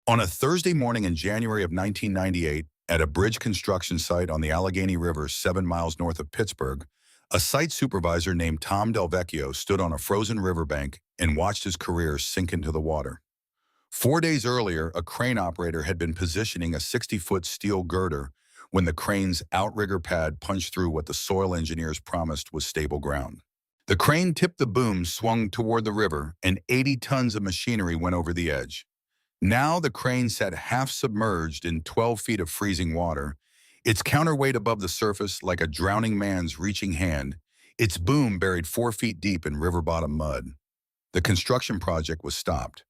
On a Thursday morning in January of 1998, at a bridge construction site on the Allegheny River 7 miles north of Pittsburgh, a site supervisor named Tom Delvecchio stood on a frozen riverbank and watched his career sink into the water. 4 days earlier, a crane operator had been positioning a 60-foot steel girder when the crane's outrigger pad punched through what the soil engineers promised was stable ground. The crane tipped the boom, swung toward the river, and 80 tons of machinery went over the edge. Now the crane sat half submerged in 12 feet of freezing water, its counterweight above the surface like a drowning man's reaching hand, its boom buried 4 feet deep in river-bottom mud. The construction project was stopped.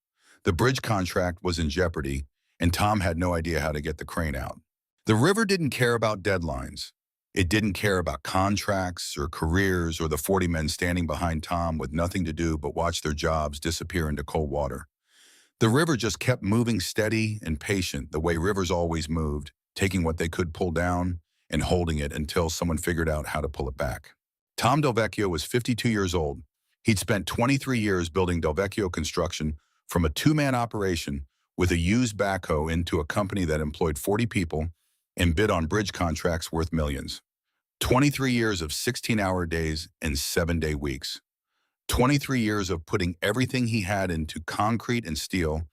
The bridge contract was in jeopardy, and Tom had no idea how to get the crane out. The river didn't care about deadlines. It didn't care about contracts or careers or the 40 men standing behind Tom with nothing to do but watch their jobs disappear into cold water. The river just kept moving steady and patient the way rivers always moved, taking what they could pull down and holding it until someone figured out how to pull it back. Tom Delvecchio was 52 years old. He'd spent 23 years building Delvecchio Construction from a two-man operation with a used backhoe into a company that employed 40 people and bid on bridge contracts worth millions. 23 years of 16-hour days and 7-day weeks. 23 years of putting everything he had into concrete and steel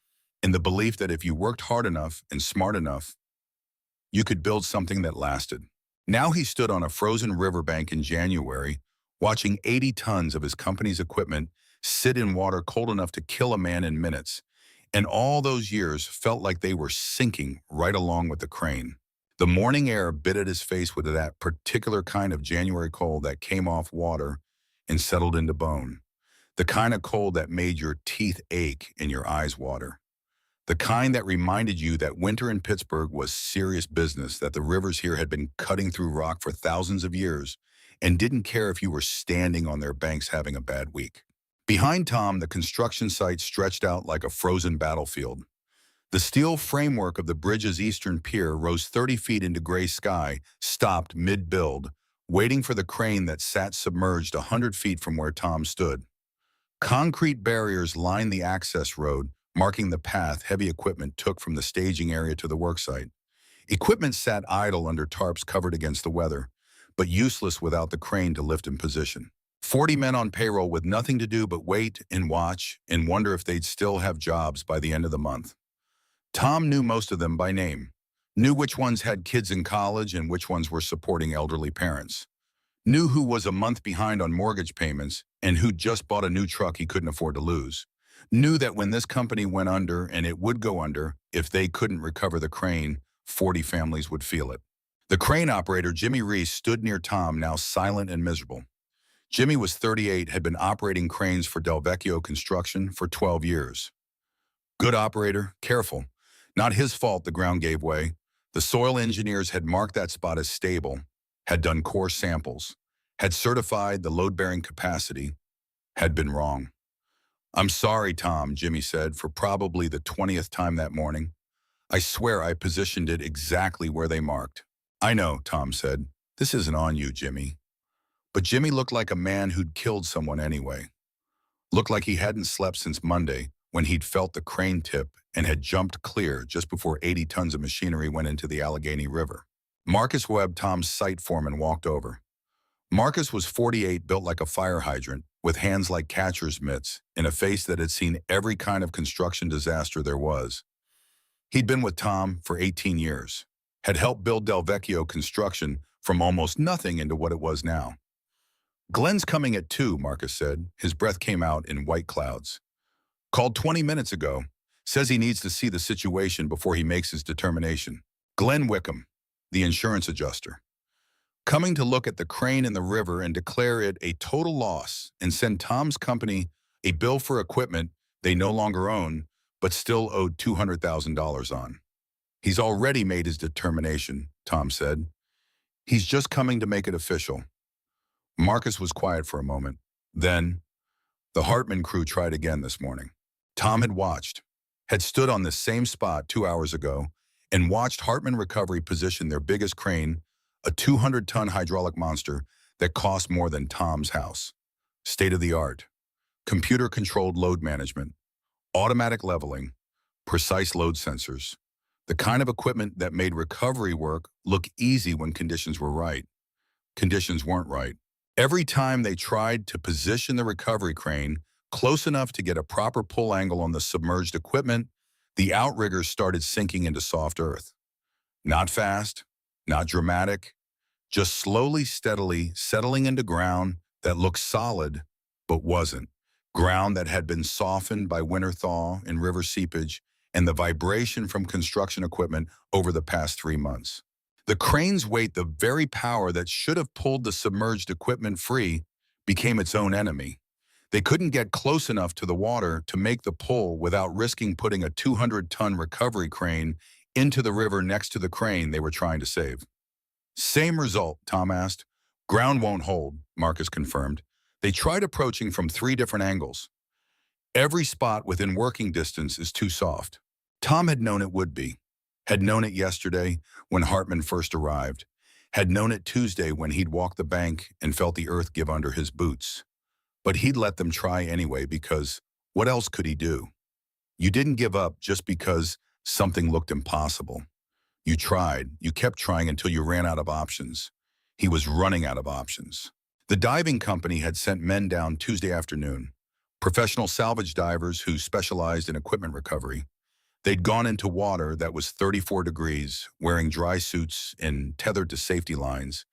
in the belief that if you worked hard enough and smart enough, you could build something that lasted. Now he stood on a frozen riverbank in January, watching 80 tons of his company's equipment sit in water cold enough to kill a man in minutes, and all those years felt like they were sinking right along with the crane. The morning air bit at his face with that particular kind of January cold that came off water and settled into bone. The kind of cold that made your teeth ache and your eyes water. The kind that reminded you that winter in Pittsburgh was serious business, that the rivers here had been cutting through rock for thousands of years and didn't care if you were standing on their banks having a bad week. Behind Tom, the construction site stretched out like a frozen battlefield. The steel framework of the bridge's eastern pier rose 30 feet into gray sky, stopped mid-build, waiting for the crane that sat submerged 100 feet from where Tom stood. Concrete barriers lined the access road, marking the path heavy equipment took from the staging area to the worksite. Equipment sat idle under tarps covered against the weather, but useless without the crane to lift in position. 40 men on payroll with nothing to do but wait and watch and wonder if they'd still have jobs by the end of the month. Tom knew most of them by name, knew which ones had kids in college and which ones were supporting elderly parents, knew who was a month behind on mortgage payments and who just bought a new truck he couldn't afford to lose, knew that when this company went under, and it would go under, if they couldn't recover the crane, 40 families would feel it. The crane operator, Jimmy Reese, stood near Tom, now silent and miserable. Jimmy was 38, had been operating cranes for Delvecchio Construction for 12 years. Good operator, careful. Not his fault the ground gave way. The soil engineers had marked that spot as stable, had done core samples, had certified the load-bearing capacity, had been wrong. "I'm sorry, Tom," Jimmy said, for probably the 20th time that morning. "I swear I positioned it exactly where they marked." "I know," Tom said. "This isn't on you, Jimmy." But Jimmy looked like a man who'd killed someone anyway. Looked like he hadn't slept since Monday, when he'd felt the crane tip and had jumped clear just before 80 tons of machinery went into the Allegheny River. Marcus Webb, Tom's site foreman, walked over. Marcus was 48, built like a fire hydrant, with hands like catcher's mitts and a face that had seen every kind of construction disaster there was. He'd been with Tom for 18 years, had helped build Delvecchio Construction from almost nothing into what it was now. "Glenn's coming at 2, Marcus said. His breath came out in white clouds. "Called 20 minutes ago. Says he needs to see the situation before he makes his determination. Glenn Wickham, the insurance adjuster. Coming to look at the crane in the river and declare it a total loss and send Tom's company a bill for equipment they no longer own but still owed $200,000 on. He's already made his determination," Tom said. "He's just coming to make it official." Marcus was quiet for a moment. Then, the Hartman crew tried again this morning. Tom had watched, had stood on this same spot 2 hours ago, and watched Hartman Recovery position their biggest crane, a 200-ton hydraulic monster that cost more than Tom's house. State-of-the-art, computer-controlled load management, automatic leveling, precise load sensors, the kind of equipment that made recovery work look easy when conditions were right. Conditions weren't right. Every time they tried to position the recovery crane close enough to get a proper pull angle on the submerged equipment, the outriggers started sinking into soft earth. Not fast, not dramatic, just slowly, steadily settling into ground that looked solid, but wasn't. Ground that had been softened by winter thaw and river seepage and the vibration from construction equipment over the past 3 months. The crane's weight, the very power that should have pulled the submerged equipment free, became its own enemy. They couldn't get close enough to the water to make the pull without risking putting a 200-ton recovery crane into the river next to the crane they were trying to save. Same result, Tom asked. Ground won't hold, Marcus confirmed. They tried approaching from 3 different angles. Every spot within working distance is too soft. Tom had known it would be. Had known it yesterday when Hartman first arrived. Had known it Tuesday when he'd walked the bank and felt the earth give under his boots. But he'd let them try anyway because what else could he do? You didn't give up just because something looked impossible. You tried. You kept trying until you ran out of options. He was running out of options. The diving company had sent men down Tuesday afternoon, professional salvage divers who specialized in equipment recovery. They'd gone into water that was 34 degrees, wearing dry suits and tethered to safety lines,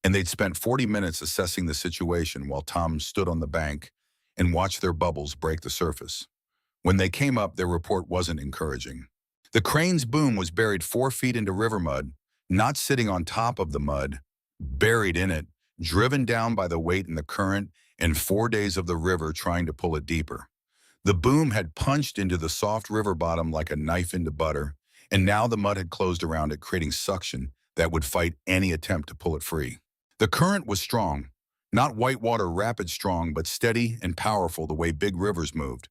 and they'd spent 40 minutes assessing the situation while Tom stood on the bank and watched their bubbles break the surface. When they came up, their report wasn't encouraging. The crane's boom was buried 4 feet into river mud, not sitting on top of the mud, buried in it, driven down by the weight and the current, and 4 days of the river trying to pull it deeper. The boom had punched into the soft river bottom like a knife into butter, and now the mud had closed around it, creating suction that would fight any attempt to pull it free. The current was strong, not whitewater rapid strong, but steady and powerful the way big rivers moved.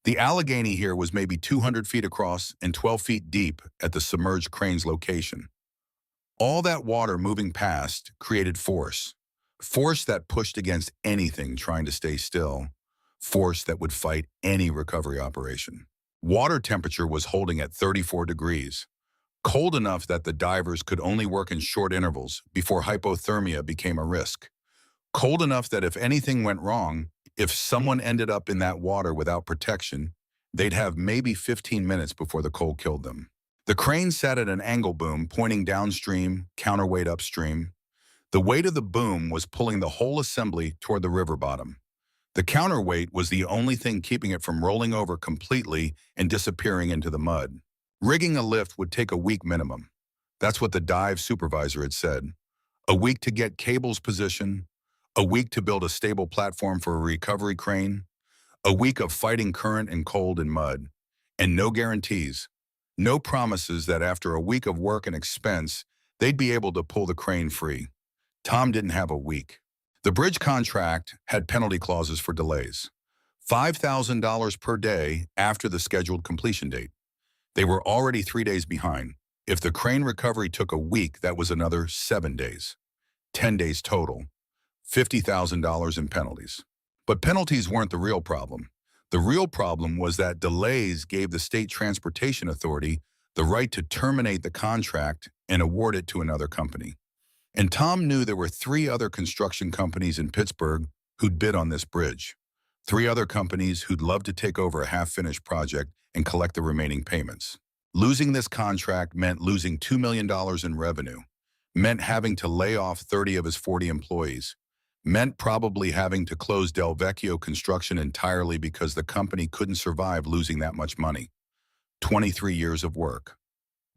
The Allegheny here was maybe 200 feet across and 12 feet deep at the submerged crane's location. All that water moving past created force. Force that pushed against anything trying to stay still. Force that would fight any recovery operation. Water temperature was holding at 34 degrees, cold enough that the divers could only work in short intervals before hypothermia became a risk. Cold enough that if anything went wrong, if someone ended up in that water without protection, they'd have maybe 15 minutes before the cold killed them. The crane sat at an angle boom pointing downstream, counterweight upstream. The weight of the boom was pulling the whole assembly toward the river bottom. The counterweight was the only thing keeping it from rolling over completely and disappearing into the mud. Rigging a lift would take a week minimum. That's what the dive supervisor had said. A week to get cables positioned, a week to build a stable platform for a recovery crane, a week of fighting current and cold and mud, and no guarantees, no promises that after a week of work and expense, they'd be able to pull the crane free. Tom didn't have a week. The bridge contract had penalty clauses for delays. $5,000 per day after the scheduled completion date. They were already 3 days behind. If the crane recovery took a week, that was another 7 days. 10 days total. $50,000 in penalties. But penalties weren't the real problem. The real problem was that delays gave the State Transportation Authority the right to terminate the contract and award it to another company. And Tom knew there were 3 other construction companies in Pittsburgh who'd bid on this bridge. 3 other companies who'd love to take over a half-finished project and collect the remaining payments. Losing this contract meant losing $2 million in revenue, meant having to lay off 30 of his 40 employees, meant probably having to close Del Vecchio construction entirely because the company couldn't survive losing that much money. 23 years of work.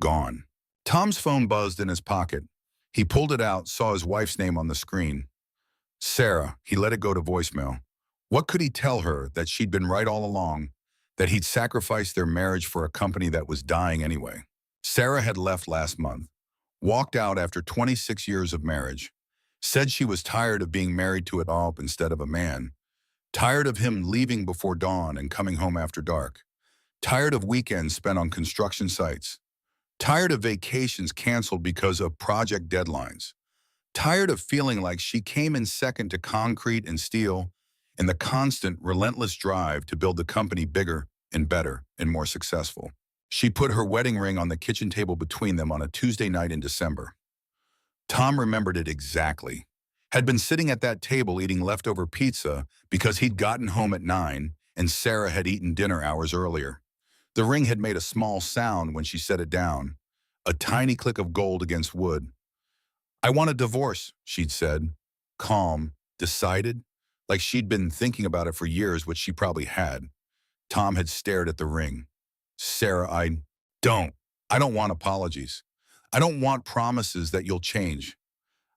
Gone. Tom's phone buzzed in his pocket. He pulled it out, saw his wife's name on the screen. Sarah. He let it go to voicemail. What could he tell her? That she'd been right all along, that he'd sacrificed their marriage for a company that was dying anyway. Sarah had left last month, walked out after 26 years of marriage, said she was tired of being married to it all instead of a man, tired of him leaving before dawn and coming home after dark, tired of weekends spent on construction sites, tired of vacations canceled because of project deadlines, tired of feeling like she came in second to concrete and steel and the constant, relentless drive to build the company bigger and better and more successful. She put her wedding ring on the kitchen table between them on a Tuesday night in December. Tom remembered it exactly. Had been sitting at that table eating leftover pizza because he'd gotten home at 9 and Sarah had eaten dinner hours earlier. The ring had made a small sound when she set it down, a tiny click of gold against wood. "I want a divorce," she'd said, calm, decided, like she'd been thinking about it for years, which she probably had. Tom had stared at the ring. "Sarah, don't. I don't want apologies. I don't want promises that you'll change.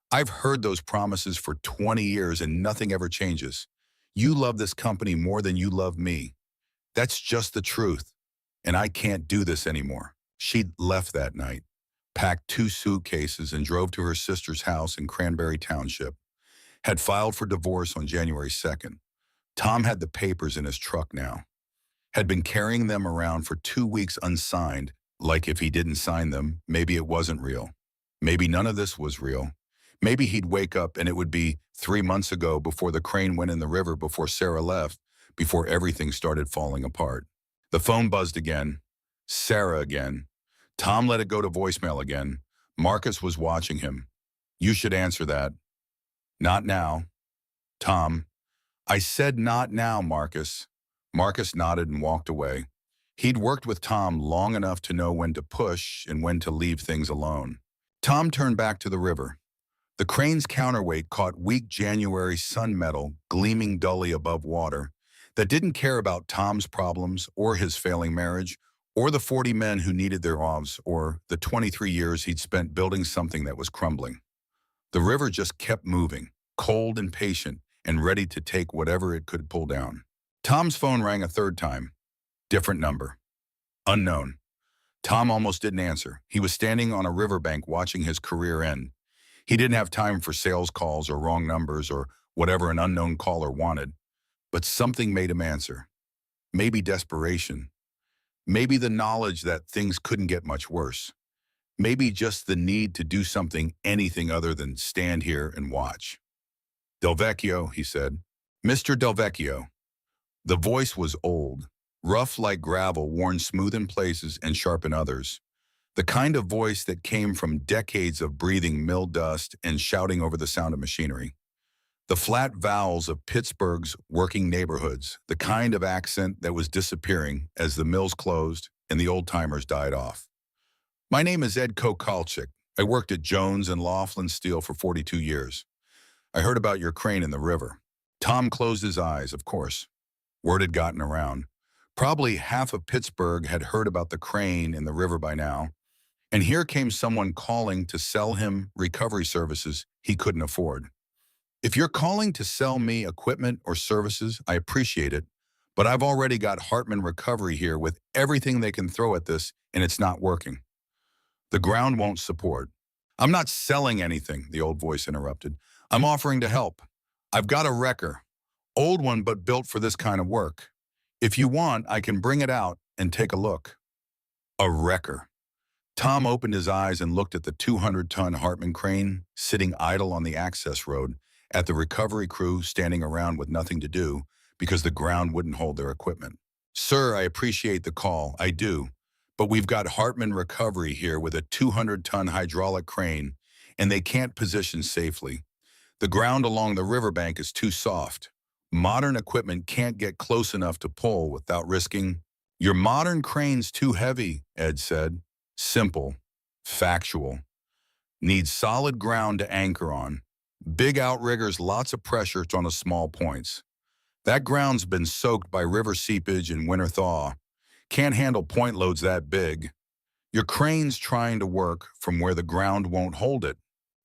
I've heard those promises for 20 years and nothing ever changes. You love this company more than you love me. That's just the truth. And I can't do this anymore." She'd left that night, packed 2 suitcases and drove to her sister's house in Cranberry Township. Had filed for divorce on January 2nd. Tom had the papers in his truck now. Had been carrying them around for 2 weeks unsigned, like if he didn't sign them, maybe it wasn't real. Maybe none of this was real. Maybe he'd wake up and it would be 3 months ago before the crane went in the river, before Sarah left, before everything started falling apart. The phone buzzed again. Sarah again. Tom let it go to voicemail again. Marcus was watching him. "You should answer that." "Not now." "Tom." "I said not now, Marcus." Marcus nodded and walked away. He'd worked with Tom long enough to know when to push and when to leave things alone. Tom turned back to the river. The crane's counterweight caught weak January sun metal gleaming dully above water that didn't care about Tom's problems or his failing marriage or the 40 men who needed their oars or the 23 years he'd spent building something that was crumbling. The river just kept moving, cold and patient and ready to take whatever it could pull down. Tom's phone rang a third time. Different number. Unknown. Tom almost didn't answer. He was standing on a riverbank watching his career end. He didn't have time for sales calls or wrong numbers or whatever an unknown caller wanted. But something made him answer. Maybe desperation. Maybe the knowledge that things couldn't get much worse. Maybe just the need to do something, anything other than stand here and watch. "Delvecchio," he said. "Mr. Delvecchio." The voice was old, rough like gravel, worn smooth in places and sharp in others. The kind of voice that came from decades of breathing mill dust and shouting over the sound of machinery. The flat vowels of Pittsburgh's working neighborhoods, the kind of accent that was disappearing as the mills closed and the old-timers died off. "My name is Ed Kokalchik. I worked at Jones and Laughlin Steel for 42 years. I heard about your crane in the river." Tom closed his eyes, of course. Word had gotten around. Probably half of Pittsburgh had heard about the crane in the river by now. And here came someone calling to sell him recovery services he couldn't afford. "If you're calling to sell me equipment or services, I appreciate it, but I've already got Hartman Recovery here with everything they can throw at this, and it's not working. The ground won't support." "I'm not selling anything," the old voice interrupted. "I'm offering to help. I've got a wrecker, old one but built for this kind of work. If you want, I can bring it out and take a look." A wrecker. Tom opened his eyes and looked at the 200-ton Hartman crane sitting idle on the access road, at the recovery crew standing around with nothing to do because the ground wouldn't hold their equipment. "Sir, I appreciate the call, I do, but we've got Hartman Recovery here with a 200-ton hydraulic crane, and they can't position safely. The ground along the riverbank is too soft. Modern equipment can't get close enough to pull without risking—" "Your modern crane's too heavy," Ed said. Simple. Factual. Needs solid ground to anchor on. Big outriggers, lots of pressure on the small points. That ground's been soaked by river seepage and winter thaw. Can't handle point loads that big. Your crane's trying to work from where the ground won't hold it."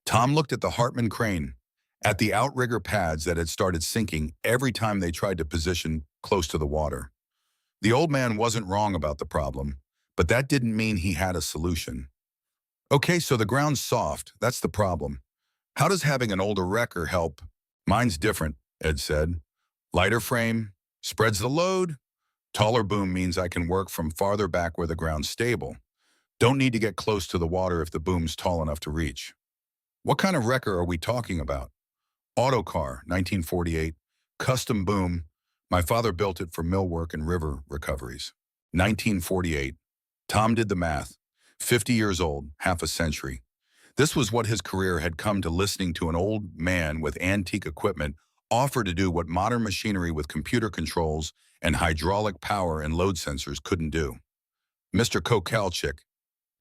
Tom looked at the Hartman crane, at the outrigger pads that had started sinking every time they tried to position close to the water. The old man wasn't wrong about the problem, but that didn't mean he had a solution. "Okay, so the ground's soft, that's the problem. How does having an older wrecker help?" "Mine's different," Ed said. "Lighter frame, spreads the load. Taller boom means I can work from farther back where the ground's stable. Don't need to get close to the water if the boom's tall enough to reach." "What kind of wrecker are we talking about?" "Autocar, 1948. Custom boom. My father built it for mill work and river recoveries." 1948. Tom did the math. 50 years old, half a century. This was what his career had come to, listening to an old man with antique equipment offer to do what modern machinery with computer controls and hydraulic power and load sensors couldn't do. Mr. Kokalchik,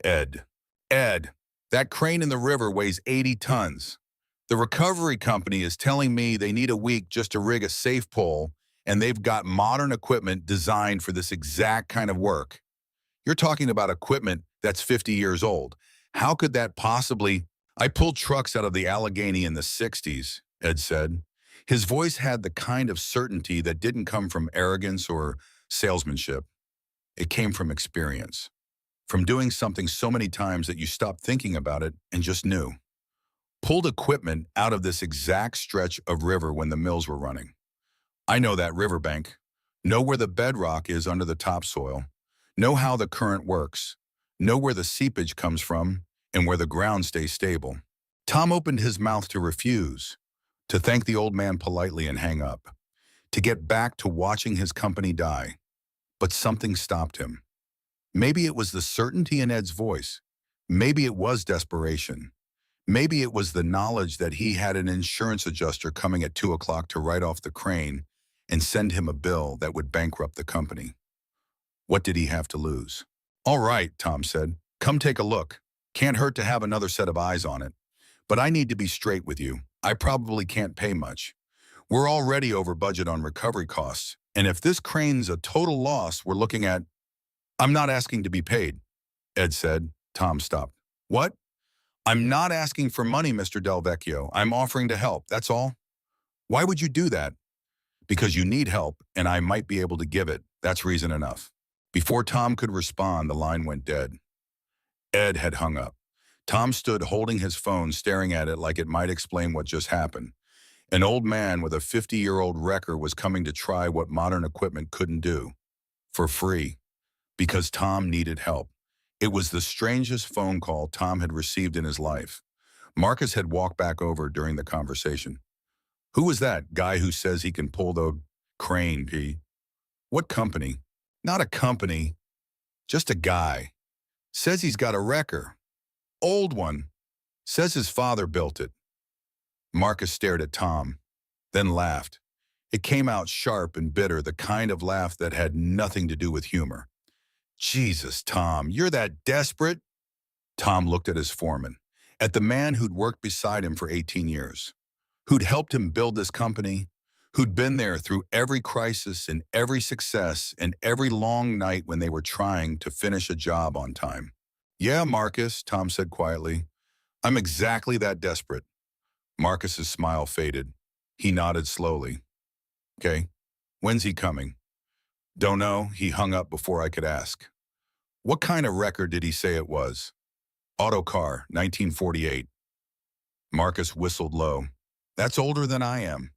Ed. Ed, that crane in the river weighs 80 tons. The recovery company is telling me they need a week just to rig a safe pole, and they've got modern equipment designed for this exact kind of work. You're talking about equipment that's 50 years old. How could that possibly? I pulled trucks out of the Allegheny in the 60s, Ed said. His voice had the kind of certainty that didn't come from arrogance or salesmanship. It came from experience, from doing something so many times that you stopped thinking about it and just knew. Pulled equipment out of this exact stretch of river when the mills were running. I know that riverbank, know where the bedrock is under the topsoil, know how the current works, know where the seepage comes from, and where the ground stays stable. Tom opened his mouth to refuse, to thank the old man politely and hang up, to get back to watching his company die. But something stopped him. Maybe it was the certainty in Ed's voice. Maybe it was desperation. Maybe it was the knowledge that he had an insurance adjuster coming at 2 o'clock to write off the crane and send him a bill that would bankrupt the company. What did he have to lose? All right, Tom said. Come take a look. Can't hurt to have another set of eyes on it. But I need to be straight with you. I probably can't pay much. We're already over budget on recovery costs. And if this crane's a total loss, we're looking at... I'm not asking to be paid, Ed said. Tom stopped. What? I'm not asking for money, Mr. Del Vecchio. I'm offering to help, that's all. Why would you do that? Because you need help, and I might be able to give it. That's reason enough. Before Tom could respond, the line went dead. Ed had hung up. Tom stood holding his phone, staring at it like it might explain what just happened. An old man with a 50-year-old wrecker was coming to try what modern equipment couldn't do. For free. Because Tom needed help. It was the strangest phone call Tom had received in his life. Marcus had walked back over during the conversation. Who was that guy who says he can pull the crane, P? What company? Not a company. Just a guy. Says he's got a wrecker. Old one. Says his father built it. Marcus stared at Tom, then laughed. It came out sharp and bitter, the kind of laugh that had nothing to do with humor. Jesus, Tom, you're that desperate? Tom looked at his foreman, at the man who'd worked beside him for 18 years, who'd helped him build this company, who'd been there through every crisis and every success and every long night when they were trying to finish a job on time. Yeah, Marcus, Tom said quietly. I'm exactly that desperate. Marcus's smile faded. He nodded slowly. Okay, when's he coming? Don't know, he hung up before I could ask. What kind of wrecker did he say it was? Autocar, 1948. Marcus whistled low. That's older than I am.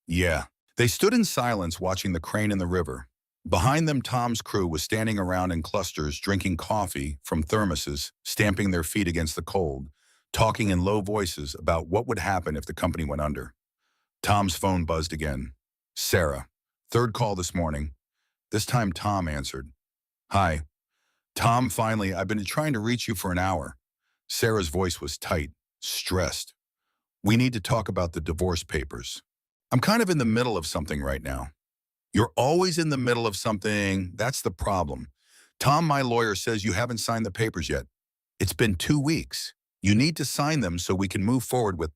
Yeah. They stood in silence watching the crane in the river. Behind them, Tom's crew was standing around in clusters, drinking coffee from thermoses, stamping their feet against the cold, talking in low voices about what would happen if the company went under. Tom's phone buzzed again. Sarah. Third call this morning. This time Tom answered. Hi. Tom, finally, I've been trying to reach you for an hour. Sarah's voice was tight, stressed. We need to talk about the divorce papers. I'm kind of in the middle of something right now. You're always in the middle of something. That's the problem. Tom, my lawyer, says you haven't signed the papers yet. It's been 2 weeks. You need to sign them so we can move forward with...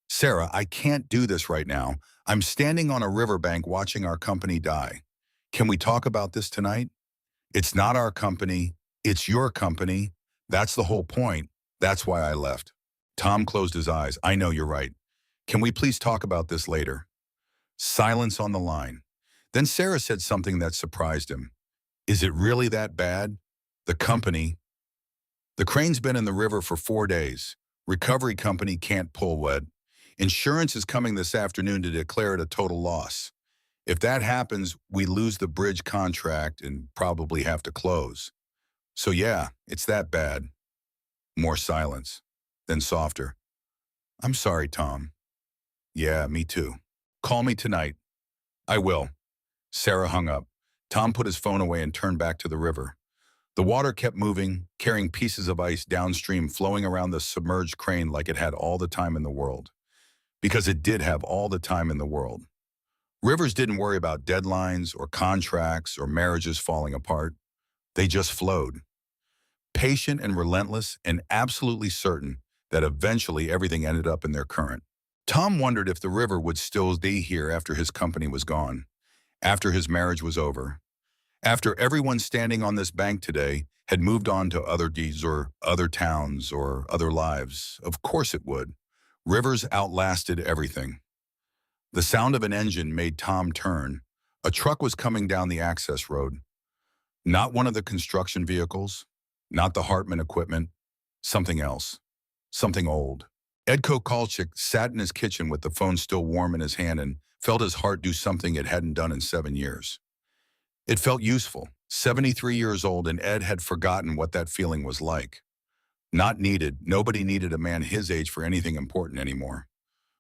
Sarah, I can't do this right now. I'm standing on a riverbank watching our company die. Can we talk about this tonight? It's not our company. It's your company. That's the whole point. That's why I left. Tom closed his eyes. I know you're right. Can we please talk about this later? Silence on the line. Then Sarah said something that surprised him. Is it really that bad? The company... The crane's been in the river for 4 days. Recovery company can't pull wet. Insurance is coming this afternoon to declare it a total loss. If that happens, we lose the bridge contract and probably have to close. So yeah, it's that bad. More silence. Then softer. I'm sorry, Tom. Yeah, me too. Call me tonight. I will. Sarah hung up. Tom put his phone away and turned back to the river. The water kept moving, carrying pieces of ice downstream, flowing around the submerged crane like it had all the time in the world. Because it did have all the time in the world. Rivers didn't worry about deadlines or contracts or marriages falling apart. They just flowed, patient and relentless and absolutely certain that eventually everything ended up in their current. Tom wondered if the river would still be here after his company was gone, after his marriage was over, after everyone standing on this bank today had moved on to other deeds or other towns or other lives. Of course it would. Rivers outlasted everything. The sound of an engine made Tom turn. A truck was coming down the access road. Not one of the construction vehicles, not the Hartman equipment, something else, something old. Ed Kokalchik sat in his kitchen with the phone still warm in his hand and felt his heart do something it hadn't done in 7 years. It felt useful. 73 years old, and Ed had forgotten what that feeling was like. Not needed. Nobody needed a man his age for anything important anymore.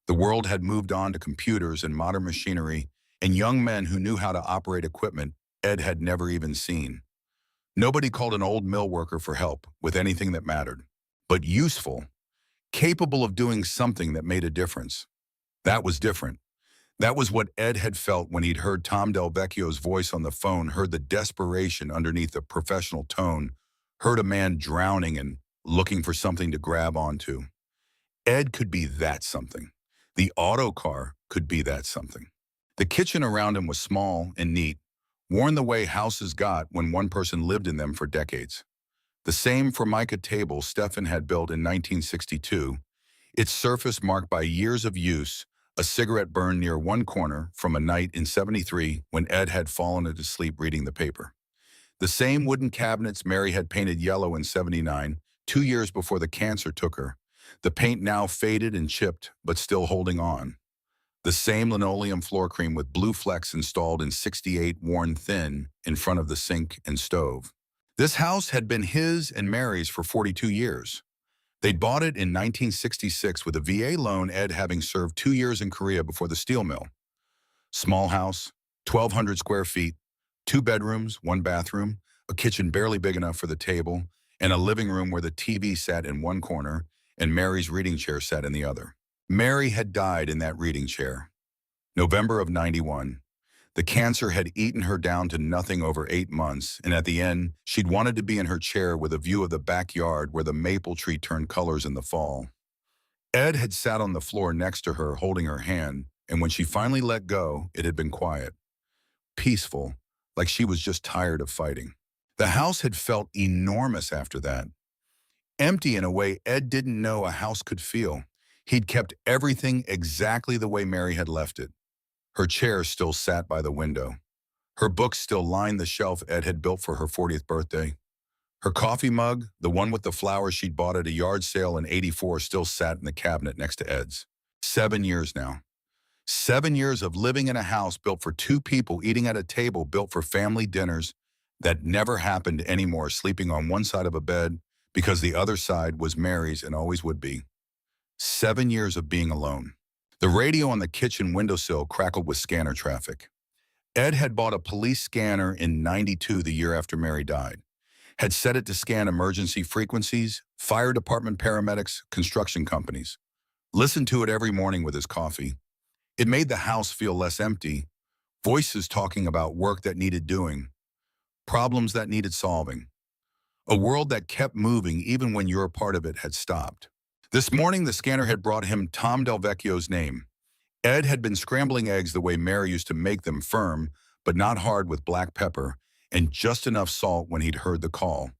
The world had moved on to computers and modern machinery and young men who knew how to operate equipment Ed had never even seen. Nobody called an old mill worker for help with anything that mattered. But useful, capable of doing something that made a difference. That was different. That was what Ed had felt when he'd heard Tom Del Vecchio's voice on the phone, heard the desperation underneath the professional tone, heard a man drowning and looking for something to grab onto. Ed could be that something. The auto car could be that something. The kitchen around him was small and neat, worn the way houses got when one person lived in them for decades. The same Formica table Stefan had built in 1962, its surface marked by years of use, a cigarette burned near one corner from a night in '73 when Ed had fallen into sleep reading the paper. The same wooden cabinets Mary had painted yellow in '79, 2 years before the cancer took her. The paint now faded and chipped, but still holding on. The same linoleum floor cream with blue flecks installed in '68, worn thin in front of the sink and stove. This house had been his and Mary's for 42 years. They'd bought it in 1966 with a VA loan, Ed having served 2 years in Korea before the steel mill. Small house, 1,200 square feet, 2 bedrooms, 1 bathroom, a kitchen barely big enough for the table, and a living room where the TV sat in one corner and Mary's reading chair sat in the other. Mary had died in that reading chair. November of '91. The cancer had eaten her down to nothing over 8 months, and at the end, she'd wanted to be in her chair with a view of the backyard where the maple tree turned colors in the fall. Ed had sat on the floor next to her, holding her hand, and when she finally let go, it had been quiet, peaceful, like she was just tired of fighting. The house had felt enormous after that. Empty in a way Ed didn't know a house could feel. He'd kept everything exactly the way Mary had left it. Her chair still sat by the window. Her books still lined the shelf Ed had built for her 40th birthday. Her coffee mug, the one with the flowers she'd bought at a yard sale in '84, still sat in the cabinet next to Ed's. 7 years now. 7 years of living in a house built for 2 people, eating at a table built for family dinners that never happened anymore, sleeping on one side of a bed because the other side was Mary's and always would be. 7 years of being alone. The radio on the kitchen windowsill crackled with scanner traffic. Ed had bought a police scanner in '92, the year after Mary died. Had set it to scan emergency frequencies, fire department paramedics, construction companies. Listened to it every morning with his coffee. It made the house feel less empty. Voices talking about work that needed doing. Problems that needed solving. A world that kept moving even when your part of it had stopped. This morning, the scanner had brought him Tom Del Vecchio's name. Ed had been scrambling eggs the way Mary used to make them, firm, but not hard, with black pepper and just enough salt when he'd heard the call.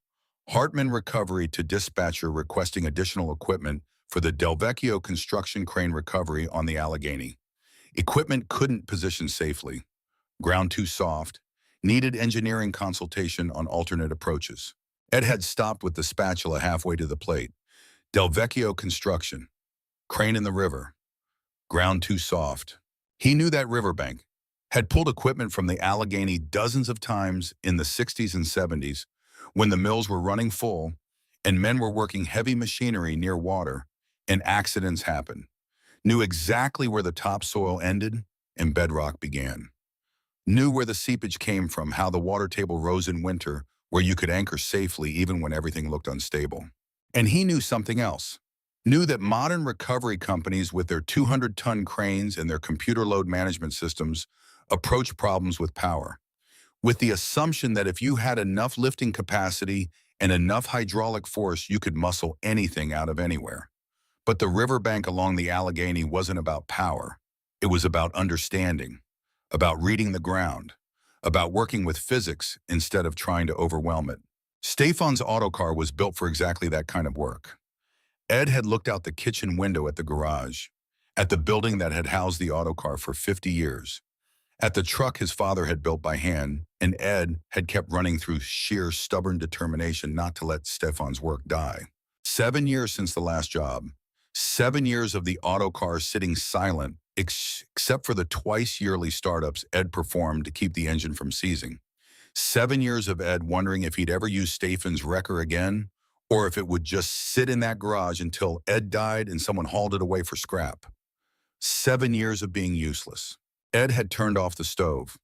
Hartman recovery to dispatcher requesting additional equipment for the Del Vecchio construction crane recovery on the Allegheny. Equipment couldn't position safely. Ground too soft. Needed engineering consultation on alternate approaches. Ed had stopped with the spatula halfway to the plate. Del Vecchio construction. Crane in the river. Ground too soft. He knew that riverbank. Had pulled equipment from the Allegheny dozens of times in the '60s and '70s when the mills were running full and men were working heavy machinery near water and accidents happened. Knew exactly where the topsoil ended and bedrock began. Knew where the seepage came from, how the water table rose in winter, where you could anchor safely even when everything looked unstable. And he knew something else. Knew that modern recovery companies with their 200-ton cranes and their computer load management systems approach problems with power, with the assumption that if you had enough lifting capacity and enough hydraulic force, you could muscle anything out of anywhere. But the riverbank along the Allegheny wasn't about power. It was about understanding, about reading the ground, about working with physics instead of trying to overwhelm it. Stefan's autocar was built for exactly that kind of work. Ed had looked out the kitchen window at the garage, at the building that had housed the autocar for 50 years, at the truck his father had built by hand, and Ed had kept running through sheer stubborn determination not to let Stefan's work die. 7 years since the last job. 7 years of the autocar sitting silent, except for the twice-yearly startups Ed performed to keep the engine from seizing. 7 years of Ed wondering if he'd ever use Stefan's wrecker again, or if it would just sit in that garage until Ed died and someone hauled it away for scrap. 7 years of being useless. Ed had turned off the stove,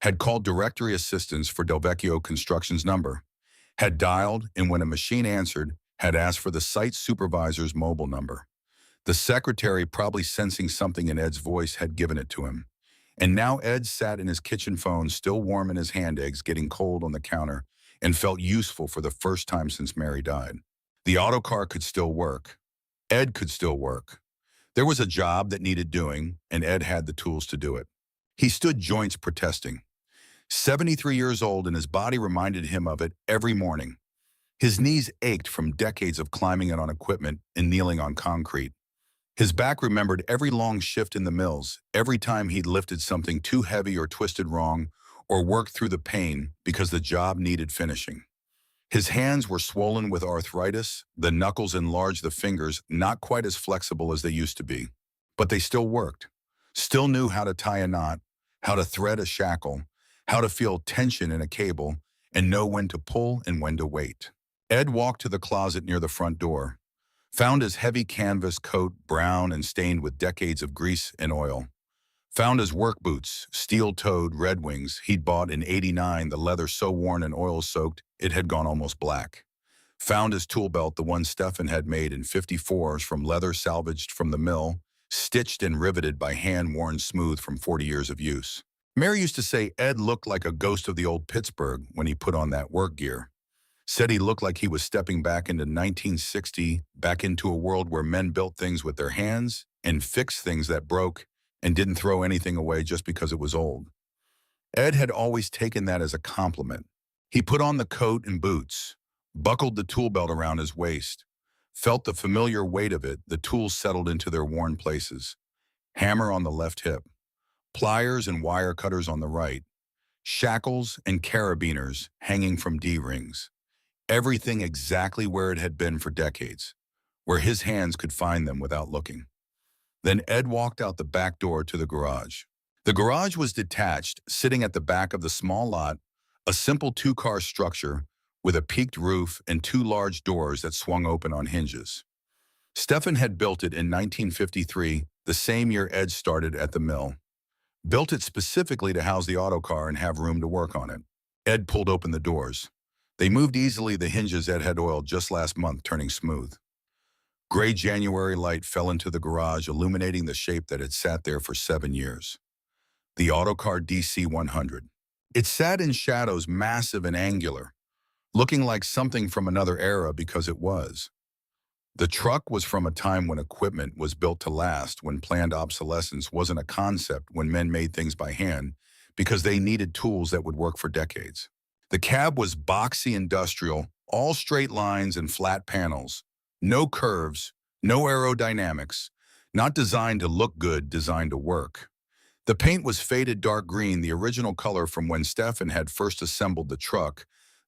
had called directory assistance for Delvecchio Construction's number, had dialed, and when a machine answered, had asked for the site supervisor's mobile number. The secretary, probably sensing something in Ed's voice, had given it to him. And now Ed sat in his kitchen phone, still warm in his hand eggs, getting cold on the counter, and felt useful for the first time since Mary died. The autocar could still work. Ed could still work. There was a job that needed doing, and Ed had the tools to do it. He stood joints protesting. 73 years old, and his body reminded him of it every morning. His knees ached from decades of climbing it on equipment and kneeling on concrete. His back remembered every long shift in the mills, every time he'd lifted something too heavy or twisted wrong, or worked through the pain because the job needed finishing. His hands were swollen with arthritis, the knuckles enlarged, the fingers not quite as flexible as they used to be. But they still worked, still knew how to tie a knot, how to thread a shackle, how to feel tension in a cable, and know when to pull and when to wait. Ed walked to the closet near the front door, found his heavy canvas coat, brown and stained with decades of grease and oil. Found his work boots, steel-toed Red Wings he'd bought in '89, the leather so worn and oil-soaked it had gone almost black. Found his tool belt, the one Stefan had made in '54s from leather salvaged from the mill, stitched and riveted by hand worn smooth from 40 years of use. Mary used to say Ed looked like a ghost of the old Pittsburgh when he put on that work gear. Said he looked like he was stepping back into 1960, back into a world where men built things with their hands and fixed things that broke and didn't throw anything away just because it was old. Ed had always taken that as a compliment. He put on the coat and boots, buckled the tool belt around his waist, felt the familiar weight of it, the tools settled into their worn places. Hammer on the left hip, pliers and wire cutters on the right, shackles and carabiners hanging from D-rings. Everything exactly where it had been for decades, where his hands could find them without looking. Then Ed walked out the back door to the garage. The garage was detached, sitting at the back of the small lot, a simple two-car structure with a peaked roof and two large doors that swung open on hinges. Stefan had built it in 1953, the same year Ed started at the mill. Built it specifically to house the autocar and have room to work on it. Ed pulled open the doors. They moved easily, the hinges Ed had oiled just last month turning smooth. Gray January light fell into the garage, illuminating the shape that had sat there for 7 years. The autocar DC-100. It sat in shadows, massive and angular, looking like something from another era because it was. The truck was from a time when equipment was built to last, when planned obsolescence wasn't a concept, when men made things by hand because they needed tools that would work for decades. The cab was boxy industrial, all straight lines and flat panels. No curves, no aerodynamics, not designed to look good, designed to work. The paint was faded dark green, the original color from when Stefan had first assembled the truck,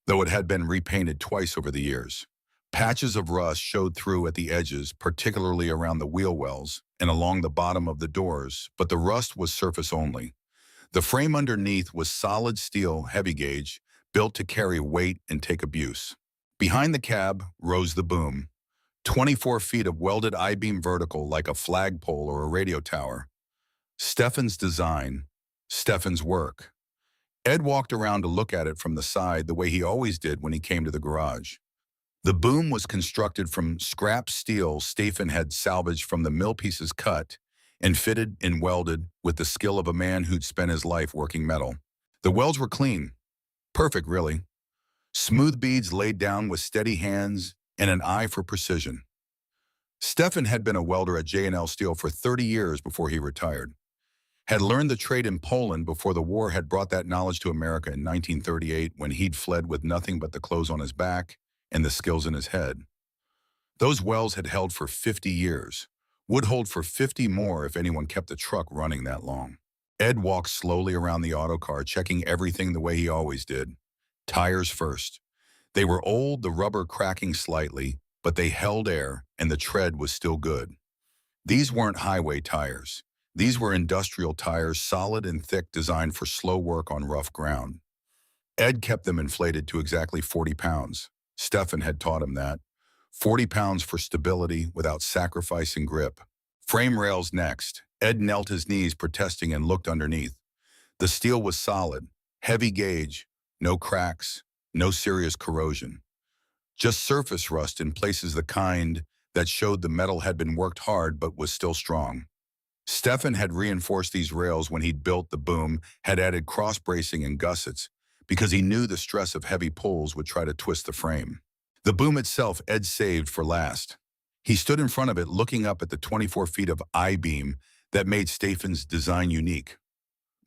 though it had been repainted twice over the years. Patches of rust showed through at the edges, particularly around the wheel wells and along the bottom of the doors, but the rust was surface only. The frame underneath was solid steel, heavy gauge, built to carry weight and take abuse. Behind the cab rose the boom, 24 feet of welded I-beam vertical like a flagpole or a radio tower. Stefan's design, Stefan's work. Ed walked around to look at it from the side the way he always did when he came to the garage. The boom was constructed from scrap steel Stephen had salvaged from the mill pieces cut and fitted and welded with the skill of a man who'd spent his life working metal. The welds were clean, perfect really, smooth beads laid down with steady hands and an eye for precision. Stefan had been a welder at J&L Steel for 30 years before he retired, had learned the trade in Poland before the war had brought that knowledge to America in 1938 when he'd fled with nothing but the clothes on his back and the skills in his head. Those wells had held for 50 years, would hold for 50 more if anyone kept the truck running that long. Ed walked slowly around the auto car, checking everything the way he always did. Tires first. They were old, the rubber cracking slightly, but they held air and the tread was still good. These weren't highway tires. These were industrial tires, solid and thick, designed for slow work on rough ground. Ed kept them inflated to exactly 40 pounds. Stefan had taught him that. 40 pounds for stability without sacrificing grip. Frame rails next. Ed knelt his knees, protesting, and looked underneath. The steel was solid, heavy gauge, no cracks, no serious corrosion. Just surface rust in places, the kind that showed the metal had been worked hard but was still strong. Stefan had reinforced these rails when he'd built the boom, had added cross bracing and gussets, because he knew the stress of heavy pulls would try to twist the frame. The boom itself Ed saved for last. He stood in front of it looking up at the 24 feet of I-beam that made Stefan's design unique.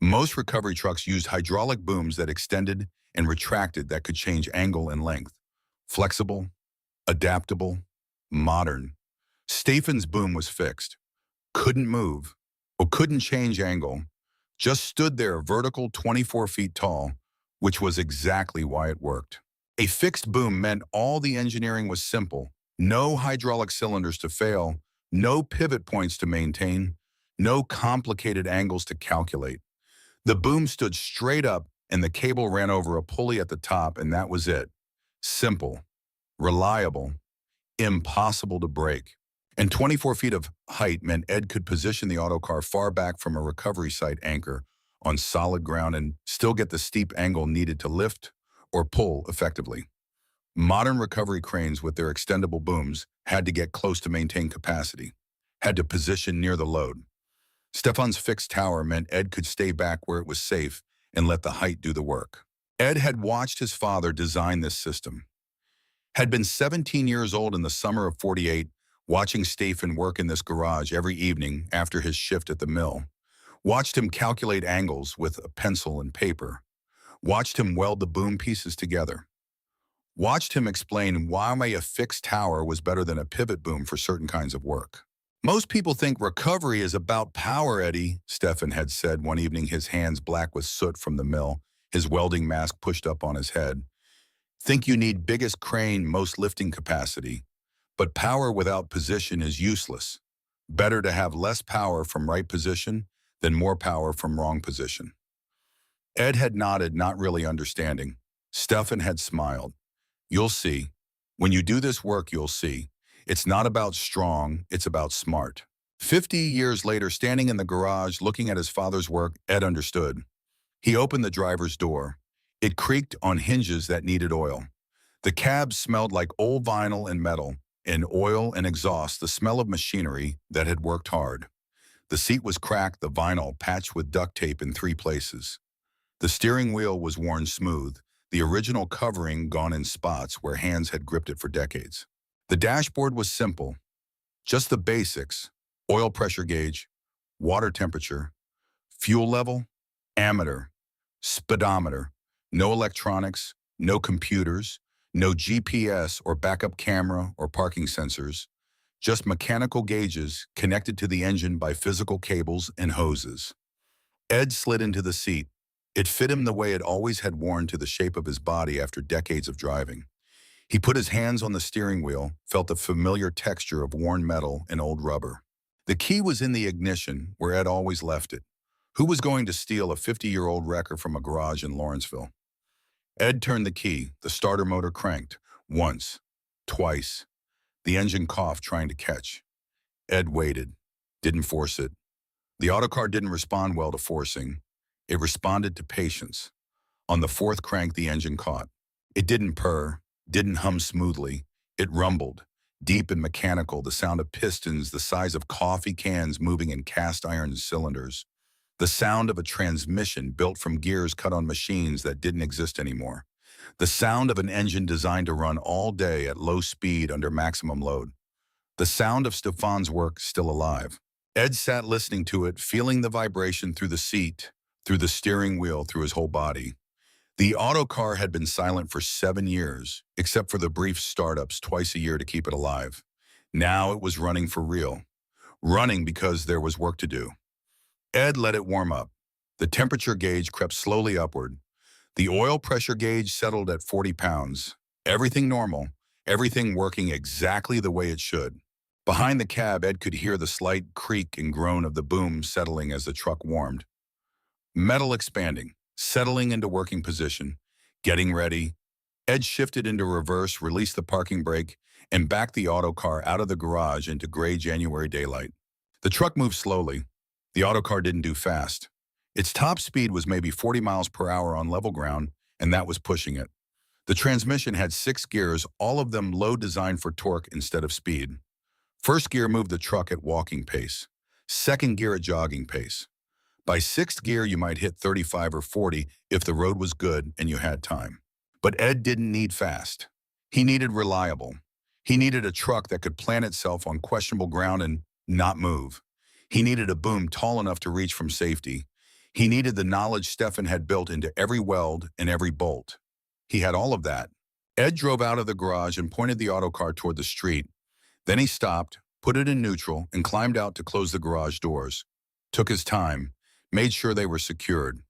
Most recovery trucks used hydraulic booms that extended and retracted, that could change angle and length. Flexible, adaptable, modern. Stefan's boom was fixed. Couldn't move, or couldn't change angle, just stood there vertical 24 feet tall, which was exactly why it worked. A fixed boom meant all the engineering was simple. No hydraulic cylinders to fail, no pivot points to maintain, no complicated angles to calculate. The boom stood straight up and the cable ran over a pulley at the top, and that was it. Simple, reliable, impossible to break. And 24 feet of height meant Ed could position the autocar far back from a recovery site anchor on solid ground and still get the steep angle needed to lift or pull effectively. Modern recovery cranes with their extendable booms had to get close to maintain capacity, had to position near the load. Stefan's fixed tower meant Ed could stay back where it was safe and let the height do the work. Ed had watched his father design this system, had been 17 years old in the summer of '48, watching Stefan work in this garage every evening after his shift at the mill. Watched him calculate angles with a pencil and paper. Watched him weld the boom pieces together. Watched him explain why a fixed tower was better than a pivot boom for certain kinds of work. Most people think recovery is about power, Eddie, Stefan had said one evening, his hands black with soot from the mill, his welding mask pushed up on his head. Think you need biggest crane, most lifting capacity. But power without position is useless. Better to have less power from right position than more power from wrong position. Ed had nodded, not really understanding. Stefan had smiled. You'll see. When you do this work, you'll see. It's not about strong, it's about smart. 50 years later, standing in the garage, looking at his father's work, Ed understood. He opened the driver's door. It creaked on hinges that needed oil. The cab smelled like old vinyl and metal, and oil and exhaust, the smell of machinery that had worked hard. The seat was cracked, the vinyl patched with duct tape in 3 places. The steering wheel was worn smooth, the original covering gone in spots where hands had gripped it for decades. The dashboard was simple, just the basics: oil pressure gauge, water temperature, fuel level, ammeter, speedometer, no electronics, no computers, no GPS or backup camera or parking sensors, just mechanical gauges connected to the engine by physical cables and hoses. Ed slid into the seat. It fit him the way it always had worn, to the shape of his body after decades of driving. He put his hands on the steering wheel, felt the familiar texture of worn metal and old rubber. The key was in the ignition, where Ed always left it. Who was going to steal a 50-year-old wrecker from a garage in Lawrenceville? Ed turned the key. The starter motor cranked. Once. Twice. The engine coughed, trying to catch. Ed waited. Didn't force it. The autocar didn't respond well to forcing. It responded to patience. On the fourth crank, the engine caught. It didn't purr, didn't hum smoothly. It rumbled, deep and mechanical, the sound of pistons the size of coffee cans moving in cast iron cylinders. The sound of a transmission built from gears cut on machines that didn't exist anymore. The sound of an engine designed to run all day at low speed under maximum load. The sound of Stefan's work still alive. Ed sat listening to it, feeling the vibration through the seat, through the steering wheel, through his whole body. The autocar had been silent for 7 years, except for the brief startups twice a year to keep it alive. Now it was running for real. Running because there was work to do. Ed let it warm up. The temperature gauge crept slowly upward. The oil pressure gauge settled at 40 pounds. Everything normal, everything working exactly the way it should. Behind the cab, Ed could hear the slight creak and groan of the boom settling as the truck warmed. Metal expanding, settling into working position, getting ready. Ed shifted into reverse, released the parking brake, and backed the autocar out of the garage into gray January daylight. The truck moved slowly. The autocar didn't do fast. Its top speed was maybe 40 miles per hour on level ground, and that was pushing it. The transmission had 6 gears, all of them low, designed for torque instead of speed. First gear moved the truck at walking pace. Second gear at jogging pace. By sixth gear, you might hit 35 or 40 if the road was good and you had time. But Ed didn't need fast. He needed reliable. He needed a truck that could plant itself on questionable ground and not move. He needed a boom tall enough to reach from safety. He needed the knowledge Stefan had built into every weld and every bolt. He had all of that. Ed drove out of the garage and pointed the autocar toward the street. Then he stopped, put it in neutral, and climbed out to close the garage doors. Took his time, made sure they were secured.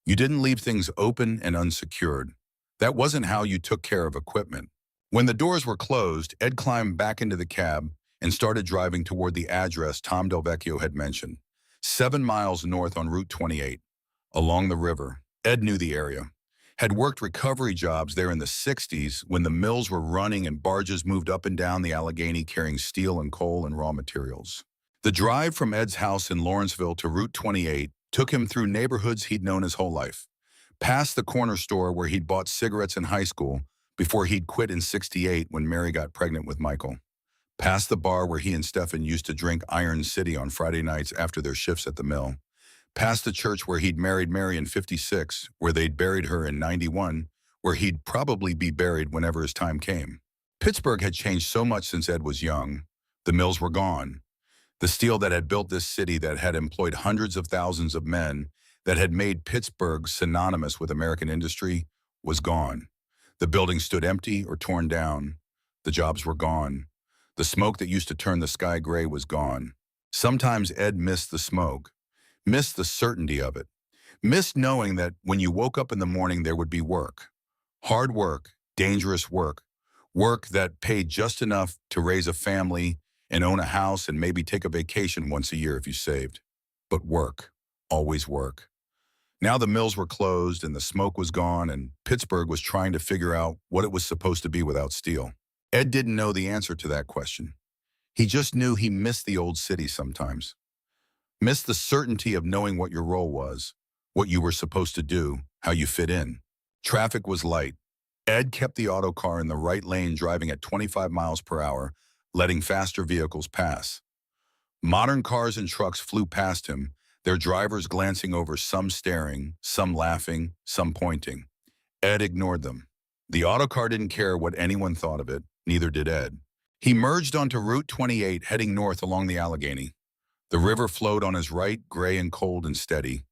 You didn't leave things open and unsecured. That wasn't how you took care of equipment. When the doors were closed, Ed climbed back into the cab and started driving toward the address Tom Delvecchio had mentioned, 7 miles north on Route 28, along the river. Ed knew the area, had worked recovery jobs there in the 60s when the mills were running and barges moved up and down the Allegheny carrying steel and coal and raw materials. The drive from Ed's house in Lawrenceville to Route 28 took him through neighborhoods he'd known his whole life, past the corner store where he'd bought cigarettes in high school before he'd quit in '68 when Mary got pregnant with Michael, past the bar where he and Stefan used to drink Iron City on Friday nights after their shifts at the mill, past the church where he'd married Mary in '56, where they'd buried her in '91, where he'd probably be buried whenever his time came. Pittsburgh had changed so much since Ed was young. The mills were gone. The steel that had built this city, that had employed hundreds of thousands of men, that had made Pittsburgh synonymous with American industry, was gone. The buildings stood empty or torn down. The jobs were gone. The smoke that used to turn the sky gray was gone. Sometimes Ed missed the smoke, missed the certainty of it, missed knowing that when you woke up in the morning there would be work. Hard work, dangerous work, work that paid just enough to raise a family and own a house and maybe take a vacation once a year if you saved. But work, always work. Now the mills were closed and the smoke was gone, and Pittsburgh was trying to figure out what it was supposed to be without steel. Ed didn't know the answer to that question. He just knew he missed the old city sometimes. Missed the certainty of knowing what your role was, what you were supposed to do, how you fit in. Traffic was light. Ed kept the autocar in the right lane, driving at 25 miles per hour, letting faster vehicles pass. Modern cars and trucks flew past him, their drivers glancing over, some staring, some laughing, some pointing. Ed ignored them. The autocar didn't care what anyone thought of it, neither did Ed. He merged onto Route 28, heading north along the Allegheny. The river flowed on his right, gray and cold and steady.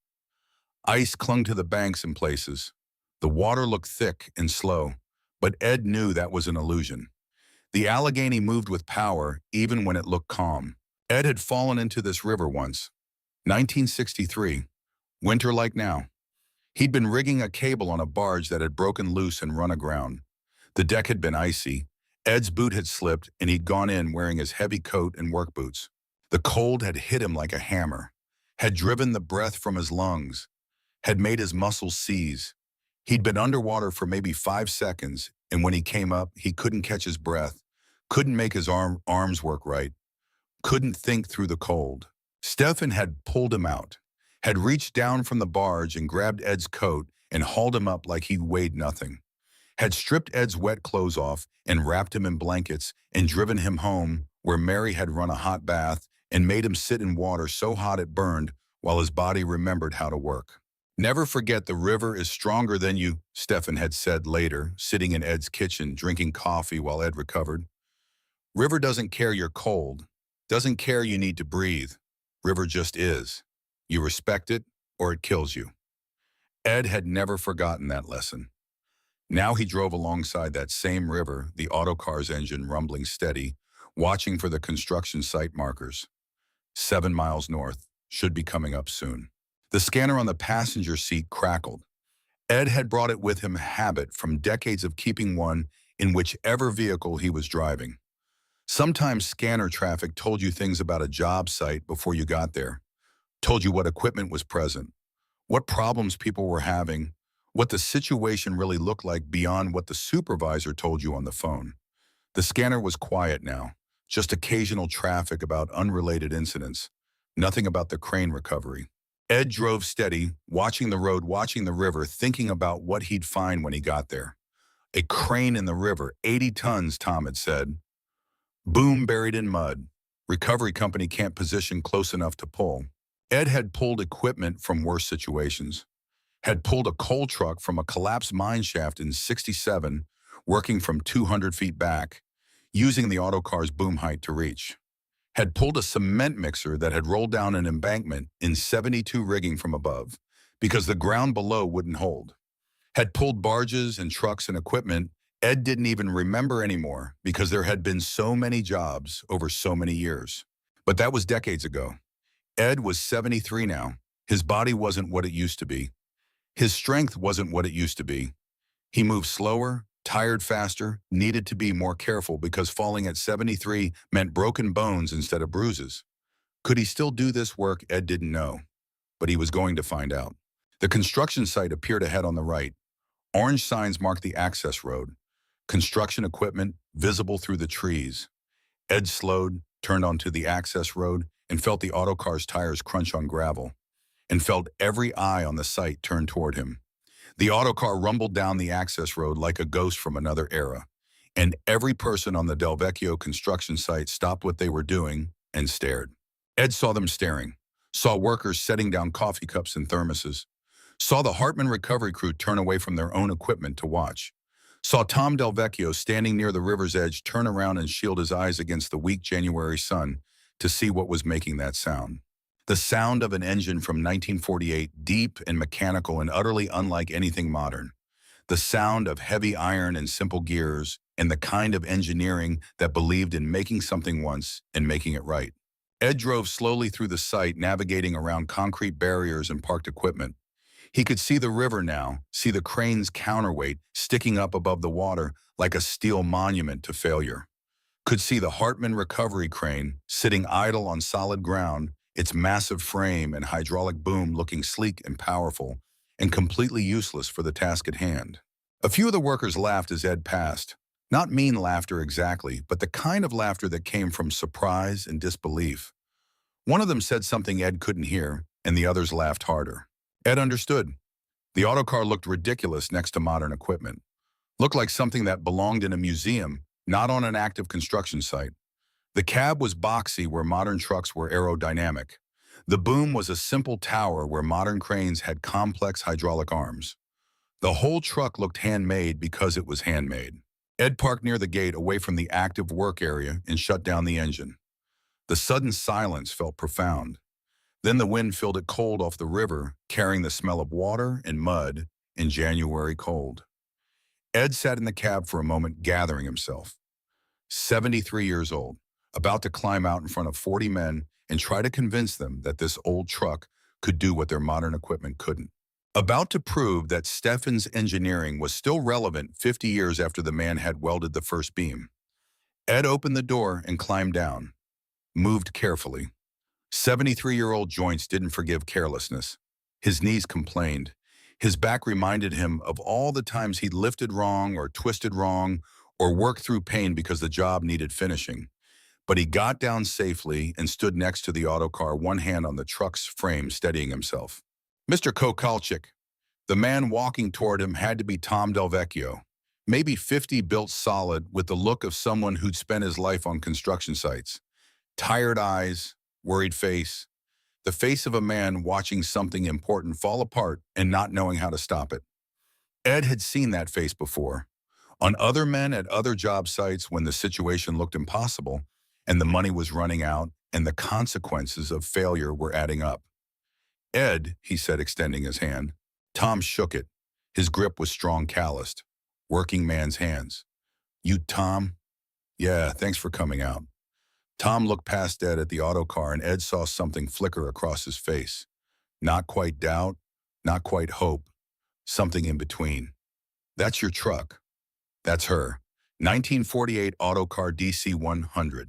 Ice clung to the banks in places. The water looked thick and slow, but Ed knew that was an illusion. The Allegheny moved with power even when it looked calm. Ed had fallen into this river once. 1963, winter like now. He'd been rigging a cable on a barge that had broken loose and run aground. The deck had been icy. Ed's boot had slipped, and he'd gone in wearing his heavy coat and work boots. The cold had hit him like a hammer, had driven the breath from his lungs, had made his muscles seize. He'd been underwater for maybe 5 seconds, and when he came up, he couldn't catch his breath, couldn't make his arms work right, couldn't think through the cold. Stefan had pulled him out, had reached down from the barge and grabbed Ed's coat and hauled him up like he weighed nothing. Had stripped Ed's wet clothes off and wrapped him in blankets and driven him home where Mary had run a hot bath and made him sit in water so hot it burned while his body remembered how to work. Never forget the river is stronger than you, Stefan had said later, sitting in Ed's kitchen drinking coffee while Ed recovered. River doesn't care you're cold, doesn't care you need to breathe. River just is. You respect it or it kills you. Ed had never forgotten that lesson. Now he drove alongside that same river, the autocar's engine rumbling steady, watching for the construction site markers. 7 miles north, should be coming up soon. The scanner on the passenger seat crackled. Ed had brought it with him habit from decades of keeping one in whichever vehicle he was driving. Sometimes scanner traffic told you things about a job site before you got there, told you what equipment was present, what problems people were having, what the situation really looked like beyond what the supervisor told you on the phone. The scanner was quiet now, just occasional traffic about unrelated incidents, nothing about the crane recovery. Ed drove steady, watching the road, watching the river, thinking about what he'd find when he got there. A crane in the river, 80 tons, Tom had said. Boom buried in mud. Recovery company can't position close enough to pull. Ed had pulled equipment from worse situations. Had pulled a coal truck from a collapsed mine shaft in '67, working from 200 feet back, using the autocar's boom height to reach. Had pulled a cement mixer that had rolled down an embankment in 72 rigging from above, because the ground below wouldn't hold. Had pulled barges and trucks and equipment Ed didn't even remember anymore because there had been so many jobs over so many years. But that was decades ago. Ed was 73 now. His body wasn't what it used to be. His strength wasn't what it used to be. He moved slower, tired faster, needed to be more careful because falling at 73 meant broken bones instead of bruises. Could he still do this work? Ed didn't know, but he was going to find out. The construction site appeared ahead on the right. Orange signs marked the access road. Construction equipment visible through the trees. Ed slowed, turned onto the access road, and felt the autocar's tires crunch on gravel, and felt every eye on the site turn toward him. The autocar rumbled down the access road like a ghost from another era, and every person on the Del Vecchio construction site stopped what they were doing and stared. Ed saw them staring, saw workers setting down coffee cups and thermoses, saw the Hartman recovery crew turn away from their own equipment to watch, saw Tom Del Vecchio standing near the river's edge turn around and shield his eyes against the weak January sun to see what was making that sound. The sound of an engine from 1948, deep and mechanical and utterly unlike anything modern. The sound of heavy iron and simple gears, and the kind of engineering that believed in making something once and making it right. Ed drove slowly through the site, navigating around concrete barriers and parked equipment. He could see the river now, see the crane's counterweight sticking up above the water like a steel monument to failure. Could see the Hartman recovery crane sitting idle on solid ground, its massive frame and hydraulic boom looking sleek and powerful, and completely useless for the task at hand. A few of the workers laughed as Ed passed. Not mean laughter exactly, but the kind of laughter that came from surprise and disbelief. One of them said something Ed couldn't hear, and the others laughed harder. Ed understood. The autocar looked ridiculous next to modern equipment. Looked like something that belonged in a museum, not on an active construction site. The cab was boxy where modern trucks were aerodynamic. The boom was a simple tower where modern cranes had complex hydraulic arms. The whole truck looked handmade because it was handmade. Ed parked near the gate away from the active work area and shut down the engine. The sudden silence felt profound. Then the wind filled it cold off the river, carrying the smell of water and mud in January cold. Ed sat in the cab for a moment, gathering himself. 73 years old, about to climb out in front of 40 men and try to convince them that this old truck could do what their modern equipment couldn't. About to prove that Stefan's engineering was still relevant 50 years after the man had welded the first beam. Ed opened the door and climbed down, moved carefully. 73-year-old joints didn't forgive carelessness. His knees complained. His back reminded him of all the times he'd lifted wrong or twisted wrong or worked through pain because the job needed finishing. But he got down safely and stood next to the autocar, one hand on the truck's frame, steadying himself. "Mr. Kokalchik, The man walking toward him had to be Tom Delvecchio, maybe 50, built solid with the look of someone who'd spent his life on construction sites. Tired eyes, worried face, the face of a man watching something important fall apart and not knowing how to stop it. Ed had seen that face before, on other men at other job sites when the situation looked impossible and the money was running out and the consequences of failure were adding up. Ed, he said, extending his hand. Tom shook it. His grip was strong, calloused. Working man's hands. You, Tom? Yeah, thanks for coming out. Tom looked past Ed at the auto car, and Ed saw something flicker across his face. Not quite doubt, not quite hope, something in between. That's your truck. That's her. 1948 Autocar DC-100.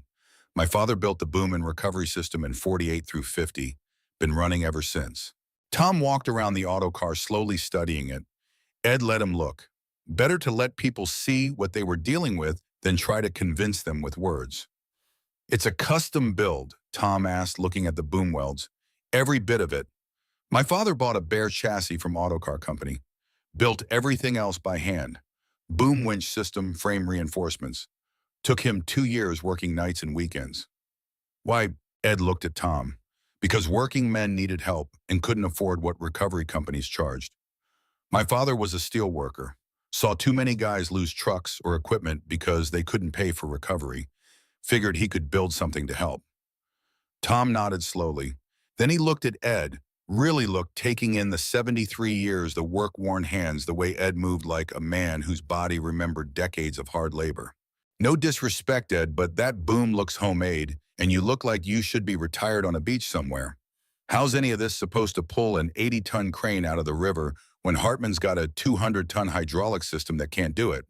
My father built the boom and recovery system in 48 through 50. Been running ever since. Tom walked around the autocar, slowly studying it. Ed let him look. Better to let people see what they were dealing with than try to convince them with words. It's a custom build, Tom asked, looking at the boom welds. Every bit of it. My father bought a bare chassis from Autocar Company. Built everything else by hand. Boom winch system, frame reinforcements. Took him 2 years working nights and weekends. Why? Ed looked at Tom. Because working men needed help and couldn't afford what recovery companies charged. My father was a steel worker. Saw too many guys lose trucks or equipment because they couldn't pay for recovery. Figured he could build something to help. Tom nodded slowly. Then he looked at Ed, really looked, taking in the 73 years, the work-worn hands, the way Ed moved like a man whose body remembered decades of hard labor. No disrespect, Ed, but that boom looks homemade, and you look like you should be retired on a beach somewhere. How's any of this supposed to pull an 80-ton crane out of the river when Hartman's got a 200-ton hydraulic system that can't do it?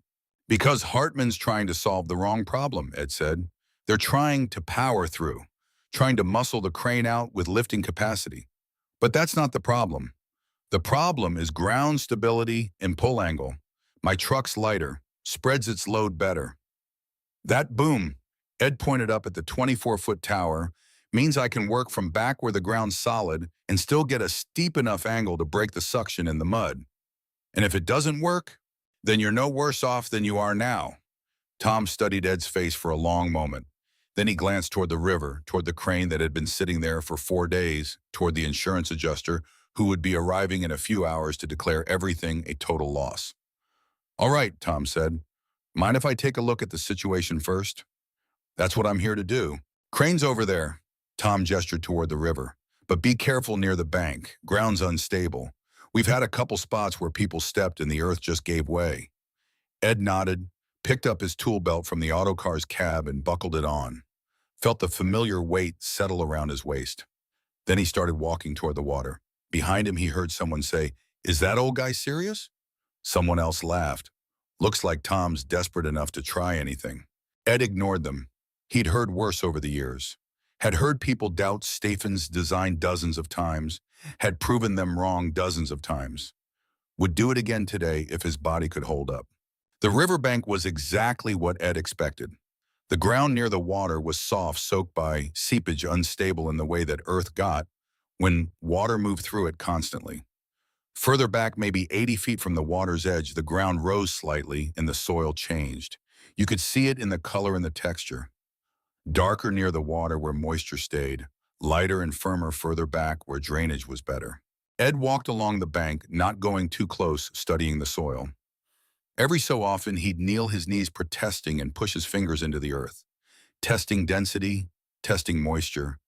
Because Hartman's trying to solve the wrong problem, Ed said. They're trying to power through, trying to muscle the crane out with lifting capacity. But that's not the problem. The problem is ground stability and pull angle. My truck's lighter, spreads its load better. That boom, Ed pointed up at the 24-foot tower, means I can work from back where the ground's solid and still get a steep enough angle to break the suction in the mud. And if it doesn't work, then you're no worse off than you are now. Tom studied Ed's face for a long moment. Then he glanced toward the river, toward the crane that had been sitting there for 4 days, toward the insurance adjuster who would be arriving in a few hours to declare everything a total loss. All right, Tom said. Mind if I take a look at the situation first? That's what I'm here to do. Crane's over there. Tom gestured toward the river. But be careful near the bank. Ground's unstable. We've had a couple spots where people stepped and the earth just gave way. Ed nodded, picked up his tool belt from the autocar's cab and buckled it on. Felt the familiar weight settle around his waist. Then he started walking toward the water. Behind him, he heard someone say, "Is that old guy serious?" Someone else laughed. Looks like Tom's desperate enough to try anything. Ed ignored them. He'd heard worse over the years. Had heard people doubt Staphen's design dozens of times, had proven them wrong dozens of times. Would do it again today if his body could hold up. The riverbank was exactly what Ed expected. The ground near the water was soft, soaked by seepage, unstable in the way that earth got when water moved through it constantly. Further back, maybe 80 feet from the water's edge, the ground rose slightly and the soil changed. You could see it in the color and the texture. Darker near the water where moisture stayed, lighter and firmer further back where drainage was better. Ed walked along the bank, not going too close, studying the soil. Every so often, he'd kneel, his knees protesting, and push his fingers into the earth, testing density, testing moisture,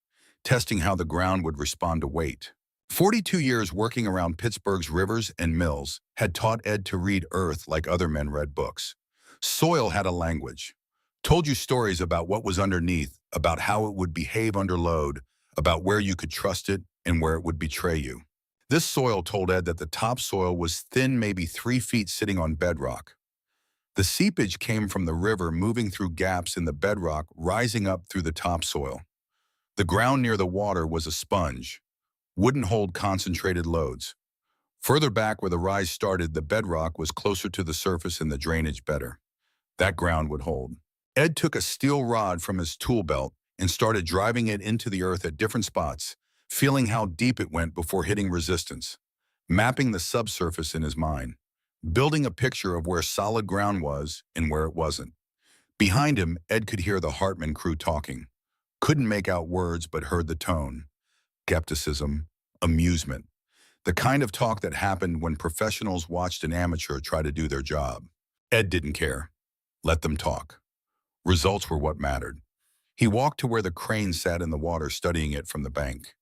testing how the ground would respond to weight. 42 years working around Pittsburgh's rivers and mills had taught Ed to read earth like other men read books. Soil had a language. Told you stories about what was underneath, about how it would behave under load, about where you could trust it and where it would betray you. This soil told Ed that the topsoil was thin, maybe 3 feet, sitting on bedrock. The seepage came from the river, moving through gaps in the bedrock, rising up through the topsoil. The ground near the water was a sponge, wouldn't hold concentrated loads. Further back where the rise started, the bedrock was closer to the surface and the drainage better. That ground would hold. Ed took a steel rod from his tool belt and started driving it into the earth at different spots, feeling how deep it went before hitting resistance. mapping the subsurface in his mind, building a picture of where solid ground was and where it wasn't. Behind him, Ed could hear the Hartman crew talking. Couldn't make out words, but heard the tone. Skepticism, amusement. The kind of talk that happened when professionals watched an amateur try to do their job. Ed didn't care. Let them talk. Results were what mattered. He walked to where the crane sat in the water, studying it from the bank.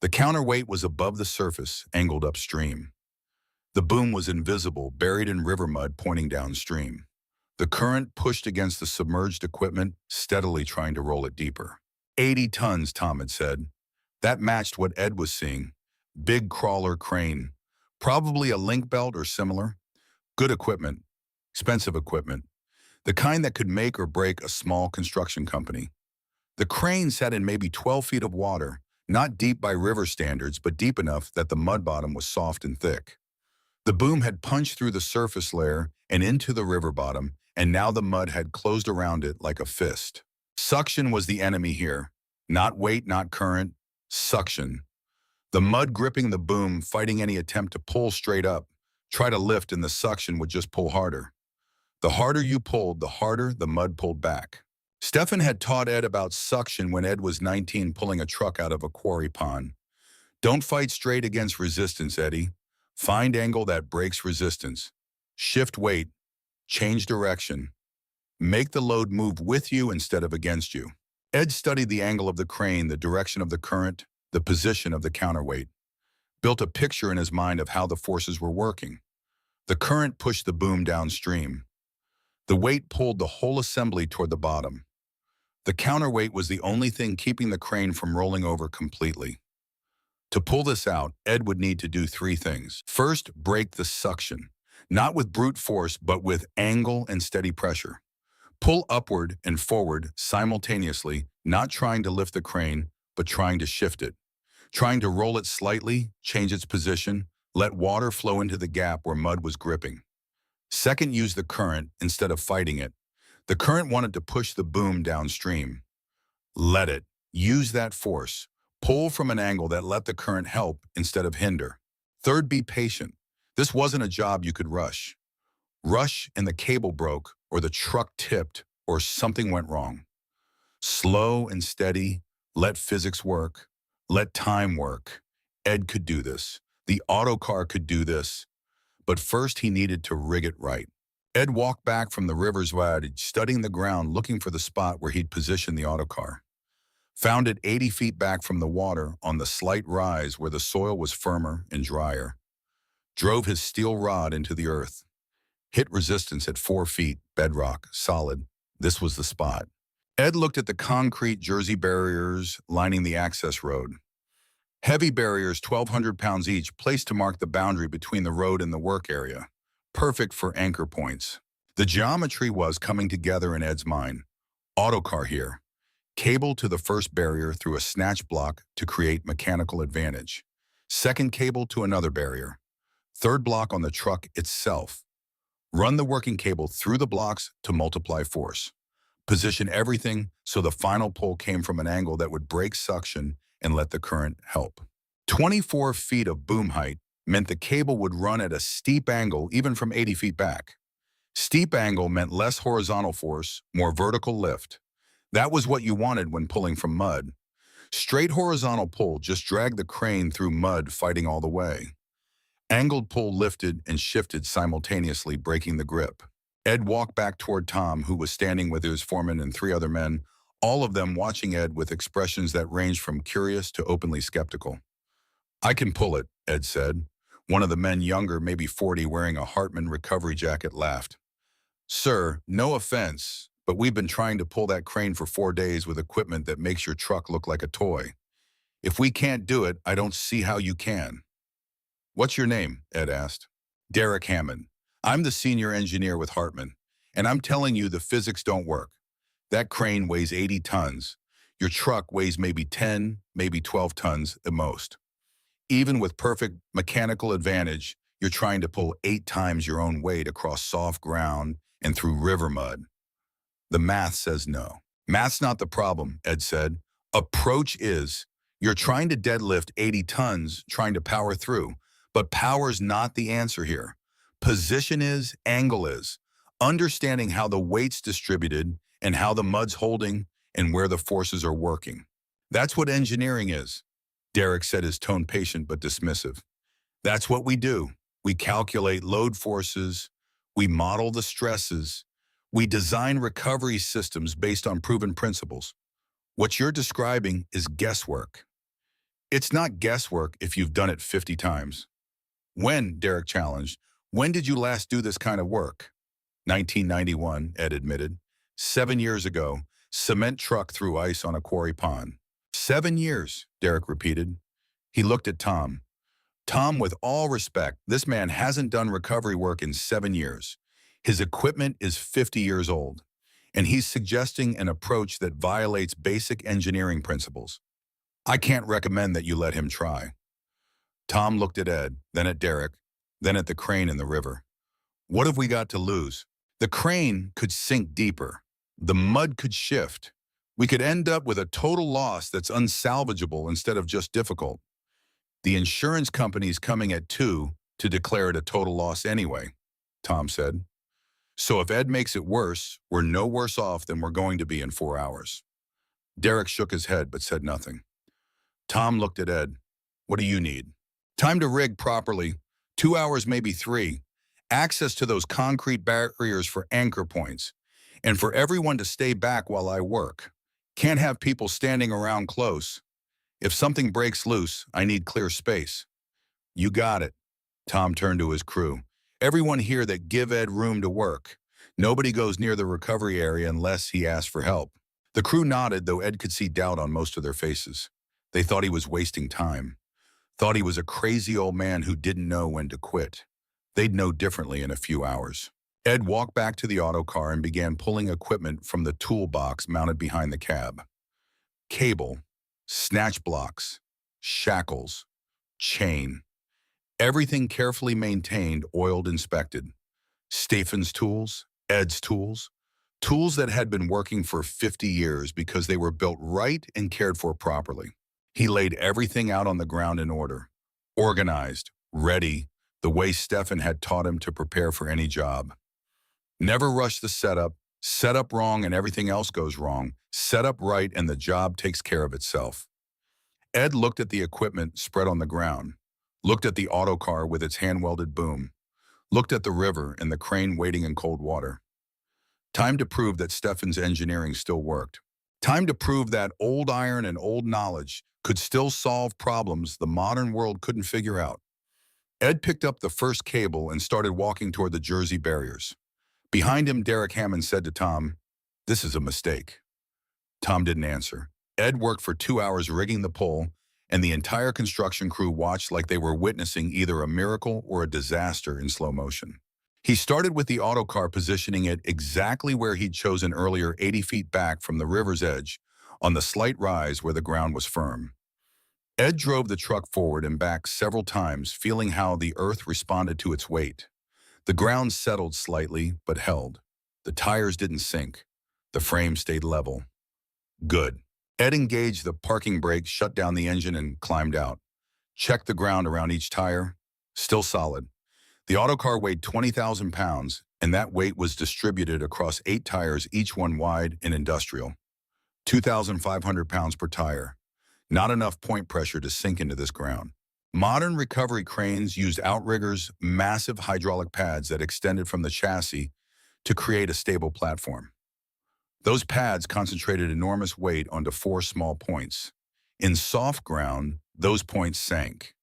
The counterweight was above the surface, angled upstream. The boom was invisible, buried in river mud pointing downstream. The current pushed against the submerged equipment, steadily trying to roll it deeper. 80 tons, Tom had said. That matched what Ed was seeing. Big crawler crane. Probably a link belt or similar. Good equipment. Expensive equipment. The kind that could make or break a small construction company. The crane sat in maybe 12 feet of water, not deep by river standards, but deep enough that the mud bottom was soft and thick. The boom had punched through the surface layer and into the river bottom, and now the mud had closed around it like a fist. Suction was the enemy here. Not weight, not current. Suction. The mud gripping the boom, fighting any attempt to pull straight up. Try to lift and the suction would just pull harder. The harder you pulled, the harder the mud pulled back. Stefan had taught Ed about suction when Ed was 19, pulling a truck out of a quarry pond. Don't fight straight against resistance, Eddie. Find angle that breaks resistance. Shift weight. Change direction. Make the load move with you instead of against you. Ed studied the angle of the crane, the direction of the current, the position of the counterweight. Built a picture in his mind of how the forces were working. The current pushed the boom downstream. The weight pulled the whole assembly toward the bottom. The counterweight was the only thing keeping the crane from rolling over completely. To pull this out, Ed would need to do three things. First, break the suction. Not with brute force, but with angle and steady pressure. Pull upward and forward simultaneously, not trying to lift the crane, but trying to shift it. Trying to roll it slightly, change its position, let water flow into the gap where mud was gripping. Second, use the current instead of fighting it. The current wanted to push the boom downstream. Let it. Use that force. Pull from an angle that let the current help instead of hinder. Third, be patient. This wasn't a job you could rush. Rush and the cable broke, or the truck tipped, or something went wrong. Slow and steady. Let physics work. Let time work. Ed could do this. The autocar could do this. But first he needed to rig it right. Ed walked back from the river's edge, studying the ground, looking for the spot where he'd positioned the autocar. Found it 80 feet back from the water on the slight rise where the soil was firmer and drier. Drove his steel rod into the earth. Hit resistance at 4 feet, bedrock, solid. This was the spot. Ed looked at the concrete Jersey barriers lining the access road. Heavy barriers, 1,200 pounds each, placed to mark the boundary between the road and the work area. Perfect for anchor points. The geometry was coming together in Ed's mind. Autocar here. Cable to the first barrier through a snatch block to create mechanical advantage. Second cable to another barrier. Third block on the truck itself. Run the working cable through the blocks to multiply force. Position everything so the final pull came from an angle that would break suction and let the current help. 24 feet of boom height meant the cable would run at a steep angle even from 80 feet back. Steep angle meant less horizontal force, more vertical lift. That was what you wanted when pulling from mud. Straight horizontal pull just dragged the crane through mud, fighting all the way. Angled pull lifted and shifted simultaneously, breaking the grip. Ed walked back toward Tom, who was standing with his foreman and 3 other men, all of them watching Ed with expressions that ranged from curious to openly skeptical. "I can pull it," Ed said. One of the men, younger, maybe 40, wearing a Hartman recovery jacket, laughed. "Sir, no offense, but we've been trying to pull that crane for 4 days with equipment that makes your truck look like a toy. If we can't do it, I don't see how you can." "What's your name?" Ed asked. "Derek Hammond. I'm the senior engineer with Hartman, and I'm telling you the physics don't work. That crane weighs 80 tons. Your truck weighs maybe 10, maybe 12 tons at most. Even with perfect mechanical advantage, you're trying to pull 8 times your own weight across soft ground and through river mud. The math says no." "Math's not the problem," Ed said. "Approach is. You're trying to deadlift 80 tons, trying to power through, But power's not the answer here. Position is, angle is. Understanding how the weight's distributed and how the mud's holding and where the forces are working. That's what engineering is. Derek said, his tone patient but dismissive. That's what we do. We calculate load forces, we model the stresses, we design recovery systems based on proven principles. What you're describing is guesswork. It's not guesswork if you've done it 50 times. When, Derek challenged, when did you last do this kind of work? 1991, Ed admitted. 7 years ago, cement truck through ice on a quarry pond. 7 years, Derek repeated. He looked at Tom. Tom, with all respect, this man hasn't done recovery work in 7 years. His equipment is 50 years old, and he's suggesting an approach that violates basic engineering principles. I can't recommend that you let him try. Tom looked at Ed, then at Derek, then at the crane in the river. What have we got to lose? The crane could sink deeper. The mud could shift. We could end up with a total loss that's unsalvageable instead of just difficult. The insurance company's coming at 2 to declare it a total loss anyway, Tom said. So if Ed makes it worse, we're no worse off than we're going to be in 4 hours. Derek shook his head but said nothing. Tom looked at Ed. What do you need? Time to rig properly. 2 hours, maybe 3. Access to those concrete barriers for anchor points. And for everyone to stay back while I work. Can't have people standing around close. If something breaks loose, I need clear space. You got it. Tom turned to his crew. Everyone here that give Ed room to work. Nobody goes near the recovery area unless he asks for help. The crew nodded, though Ed could see doubt on most of their faces. They thought he was wasting time. Thought he was a crazy old man who didn't know when to quit. They'd know differently in a few hours. Ed walked back to the auto car and began pulling equipment from the toolbox mounted behind the cab. Cable, snatch blocks, shackles, chain. Everything carefully maintained, oiled, inspected. Stephen's tools, Ed's tools, tools that had been working for 50 years because they were built right and cared for properly. He laid everything out on the ground in order, organized, ready, the way Stephen had taught him to prepare for any job. Never rush the setup. Set up wrong and everything else goes wrong. Set up right and the job takes care of itself. Ed looked at the equipment spread on the ground, looked at the auto car with its hand-welded boom, looked at the river and the crane waiting in cold water. Time to prove that Stephen's engineering still worked. Time to prove that old iron and old knowledge could still solve problems the modern world couldn't figure out. Ed picked up the first cable and started walking toward the Jersey barriers. Behind him, Derek Hammond said to Tom, "This is a mistake." Tom didn't answer. Ed worked for 2 hours rigging the pole, and the entire construction crew watched like they were witnessing either a miracle or a disaster in slow motion. He started with the auto car, positioning it exactly where he'd chosen earlier, 80 feet back from the river's edge, on the slight rise where the ground was firm. Ed drove the truck forward and back several times, feeling how the earth responded to its weight. The ground settled slightly, but held. The tires didn't sink. The frame stayed level. Good. Ed engaged the parking brake, shut down the engine, and climbed out. Checked the ground around each tire. Still solid. The auto car weighed 20,000 pounds, and that weight was distributed across 8 tires, each one wide and industrial. 2,500 pounds per tire. Not enough point pressure to sink into this ground. Modern recovery cranes used outriggers, massive hydraulic pads that extended from the chassis to create a stable platform. Those pads concentrated enormous weight onto 4 small points. In soft ground, those points sank.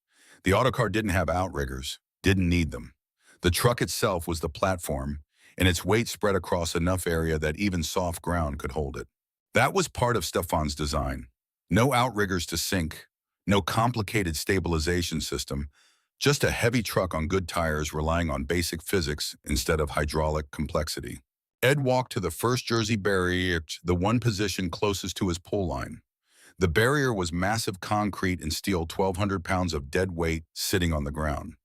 The autocar didn't have outriggers, didn't need them. The truck itself was the platform, and its weight spread across enough area that even soft ground could hold it. That was part of Stephen's design. No outriggers to sink, no complicated stabilization system, just a heavy truck on good tires relying on basic physics instead of hydraulic complexity. Ed walked to the first Jersey barrier, the one position closest to his pull line. The barrier was massive concrete and steel, 1,200 pounds of dead weight sitting on the ground.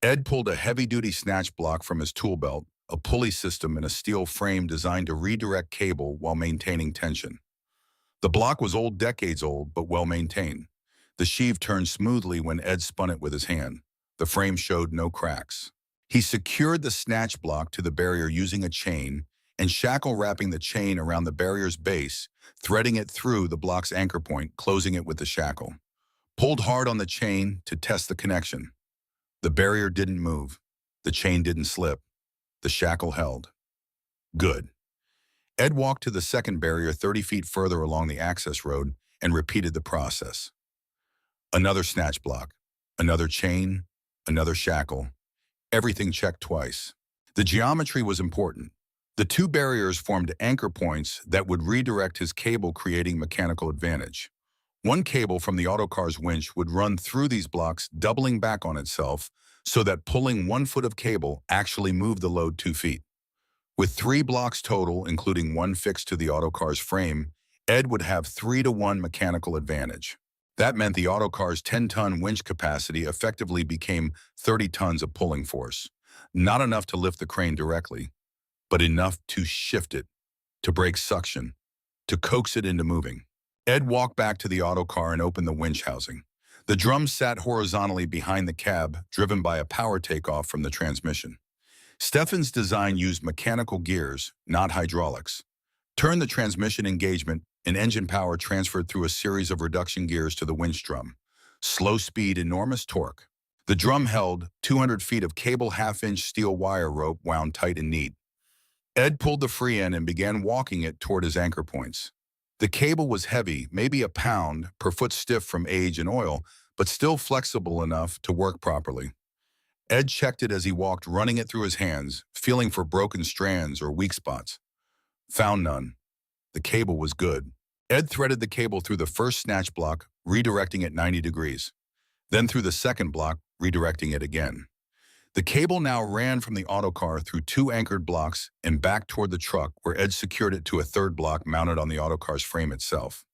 Ed pulled a heavy-duty snatch block from his tool belt, a pulley system and a steel frame designed to redirect cable while maintaining tension. The block was decades old, but well-maintained. The sheave turned smoothly when Ed spun it with his hand. The frame showed no cracks. He secured the snatch block to the barrier using a chain and shackle wrapping the chain around the barrier's base, threading it through the block's anchor point, closing it with the shackle. Pulled hard on the chain to test the connection. The barrier didn't move. The chain didn't slip. The shackle held. Good. Ed walked to the second barrier 30 feet further along the access road and repeated the process. Another snatch block, another chain, another shackle. Everything checked twice. The geometry was important. The two barriers formed anchor points that would redirect his cable, creating mechanical advantage. One cable from the autocar's winch would run through these blocks, doubling back on itself, so that pulling 1 foot of cable actually moved the load 2 feet. With 3 blocks total, including one fixed to the autocar's frame, Ed would have 3-to-1 mechanical advantage. That meant the autocar's 10-ton winch capacity effectively became 30 tons of pulling force. Not enough to lift the crane directly, but enough to shift it, to break suction, to coax it into moving. Ed walked back to the autocar and opened the winch housing. The drum sat horizontally behind the cab, driven by a power takeoff from the transmission. Stefan's design used mechanical gears, not hydraulics. Turn the transmission engagement and engine power transferred through a series of reduction gears to the winch drum. Slow speed, enormous torque. The drum held 200 feet of cable, half-inch steel wire rope wound tight and neat. Ed pulled the free end and began walking it toward his anchor points. The cable was heavy, maybe a pound per foot, stiff from age and oil, but still flexible enough to work properly. Ed checked it as he walked, running it through his hands, feeling for broken strands or weak spots. Found none. The cable was good. Ed threaded the cable through the first snatch block, redirecting it 90 degrees. Then through the second block, redirecting it again. The cable now ran from the autocar through 2 anchored blocks and back toward the truck, where Ed secured it to a third block mounted on the autocar's frame itself.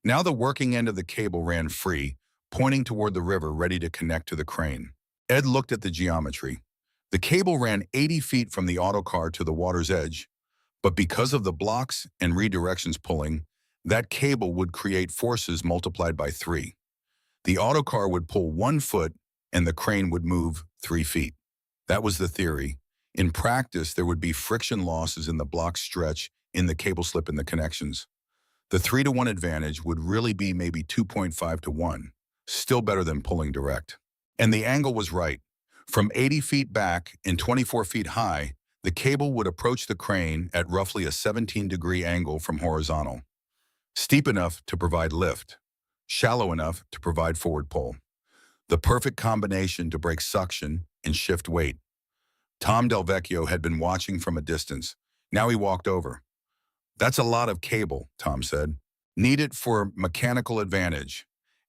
Now the working end of the cable ran free, pointing toward the river, ready to connect to the crane. Ed looked at the geometry. The cable ran 80 feet from the autocar to the water's edge, but because of the blocks and redirections pulling, that cable would create forces multiplied by 3. The autocar would pull 1 foot and the crane would move 3 feet. That was the theory. In practice, there would be friction losses in the block stretch, in the cable slip, in the connections. The 3-to-1 advantage would really be maybe 2.5 to 1, still better than pulling direct. And the angle was right. From 80 feet back and 24 feet high, the cable would approach the crane at roughly a 17-degree angle from horizontal. Steep enough to provide lift, shallow enough to provide forward pull. The perfect combination to break suction and shift weight. Tom Del Vecchio had been watching from a distance. Now he walked over. "That's a lot of cable," Tom said. "Need it for mechanical advantage.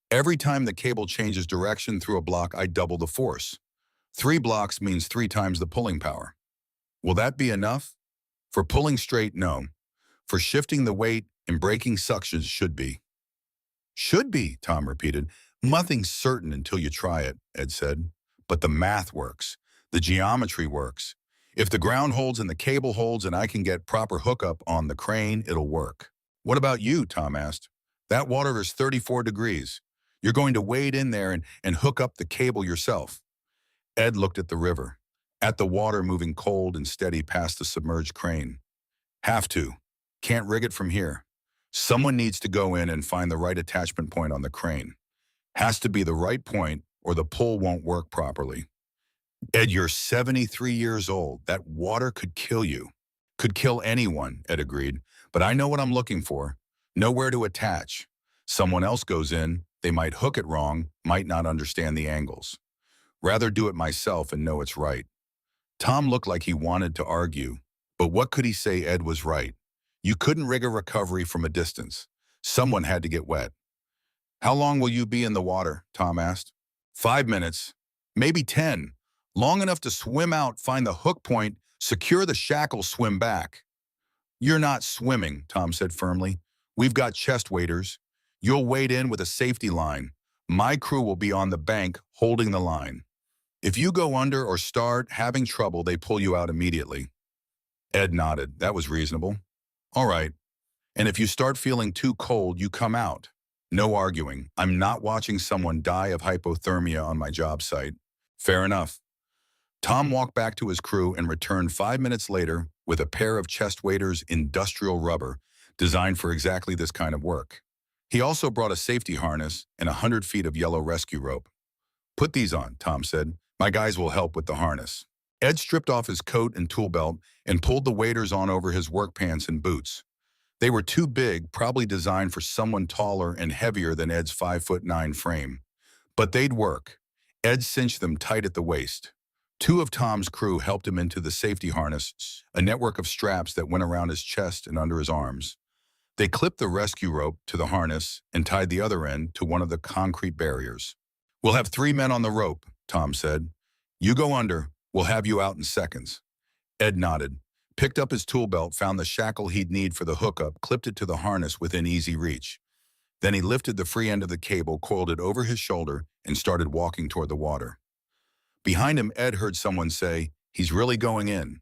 Every time the cable changes direction through a block, I double the force. 3 blocks means 3 times the pulling power. Will that be enough? For pulling straight, no. For shifting the weight and breaking suctions, should be." "Should be," Tom repeated. "Nothing's certain until you try it," Ed said. "But the math works. The geometry works. If the ground holds and the cable holds and I can get proper hookup on the crane, it'll work." "What about you?" Tom asked. "That water is 34 degrees. You're going to wade in there and hook up the cable yourself." Ed looked at the river, at the water moving cold and steady past the submerged crane. "Have to. Can't rig it from here. Someone needs to go in and find the right attachment point on the crane. Has to be the right point or the pull won't work properly." "Ed, you're 73 years old. That water could kill you." "Could kill anyone," Ed agreed. "But I know what I'm looking for. Know where to attach. Someone else goes in, they might hook it wrong, might not understand the angles. Rather do it myself and know it's right." Tom looked like he wanted to argue, but what could he say? Ed was right. You couldn't rig a recovery from a distance. Someone had to get wet. "How long will you be in the water?" Tom asked. 5 minutes, maybe 10. Long enough to swim out, find the hook point, secure the shackle, swim back. "You're not swimming," Tom said firmly. "We've got chest waders. You'll wade in with a safety line. My crew will be on the bank holding the line. If you go under or start having trouble, they pull you out immediately." Ed nodded. That was reasonable. "All right. And if you start feeling too cold, you come out. No arguing. I'm not watching someone die of hypothermia on my job site. Fair enough. Tom walked back to his crew and returned 5 minutes later with a pair of chest waders industrial rubber designed for exactly this kind of work. He also brought a safety harness and 100 feet of yellow rescue rope. Put these on, Tom said. My guys will help with the harness. Ed stripped off his coat and tool belt and pulled the waders on over his work pants and boots. They were too big, probably designed for someone taller and heavier than Ed's 5'9" frame. But they'd work. Ed cinched them tight at the waist. Two of Tom's crew helped him into the safety harness, a network of straps that went around his chest and under his arms. They clipped the rescue rope to the harness and tied the other end to one of the concrete barriers. We'll have 3 men on the rope, Tom said. You go under. We'll have you out in seconds. Ed nodded, picked up his tool belt, found the shackle he'd need for the hookup, clipped it to the harness within easy reach. Then he lifted the free end of the cable, coiled it over his shoulder, and started walking toward the water. Behind him, Ed heard someone say, "He's really going in."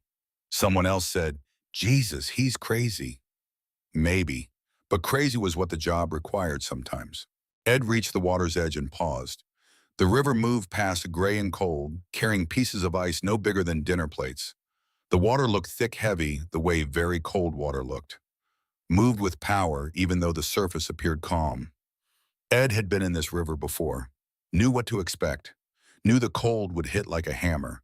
Someone else said, "Jesus, he's crazy." Maybe, but crazy was what the job required sometimes. Ed reached the water's edge and paused. The river moved past gray and cold, carrying pieces of ice no bigger than dinner plates. The water looked thick, heavy, the way very cold water looked. Moved with power, even though the surface appeared calm. Ed had been in this river before, knew what to expect, knew the cold would hit like a hammer,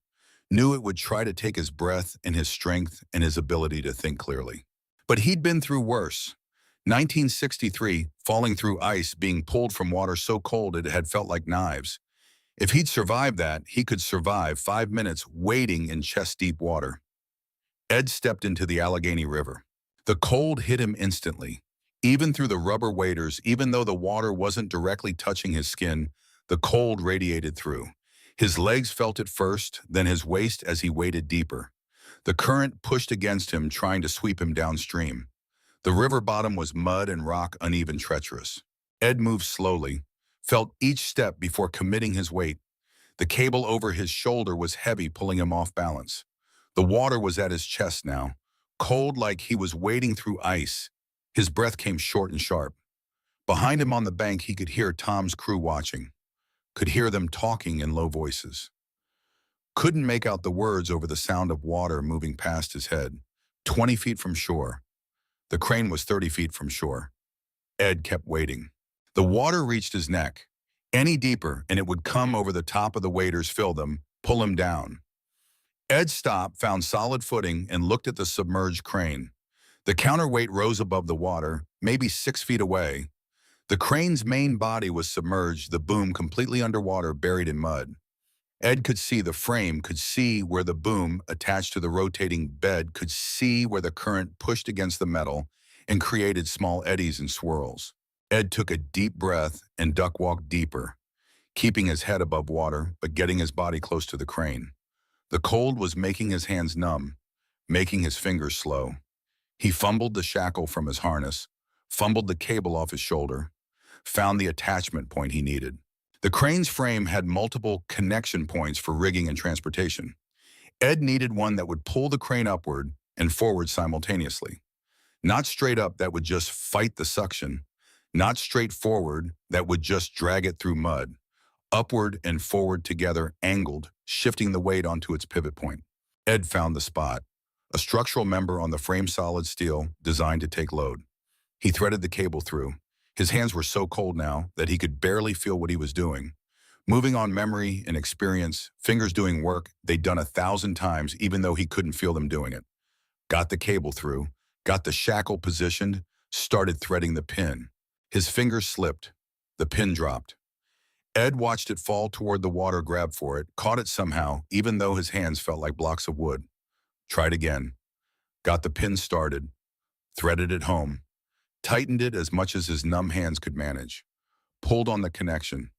knew it would try to take his breath and his strength and his ability to think clearly. But he'd been through worse. 1963, falling through ice, being pulled from water so cold it had felt like knives. If he'd survived that, he could survive 5 minutes wading in chest-deep water. Ed stepped into the Allegheny River. The cold hit him instantly. Even through the rubber waders, even though the water wasn't directly touching his skin, the cold radiated through. His legs felt it first, then his waist as he waded deeper. The current pushed against him, trying to sweep him downstream. The river bottom was mud and rock, uneven, treacherous. Ed moved slowly, felt each step before committing his weight. The cable over his shoulder was heavy, pulling him off balance. The water was at his chest now, cold like he was wading through ice. His breath came short and sharp. Behind him on the bank, he could hear Tom's crew watching, could hear them talking in low voices. Couldn't make out the words over the sound of water moving past his head, 20 feet from shore. The crane was 30 feet from shore. Ed kept waiting. The water reached his neck. Any deeper, and it would come over the top of the waders, fill them, pull him down. Ed stopped, found solid footing, and looked at the submerged crane. The counterweight rose above the water, maybe 6 feet away. The crane's main body was submerged, the boom completely underwater, buried in mud. Ed could see the frame, could see where the boom attached to the rotating bed, could see where the current pushed against the metal and created small eddies and swirls. Ed took a deep breath and duck-walked deeper, keeping his head above water but getting his body close to the crane. The cold was making his hands numb, making his fingers slow. He fumbled the shackle from his harness, fumbled the cable off his shoulder, found the attachment point he needed. The crane's frame had multiple connection points for rigging and transportation. Ed needed one that would pull the crane upward and forward simultaneously. Not straight up, that would just fight the suction. Not straight forward, that would just drag it through mud. Upward and forward together, angled, shifting the weight onto its pivot point. Ed found the spot, a structural member on the frame, solid steel, designed to take load. He threaded the cable through. His hands were so cold now that he could barely feel what he was doing. Moving on memory and experience, fingers doing work they'd done 1,000 times even though he couldn't feel them doing it. Got the cable through, got the shackle positioned, started threading the pin. His fingers slipped. The pin dropped. Ed watched it fall toward the water, grabbed for it, caught it somehow, even though his hands felt like blocks of wood. Tried again. Got the pin started. Threaded it home. Tightened it as much as his numb hands could manage. Pulled on the connection.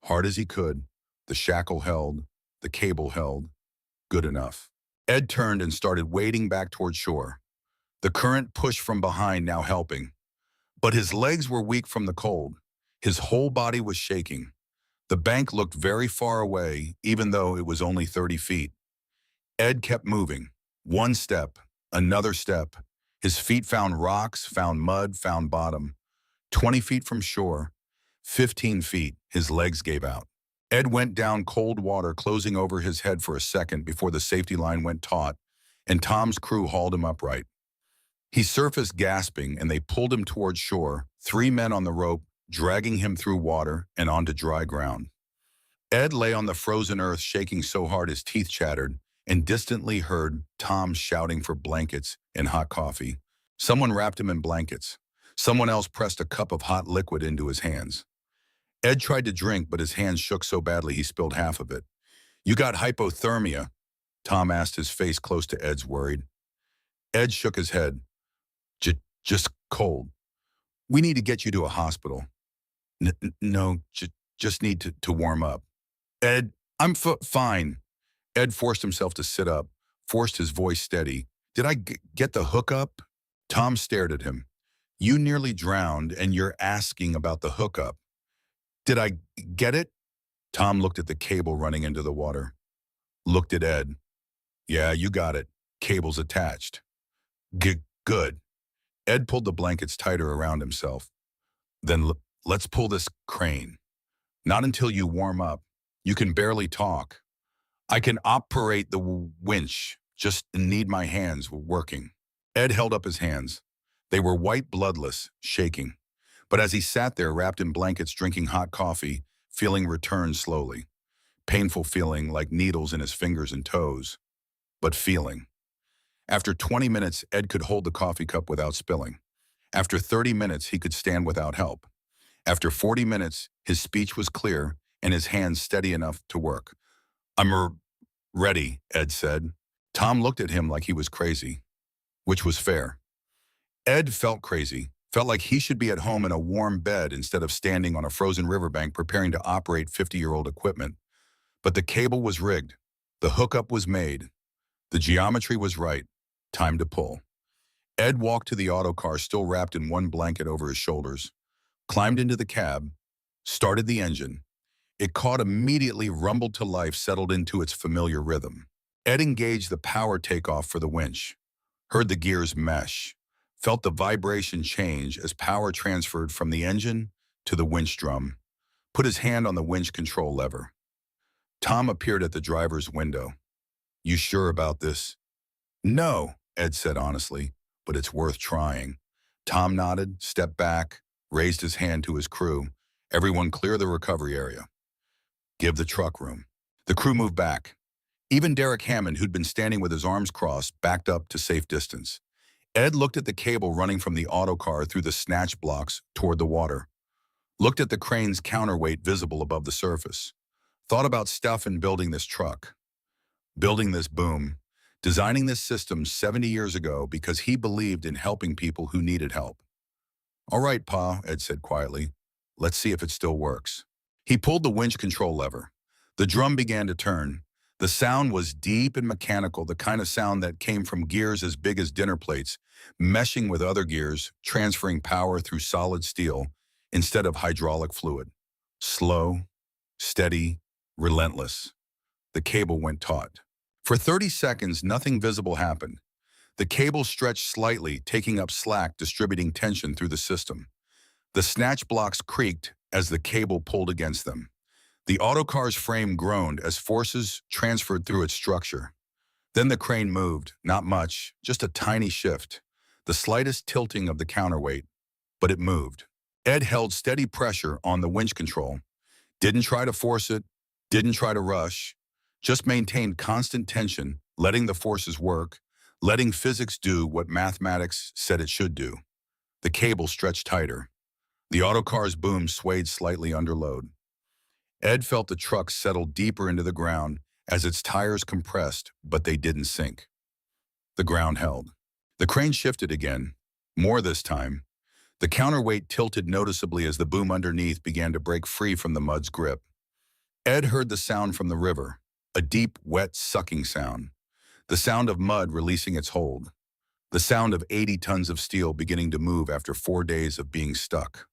Hard as he could, the shackle held, the cable held. Good enough. Ed turned and started wading back toward shore. The current pushed from behind, now helping. But his legs were weak from the cold. His whole body was shaking. The bank looked very far away, even though it was only 30 feet. Ed kept moving. One step, another step. His feet found rocks, found mud, found bottom. 20 feet from shore, 15 feet, his legs gave out. Ed went down cold water, closing over his head for a second before the safety line went taut, and Tom's crew hauled him upright. He surfaced gasping, and they pulled him toward shore, 3 men on the rope, dragging him through water and onto dry ground. Ed lay on the frozen earth, shaking so hard his teeth chattered, and distantly heard Tom shouting for blankets and hot coffee. Someone wrapped him in blankets. Someone else pressed a cup of hot liquid into his hands. Ed tried to drink, but his hands shook so badly he spilled half of it. "You got hypothermia?" Tom asked, his face close to Ed's, worried. Ed shook his head. Just cold. We need to get you to a hospital." No, just need to warm up." "Ed, I'm fine." Ed forced himself to sit up, forced his voice steady. "Did I get the hookup?" Tom stared at him. "You nearly drowned, and you're asking about the hookup. Did I get it?" Tom looked at the cable running into the water. Looked at Ed. "Yeah, you got it. Cable's attached." Good." Ed pulled the blankets tighter around himself. "Then let's pull this crane." "Not until you warm up. You can barely talk." "I can operate the winch. Just need my hands working." Ed held up his hands. They were white, bloodless, shaking. But as he sat there, wrapped in blankets, drinking hot coffee, feeling returned slowly. Painful feeling, like needles in his fingers and toes. But feeling. After 20 minutes, Ed could hold the coffee cup without spilling. After 30 minutes, he could stand without help. After 40 minutes, his speech was clear and his hands steady enough to work. "I'm ready," Ed said. Tom looked at him like he was crazy, which was fair. Ed felt crazy, felt like he should be at home in a warm bed instead of standing on a frozen riverbank preparing to operate 50-year-old equipment. But the cable was rigged. The hookup was made. The geometry was right. Time to pull. Ed walked to the auto car, still wrapped in one blanket over his shoulders, climbed into the cab, started the engine. It caught immediately, rumbled to life, settled into its familiar rhythm. Ed engaged the power takeoff for the winch, heard the gears mesh, felt the vibration change as power transferred from the engine to the winch drum, put his hand on the winch control lever. Tom appeared at the driver's window. "You sure about this?" "No," Ed said honestly, "but it's worth trying." Tom nodded, stepped back, raised his hand to his crew. "Everyone clear the recovery area. Give the truck room." The crew moved back. Even Derek Hammond, who'd been standing with his arms crossed, backed up to safe distance. Ed looked at the cable running from the auto car through the snatch blocks toward the water. Looked at the crane's counterweight visible above the surface. Thought about Stefan building this truck, building this boom, designing this system 70 years ago because he believed in helping people who needed help. "All right, Pa," Ed said quietly. "Let's see if it still works." He pulled the winch control lever. The drum began to turn. The sound was deep and mechanical, the kind of sound that came from gears as big as dinner plates, meshing with other gears, transferring power through solid steel instead of hydraulic fluid. Slow, steady, relentless. The cable went taut. For 30 seconds, nothing visible happened. The cable stretched slightly, taking up slack, distributing tension through the system. The snatch blocks creaked as the cable pulled against them. The autocar's frame groaned as forces transferred through its structure. Then the crane moved, not much, just a tiny shift, the slightest tilting of the counterweight, but it moved. Ed held steady pressure on the winch control. Didn't try to force it, didn't try to rush, just maintained constant tension, letting the forces work, letting physics do what mathematics said it should do. The cable stretched tighter. The autocar's boom swayed slightly under load. Ed felt the truck settle deeper into the ground as its tires compressed, but they didn't sink. The ground held. The crane shifted again, more this time. The counterweight tilted noticeably as the boom underneath began to break free from the mud's grip. Ed heard the sound from the river, a deep, wet, sucking sound. The sound of mud releasing its hold. The sound of 80 tons of steel beginning to move after 4 days of being stuck.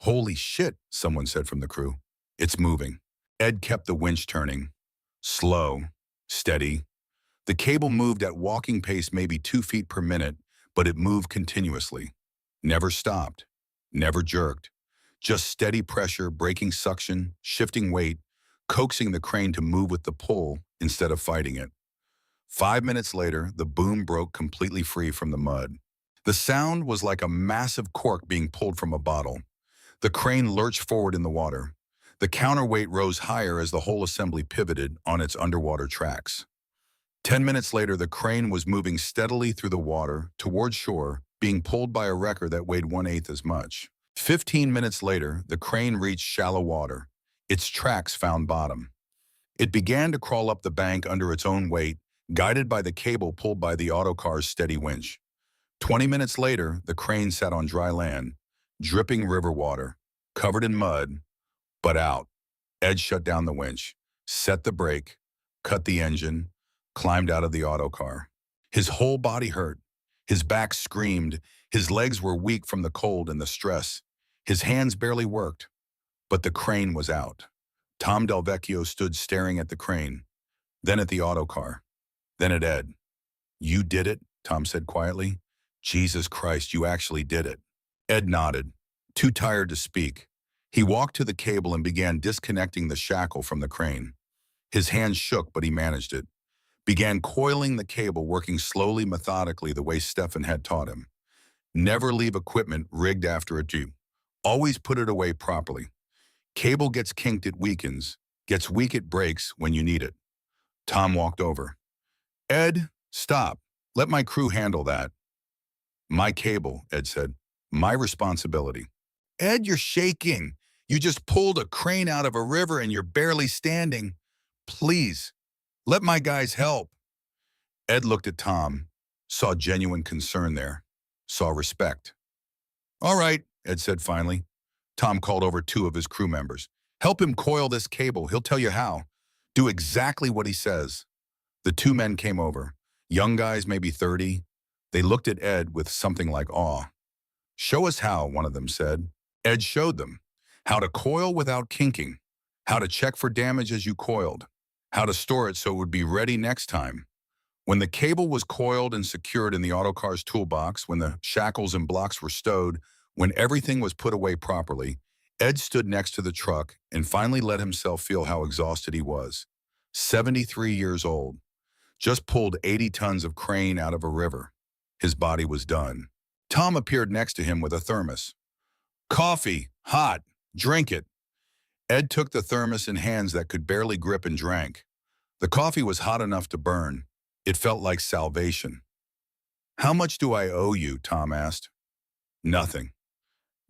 "Holy shit," someone said from the crew. "It's moving." Ed kept the winch turning. Slow, steady. The cable moved at walking pace, maybe 2 feet per minute, but it moved continuously. Never stopped, never jerked. Just steady pressure, breaking suction, shifting weight, coaxing the crane to move with the pull instead of fighting it. 5 minutes later, the boom broke completely free from the mud. The sound was like a massive cork being pulled from a bottle. The crane lurched forward in the water. The counterweight rose higher as the whole assembly pivoted on its underwater tracks. 10 minutes later, the crane was moving steadily through the water toward shore, being pulled by a wrecker that weighed 1/8 as much. 15 minutes later, the crane reached shallow water. Its tracks found bottom. It began to crawl up the bank under its own weight, guided by the cable pulled by the autocar's steady winch. 20 minutes later, the crane sat on dry land, dripping river water, covered in mud, but out. Ed shut down the winch, set the brake, cut the engine, climbed out of the autocar. His whole body hurt. His back screamed. His legs were weak from the cold and the stress. His hands barely worked. But the crane was out. Tom Delvecchio stood staring at the crane, then at the autocar, then at Ed. "You did it," Tom said quietly. "Jesus Christ, you actually did it." Ed nodded, too tired to speak. He walked to the cable and began disconnecting the shackle from the crane. His hands shook, but he managed it. Began coiling the cable, working slowly, methodically, the way Stefan had taught him. Never leave equipment rigged after a due. Always put it away properly. Cable gets kinked, it weakens. Gets weak, it breaks when you need it. Tom walked over. "Ed, stop. Let my crew handle that." "My cable," Ed said. "My responsibility." "Ed, you're shaking. You just pulled a crane out of a river and you're barely standing. Please, let my guys help." Ed looked at Tom, saw genuine concern there, saw respect. "All right," Ed said finally. Tom called over 2 of his crew members. "Help him coil this cable. He'll tell you how. Do exactly what he says." The 2 men came over, young guys, maybe 30. They looked at Ed with something like awe. "Show us how," one of them said. Ed showed them how to coil without kinking, how to check for damage as you coiled, how to store it so it would be ready next time. When the cable was coiled and secured in the autocar's toolbox, when the shackles and blocks were stowed, when everything was put away properly, Ed stood next to the truck and finally let himself feel how exhausted he was. 73 years old. Just pulled 80 tons of crane out of a river. His body was done. Tom appeared next to him with a thermos. "Coffee, hot, drink it." Ed took the thermos in hands that could barely grip and drank. The coffee was hot enough to burn. It felt like salvation. "How much do I owe you?" Tom asked. "Nothing."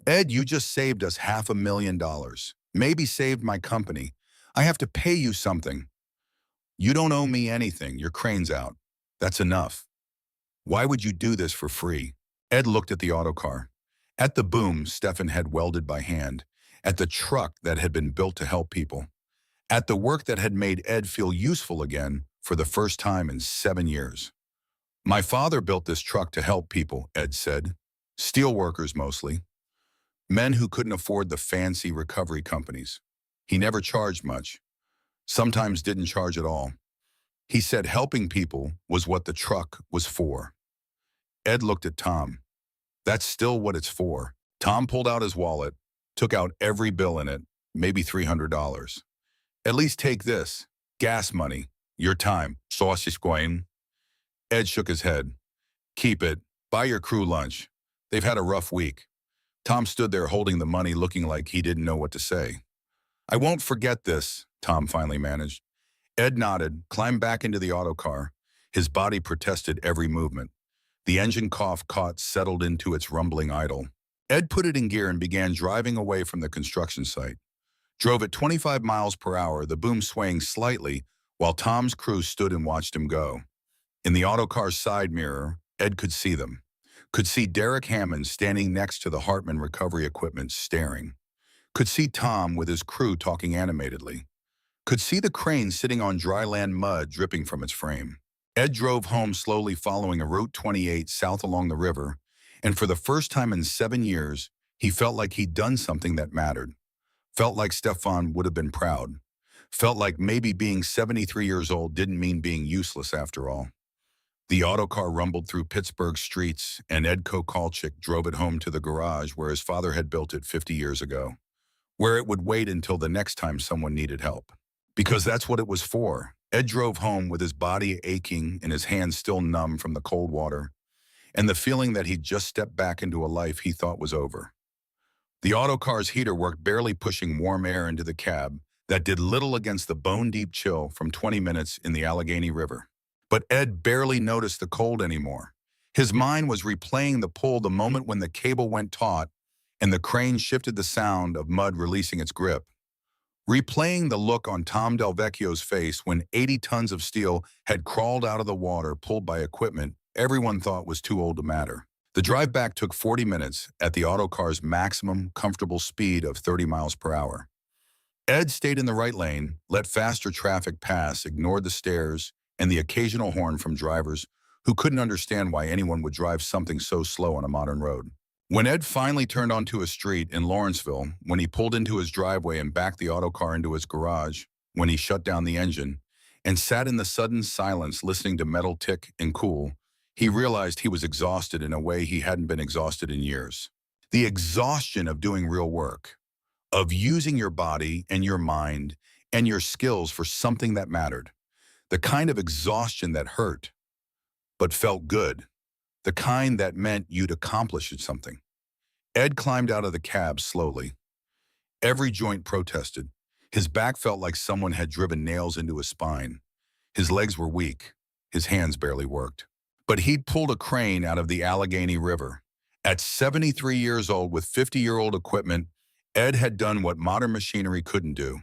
"Ed, you just saved us $500,000. Maybe saved my company. I have to pay you something." "You don't owe me anything. Your crane's out. That's enough." "Why would you do this for free?" Ed looked at the autocar, at the boom Stefan had welded by hand, at the truck that had been built to help people, at the work that had made Ed feel useful again for the first time in 7 years. "My father built this truck to help people," Ed said. "Steel workers mostly. Men who couldn't afford the fancy recovery companies. He never charged much. Sometimes didn't charge at all. He said helping people was what the truck was for." Ed looked at Tom. "That's still what it's for." Tom pulled out his wallet, took out every bill in it, maybe $300. "At least take this. Gas money. Your time. Sausage coin." Ed shook his head. "Keep it. Buy your crew lunch. They've had a rough week." Tom stood there holding the money, looking like he didn't know what to say. "I won't forget this," Tom finally managed. Ed nodded, climbed back into the autocar. His body protested every movement. The engine cough caught, settled into its rumbling idle. Ed put it in gear and began driving away from the construction site. Drove at 25 miles per hour, the boom swaying slightly, while Tom's crew stood and watched him go. In the autocar's side mirror, Ed could see them. Could see Derek Hammond standing next to the Hartman recovery equipment, staring. Could see Tom with his crew talking animatedly. Could see the crane sitting on dry land, mud dripping from its frame. Ed drove home slowly, following a Route 28 south along the river, and for the first time in 7 years, he felt like he'd done something that mattered. Felt like Stefan would have been proud. Felt like maybe being 73 years old didn't mean being useless after all. The autocar rumbled through Pittsburgh streets, and Ed Kokalchik drove it home to the garage where his father had built it 50 years ago, where it would wait until the next time someone needed help. because that's what it was for. Ed drove home with his body aching and his hands still numb from the cold water, and the feeling that he'd just stepped back into a life he thought was over. The autocar's heater worked, barely pushing warm air into the cab that did little against the bone-deep chill from 20 minutes in the Allegheny River. But Ed barely noticed the cold anymore. His mind was replaying the pull, the moment when the cable went taut and the crane shifted, the sound of mud releasing its grip. Replaying the look on Tom Delvecchio's face when 80 tons of steel had crawled out of the water, pulled by equipment everyone thought was too old to matter. The drive back took 40 minutes at the autocar's maximum comfortable speed of 30 miles per hour. Ed stayed in the right lane, let faster traffic pass, ignored the stares and the occasional horn from drivers who couldn't understand why anyone would drive something so slow on a modern road. When Ed finally turned onto a street in Lawrenceville, when he pulled into his driveway and backed the autocar into his garage, when he shut down the engine and sat in the sudden silence listening to metal tick and cool, he realized he was exhausted in a way he hadn't been exhausted in years. The exhaustion of doing real work, of using your body and your mind and your skills for something that mattered. The kind of exhaustion that hurt, but felt good. The kind that meant you'd accomplished something. Ed climbed out of the cab slowly. Every joint protested. His back felt like someone had driven nails into his spine. His legs were weak. His hands barely worked. But he'd pulled a crane out of the Allegheny River. At 73 years old with 50-year-old equipment, Ed had done what modern machinery couldn't do.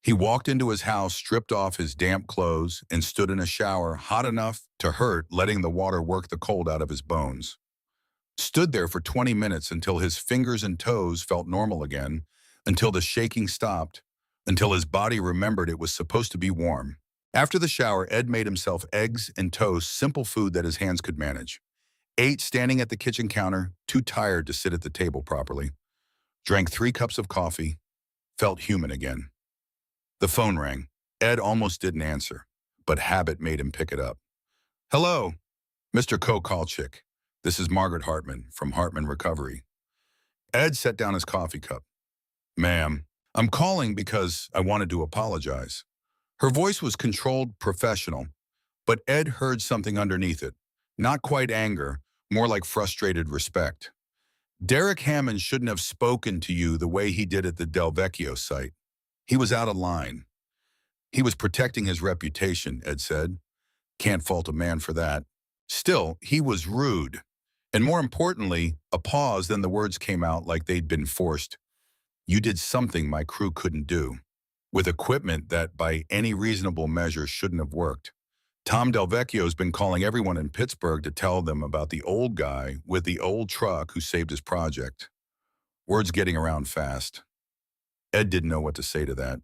He walked into his house, stripped off his damp clothes, and stood in a shower hot enough to hurt, letting the water work the cold out of his bones. Stood there for 20 minutes until his fingers and toes felt normal again, until the shaking stopped, until his body remembered it was supposed to be warm. After the shower, Ed made himself eggs and toast, simple food that his hands could manage. Ate standing at the kitchen counter, too tired to sit at the table properly. Drank 3 cups of coffee, felt human again. The phone rang. Ed almost didn't answer, but habit made him pick it up. "Hello, Mr. Kokalchik. This is Margaret Hartman from Hartman Recovery." Ed set down his coffee cup. "Ma'am, I'm calling because I wanted to apologize." Her voice was controlled, professional, but Ed heard something underneath it. Not quite anger, more like frustrated respect. "Derek Hammond shouldn't have spoken to you the way he did at the Delvecchio site. He was out of line. He was protecting his reputation," Ed said. "Can't fault a man for that. Still, he was rude." And more importantly, a pause, then the words came out like they'd been forced. "You did something my crew couldn't do, with equipment that by any reasonable measure shouldn't have worked. Tom Delvecchio's been calling everyone in Pittsburgh to tell them about the old guy with the old truck who saved his project." Words getting around fast. Ed didn't know what to say to that.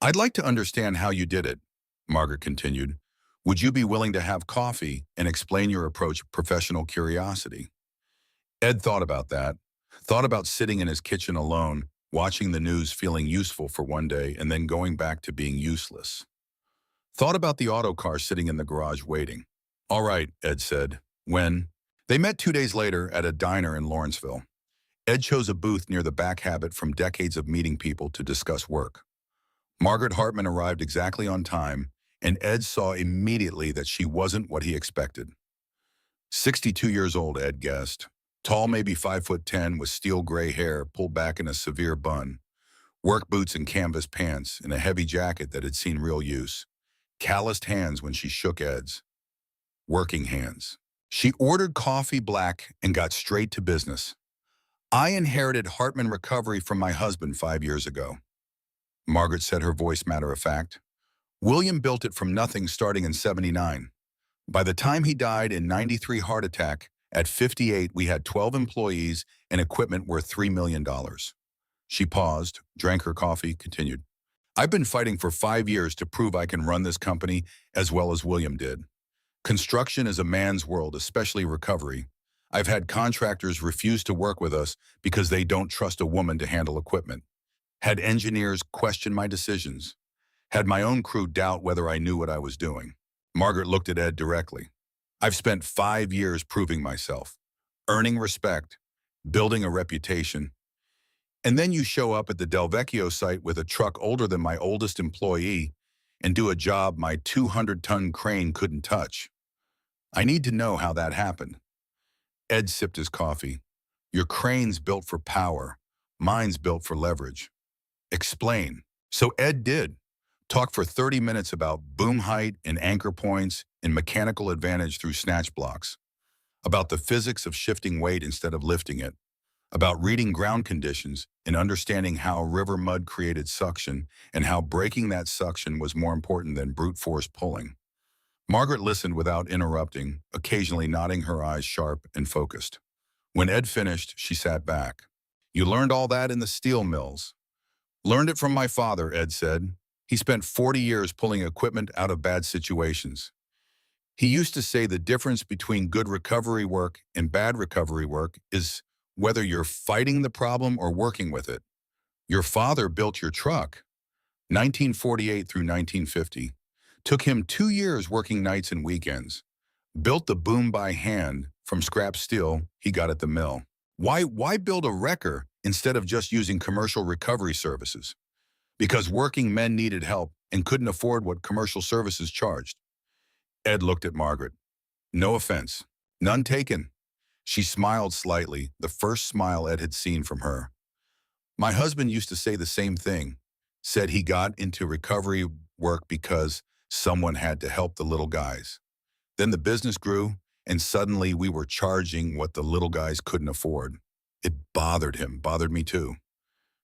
"I'd like to understand how you did it," Margaret continued. "Would you be willing to have coffee and explain your approach?" Professional curiosity. Ed thought about that, thought about sitting in his kitchen alone, watching the news, feeling useful for one day and then going back to being useless. Thought about the autocar sitting in the garage waiting. "All right," Ed said. "When?" They met 2 days later at a diner in Lawrenceville. Ed chose a booth near the back, habit from decades of meeting people to discuss work. Margaret Hartman arrived exactly on time, and Ed saw immediately that she wasn't what he expected. 62 years old, Ed guessed. Tall, maybe 5'10", with steel gray hair pulled back in a severe bun. Work boots and canvas pants, and a heavy jacket that had seen real use. Calloused hands when she shook Ed's. Working hands. She ordered coffee black and got straight to business. "I inherited Hartman Recovery from my husband 5 years ago," Margaret said, her voice matter of fact. "William built it from nothing starting in '79. By the time he died in '93 heart attack, at 58 we had 12 employees and equipment worth $3 million. She paused, drank her coffee, continued. "I've been fighting for 5 years to prove I can run this company as well as William did. Construction is a man's world, especially recovery. I've had contractors refuse to work with us because they don't trust a woman to handle equipment. Had engineers question my decisions. Had my own crew doubt whether I knew what I was doing." Margaret looked at Ed directly. "I've spent 5 years proving myself, earning respect, building a reputation. And then you show up at the Delvecchio site with a truck older than my oldest employee, and do a job my 200-ton crane couldn't touch. I need to know how that happened. Ed sipped his coffee. Your crane's built for power. Mine's built for leverage. Explain. So Ed did. Talked for 30 minutes about boom height and anchor points and mechanical advantage through snatch blocks. About the physics of shifting weight instead of lifting it. About reading ground conditions and understanding how river mud created suction and how breaking that suction was more important than brute force pulling. Margaret listened without interrupting, occasionally nodding her eyes sharp and focused. When Ed finished, she sat back. You learned all that in the steel mills. Learned it from my father, Ed said. He spent 40 years pulling equipment out of bad situations. He used to say the difference between good recovery work and bad recovery work is whether you're fighting the problem or working with it. Your father built your truck, 1948 through 1950. Took him 2 years working nights and weekends. Built the boom by hand from scrap steel he got at the mill. Why build a wrecker instead of just using commercial recovery services? Because working men needed help and couldn't afford what commercial services charged. Ed looked at Margaret. No offense. None taken. She smiled slightly, the first smile Ed had seen from her. My husband used to say the same thing. Said he got into recovery work because someone had to help the little guys. Then the business grew, and suddenly we were charging what the little guys couldn't afford. It bothered him, bothered me too.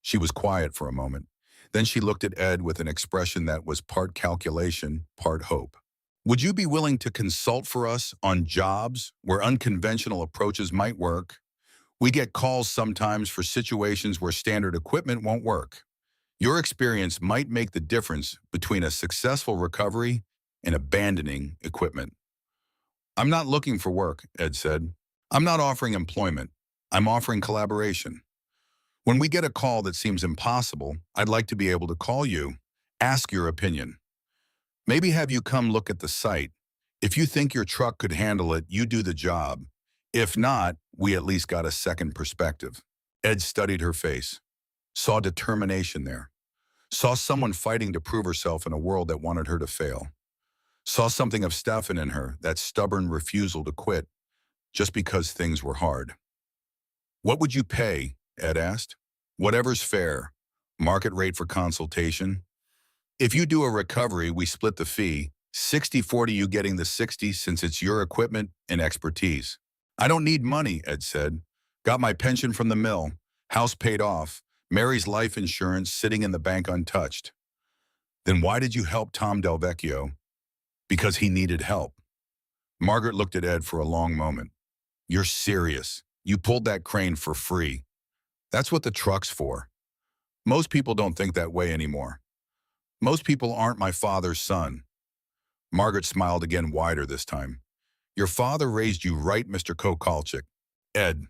She was quiet for a moment. Then she looked at Ed with an expression that was part calculation, part hope. Would you be willing to consult for us on jobs where unconventional approaches might work? We get calls sometimes for situations where standard equipment won't work. Your experience might make the difference between a successful recovery and abandoning equipment. I'm not looking for work, Ed said. I'm not offering employment. I'm offering collaboration. When we get a call that seems impossible, I'd like to be able to call you, ask your opinion. Maybe have you come look at the site. If you think your truck could handle it, you do the job. If not, we at least got a second perspective. Ed studied her face, saw determination there, saw someone fighting to prove herself in a world that wanted her to fail. Saw something of Stefan in her, that stubborn refusal to quit, just because things were hard. What would you pay? Ed asked. Whatever's fair. Market rate for consultation. If you do a recovery, we split the fee, 60-40, you getting the 60 since it's your equipment and expertise. I don't need money, Ed said. Got my pension from the mill, house paid off, Mary's life insurance sitting in the bank untouched. Then why did you help Tom Delvecchio? Because he needed help. Margaret looked at Ed for a long moment. You're serious. You pulled that crane for free. That's what the truck's for. Most people don't think that way anymore. Most people aren't my father's son. Margaret smiled again, wider this time. Your father raised you right, Mr. Kokalchik. Ed.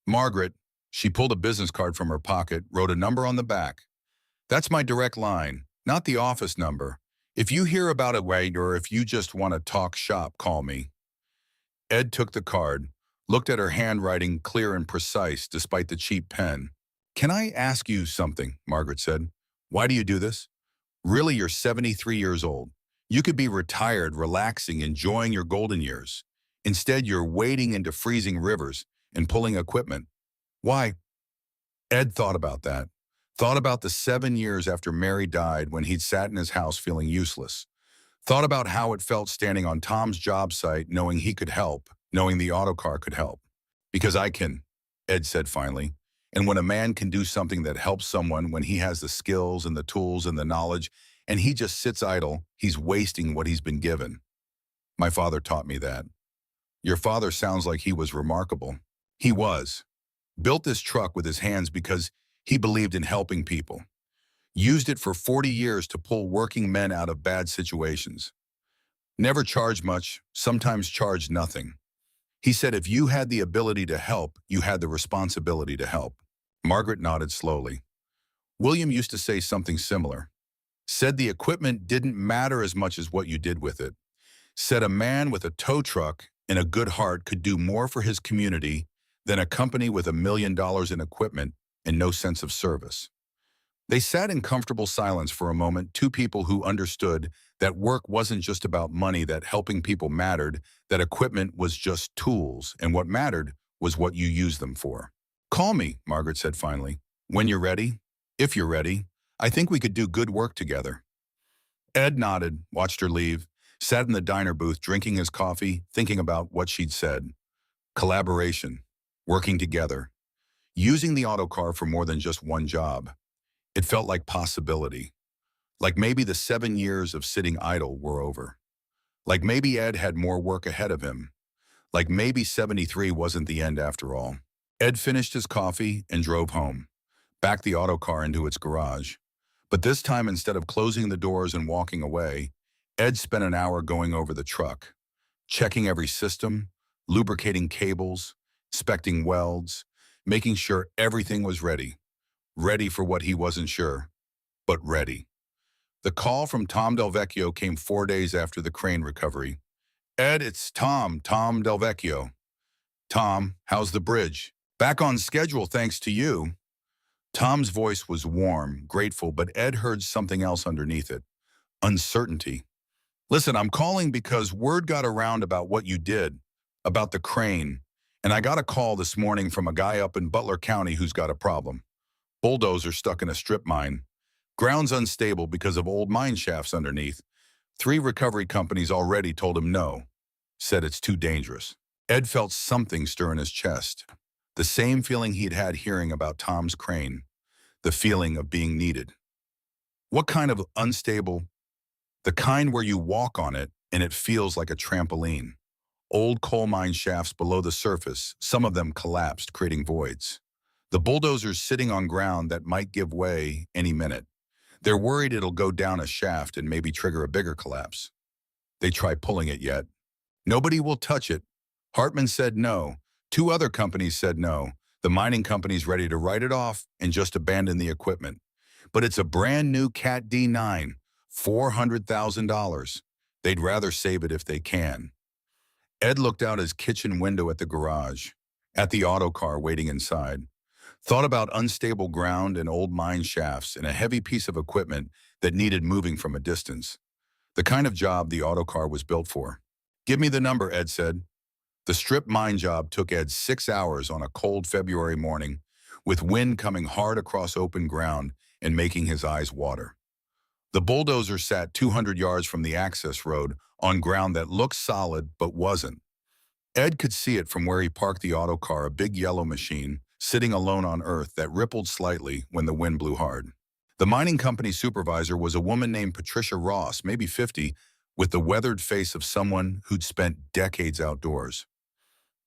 Margaret, she pulled a business card from her pocket, wrote a number on the back. That's my direct line, not the office number. If you hear about a wait or if you just want to talk shop, call me. Ed took the card, looked at her handwriting, clear and precise despite the cheap pen. Can I ask you something? Margaret said. Why do you do this? Really, you're 73 years old. You could be retired, relaxing, enjoying your golden years. Instead, you're wading into freezing rivers and pulling equipment. Why? Ed thought about that. Thought about the 7 years after Mary died when he'd sat in his house feeling useless. Thought about how it felt standing on Tom's job site knowing he could help, knowing the autocar could help. Because I can, Ed said finally. And when a man can do something that helps someone when he has the skills and the tools and the knowledge, and he just sits idle, he's wasting what he's been given. My father taught me that. Your father sounds like he was remarkable. He was. Built this truck with his hands because he believed in helping people. Used it for 40 years to pull working men out of bad situations. Never charged much, sometimes charged nothing. He said if you had the ability to help, you had the responsibility to help. Margaret nodded slowly. William used to say something similar. Said the equipment didn't matter as much as what you did with it. Said a man with a tow truck and a good heart could do more for his community than a company with $1 million in equipment and no sense of service. They sat in comfortable silence for a moment, two people who understood that work wasn't just about money, that helping people mattered, that equipment was just tools, and what mattered was what you used them for. Call me, Margaret said finally. When you're ready? If you're ready. I think we could do good work together. Ed nodded, watched her leave, sat in the diner booth drinking his coffee, thinking about what she'd said. Collaboration. Working together. Using the autocar for more than just one job. It felt like possibility. Like maybe the 7 years of sitting idle were over. Like maybe Ed had more work ahead of him. Like maybe 73 wasn't the end after all. Ed finished his coffee and drove home, backed the autocar into its garage. But this time, instead of closing the doors and walking away, Ed spent an hour going over the truck, checking every system, lubricating cables, inspecting welds, making sure everything was ready. Ready for what he wasn't sure, but ready. The call from Tom Delvecchio came 4 days after the crane recovery. Ed, it's Tom Delvecchio. Tom, how's the bridge? Back on schedule thanks to you. Tom's voice was warm, grateful, but Ed heard something else underneath it. Uncertainty. Listen, I'm calling because word got around about what you did, about the crane, and I got a call this morning from a guy up in Butler County who's got a problem. Bulldozer stuck in a strip mine. Ground's unstable because of old mine shafts underneath. 3 recovery companies already told him no, said it's too dangerous. Ed felt something stir in his chest. The same feeling he'd had hearing about Tom's crane. The feeling of being needed. What kind of unstable? The kind where you walk on it and it feels like a trampoline. Old coal mine shafts below the surface, some of them collapsed, creating voids. The bulldozer's sitting on ground that might give way any minute. They're worried it'll go down a shaft and maybe trigger a bigger collapse. They try pulling it yet. Nobody will touch it. Hartman said no. 2 other companies said no. The mining company's ready to write it off and just abandon the equipment. But it's a brand new Cat D9, $400,000. They'd rather save it if they can. Ed looked out his kitchen window at the garage, at the autocar waiting inside. Thought about unstable ground and old mine shafts and a heavy piece of equipment that needed moving from a distance. The kind of job the autocar was built for. Give me the number, Ed said. The strip mine job took Ed 6 hours on a cold February morning, with wind coming hard across open ground and making his eyes water. The bulldozer sat 200 yards from the access road on ground that looked solid but wasn't. Ed could see it from where he parked the autocar, a big yellow machine, sitting alone on earth that rippled slightly when the wind blew hard. The mining company supervisor was a woman named Patricia Ross, maybe 50, with the weathered face of someone who'd spent decades outdoors.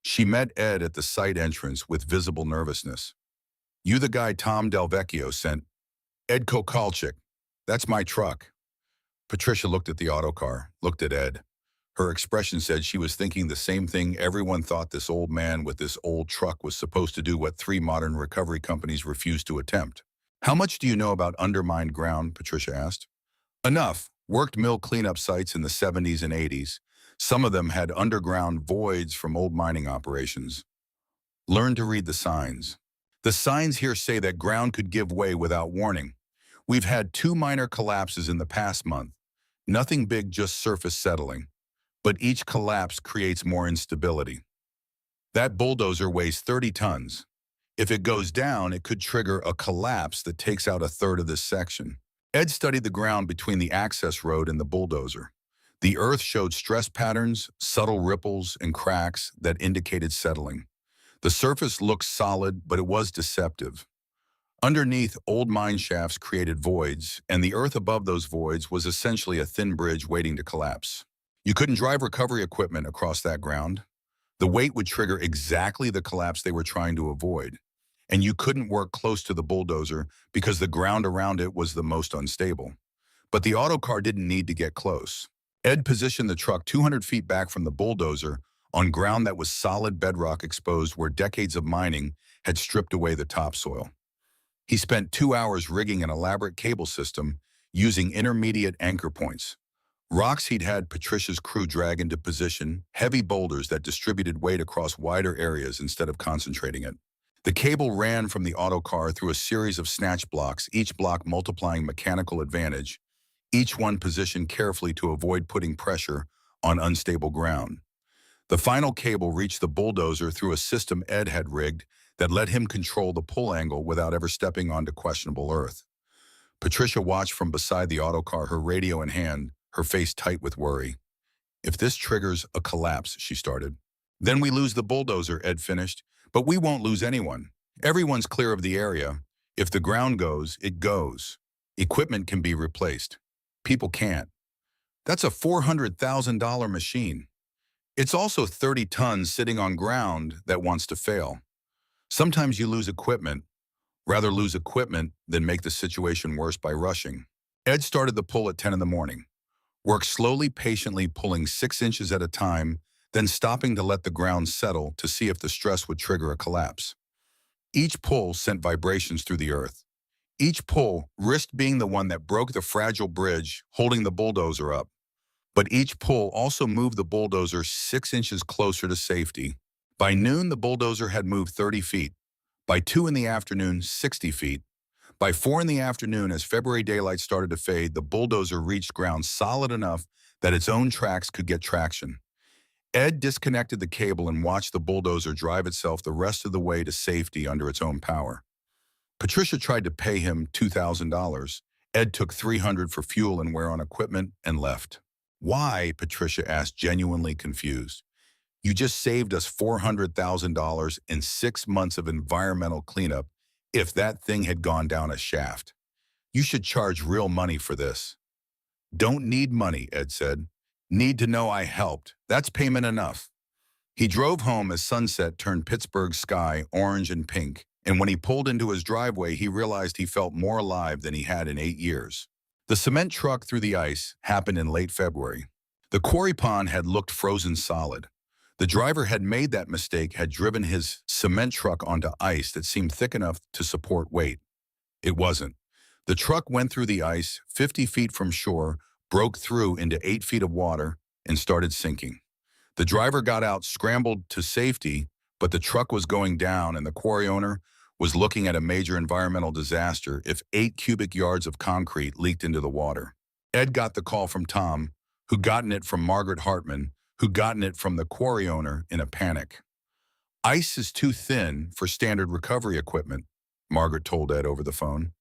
She met Ed at the site entrance with visible nervousness. You the guy Tom Delvecchio sent? Ed Kokalchik. That's my truck. Patricia looked at the autocar, looked at Ed. Her expression said she was thinking the same thing. Everyone thought this old man with this old truck was supposed to do what 3 modern recovery companies refused to attempt. How much do you know about undermined ground? Patricia asked. Enough. Worked mill cleanup sites in the 70s and 80s. Some of them had underground voids from old mining operations. Learn to read the signs. The signs here say that ground could give way without warning. We've had 2 minor collapses in the past month. Nothing big, just surface settling. But each collapse creates more instability. That bulldozer weighs 30 tons. If it goes down, it could trigger a collapse that takes out a third of this section. Ed studied the ground between the access road and the bulldozer. The earth showed stress patterns, subtle ripples, and cracks that indicated settling. The surface looked solid, but it was deceptive. Underneath, old mine shafts created voids, and the earth above those voids was essentially a thin bridge waiting to collapse. You couldn't drive recovery equipment across that ground. The weight would trigger exactly the collapse they were trying to avoid. And you couldn't work close to the bulldozer because the ground around it was the most unstable. But the autocar didn't need to get close. Ed positioned the truck 200 feet back from the bulldozer on ground that was solid bedrock exposed where decades of mining had stripped away the topsoil. He spent 2 hours rigging an elaborate cable system using intermediate anchor points. Rocks he'd had Patricia's crew drag into position, heavy boulders that distributed weight across wider areas instead of concentrating it. The cable ran from the autocar through a series of snatch blocks, each block multiplying mechanical advantage, each one positioned carefully to avoid putting pressure on unstable ground. The final cable reached the bulldozer through a system Ed had rigged that let him control the pull angle without ever stepping onto questionable earth. Patricia watched from beside the autocar, her radio in hand, her face tight with worry. "If this triggers a collapse," she started. "Then we lose the bulldozer," Ed finished. "But we won't lose anyone. Everyone's clear of the area. If the ground goes, it goes. Equipment can be replaced. People can't. That's a $400,000 machine. It's also 30 tons sitting on ground that wants to fail. Sometimes you lose equipment. Rather lose equipment than make the situation worse by rushing." Ed started the pull at 10 in the morning. Worked slowly, patiently, pulling 6 inches at a time, then stopping to let the ground settle to see if the stress would trigger a collapse. Each pull sent vibrations through the earth. Each pull risked being the one that broke the fragile bridge holding the bulldozer up. But each pull also moved the bulldozer 6 inches closer to safety. By noon, the bulldozer had moved 30 feet. By 2 in the afternoon, 60 feet. By 4 in the afternoon, as February daylight started to fade, the bulldozer reached ground solid enough that its own tracks could get traction. Ed disconnected the cable and watched the bulldozer drive itself the rest of the way to safety under its own power. Patricia tried to pay him $2,000. Ed took $300 for fuel and wear on equipment and left. "Why?" Patricia asked, genuinely confused. "You just saved us $400,000 in 6 months of environmental cleanup if that thing had gone down a shaft. You should charge real money for this." "Don't need money," Ed said. "Need to know I helped. That's payment enough." He drove home as sunset turned Pittsburgh's sky orange and pink, and when he pulled into his driveway, he realized he felt more alive than he had in 8 years. The cement truck through the ice happened in late February. The quarry pond had looked frozen solid. The driver had made that mistake, had driven his cement truck onto ice that seemed thick enough to support weight. It wasn't. The truck went through the ice 50 feet from shore, broke through into 8 feet of water, and started sinking. The driver got out, scrambled to safety, but the truck was going down and the quarry owner was looking at a major environmental disaster if 8 cubic yards of concrete leaked into the water. Ed got the call from Tom, who'd gotten it from Margaret Hartman, who'd gotten it from the quarry owner in a panic. "Ice is too thin for standard recovery equipment," Margaret told Ed over the phone.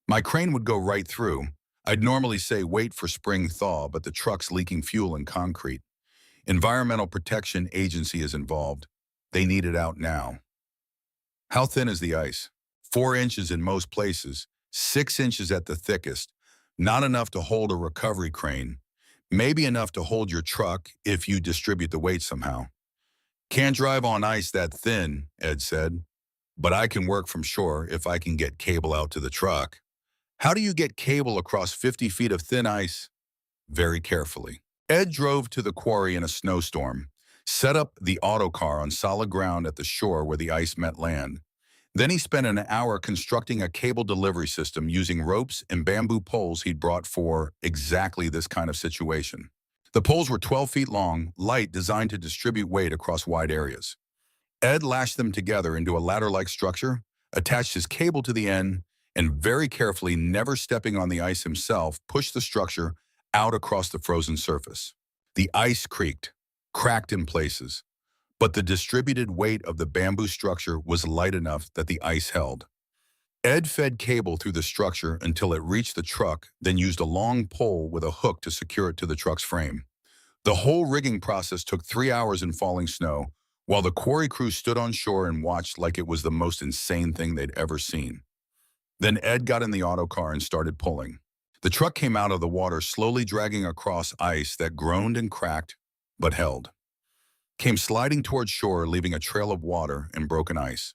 "My crane would go right through. I'd normally say wait for spring thaw, but the truck's leaking fuel and concrete. Environmental Protection Agency is involved. They need it out now." "How thin is the ice?" 4 inches in most places, 6 inches at the thickest. Not enough to hold a recovery crane. Maybe enough to hold your truck if you distribute the weight somehow. "Can't drive on ice that thin," Ed said. "But I can work from shore if I can get cable out to the truck." "How do you get cable across 50 feet of thin ice?" "Very carefully." Ed drove to the quarry in a snowstorm, set up the autocar on solid ground at the shore where the ice met land. Then he spent an hour constructing a cable delivery system using ropes and bamboo poles he'd brought for exactly this kind of situation. The poles were 12 feet long, light, designed to distribute weight across wide areas. Ed lashed them together into a ladder-like structure, attached his cable to the end, and very carefully, never stepping on the ice himself, pushed the structure out across the frozen surface. The ice creaked, cracked in places, but the distributed weight of the bamboo structure was light enough that the ice held. Ed fed cable through the structure until it reached the truck, then used a long pole with a hook to secure it to the truck's frame. The whole rigging process took 3 hours in falling snow, while the quarry crew stood on shore and watched like it was the most insane thing they'd ever seen. Then Ed got in the autocar and started pulling. The truck came out of the water, slowly dragging across ice that groaned and cracked, but held. Came sliding toward shore, leaving a trail of water and broken ice.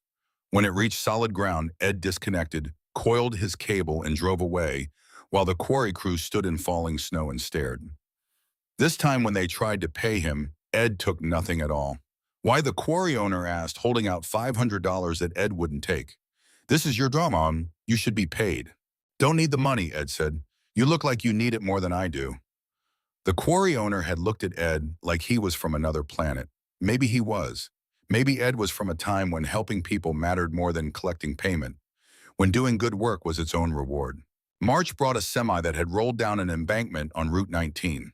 When it reached solid ground, Ed disconnected, coiled his cable, and drove away, while the quarry crew stood in falling snow and stared. This time when they tried to pay him, Ed took nothing at all. "Why?" the quarry owner asked, holding out $500 that Ed wouldn't take. "This is your drama. You should be paid." "Don't need the money," Ed said. "You look like you need it more than I do." The quarry owner had looked at Ed like he was from another planet. Maybe he was. Maybe Ed was from a time when helping people mattered more than collecting payment, when doing good work was its own reward. March brought a semi that had rolled down an embankment on Route 19.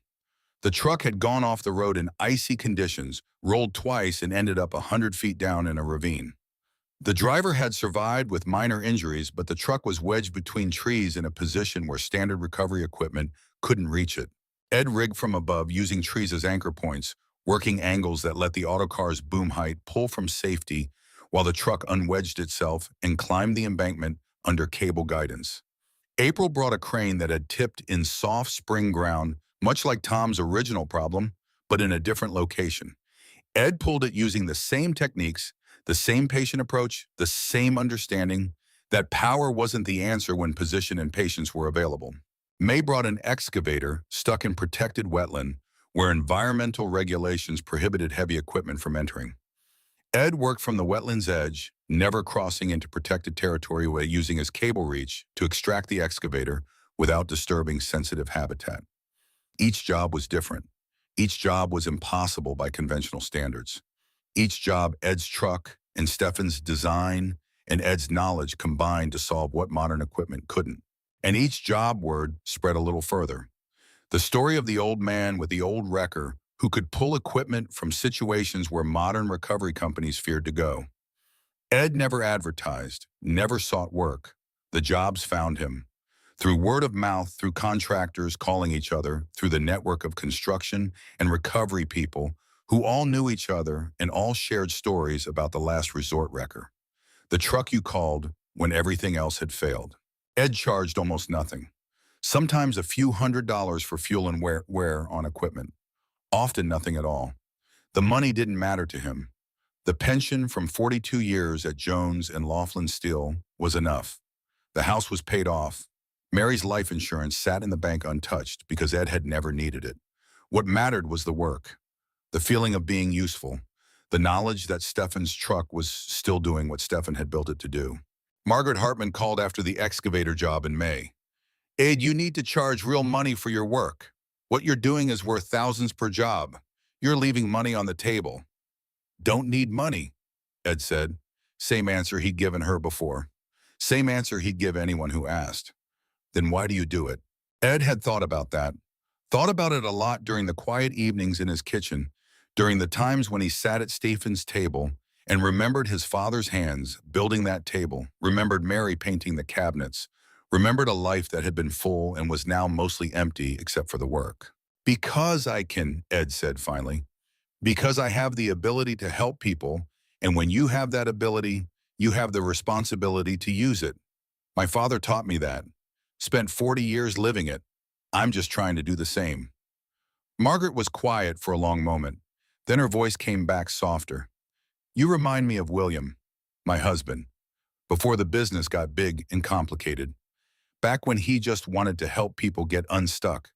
The truck had gone off the road in icy conditions, rolled twice, and ended up 100 feet down in a ravine. The driver had survived with minor injuries, but the truck was wedged between trees in a position where standard recovery equipment couldn't reach it. Ed rigged from above using trees as anchor points, working angles that let the autocar's boom height pull from safety while the truck unwedged itself and climbed the embankment under cable guidance. April brought a crane that had tipped in soft spring ground, much like Tom's original problem, but in a different location. Ed pulled it using the same techniques, the same patient approach, the same understanding that power wasn't the answer when position and patience were available. May brought an excavator stuck in protected wetland where environmental regulations prohibited heavy equipment from entering. Ed worked from the wetland's edge, never crossing into protected territory while using his cable reach to extract the excavator without disturbing sensitive habitat. Each job was different. Each job was impossible by conventional standards. Each job, Ed's truck and Stefan's design and Ed's knowledge combined to solve what modern equipment couldn't. And each job word spread a little further. The story of the old man with the old wrecker who could pull equipment from situations where modern recovery companies feared to go. Ed never advertised, never sought work. The jobs found him. Through word of mouth, through contractors calling each other, through the network of construction and recovery people who all knew each other and all shared stories about the last resort wrecker. The truck you called when everything else had failed. Ed charged almost nothing. Sometimes a few $100s for fuel and wear on equipment. Often nothing at all. The money didn't matter to him. The pension from 42 years at Jones and Laughlin Steel was enough. The house was paid off. Mary's life insurance sat in the bank untouched because Ed had never needed it. What mattered was the work, the feeling of being useful, the knowledge that Stefan's truck was still doing what Stefan had built it to do. Margaret Hartman called after the excavator job in May. Ed, you need to charge real money for your work. What you're doing is worth thousands per job. You're leaving money on the table. Don't need money, Ed said. Same answer he'd given her before. Same answer he'd give anyone who asked. Then why do you do it? Ed had thought about that. Thought about it a lot during the quiet evenings in his kitchen, during the times when he sat at Stefan's table and remembered his father's hands building that table, remembered Mary painting the cabinets, remembered a life that had been full and was now mostly empty except for the work. Because I can, Ed said finally, because I have the ability to help people, and when you have that ability, you have the responsibility to use it. My father taught me that. Spent 40 years living it. I'm just trying to do the same. Margaret was quiet for a long moment. Then her voice came back softer. You remind me of William, my husband, before the business got big and complicated. Back when he just wanted to help people get unstuck.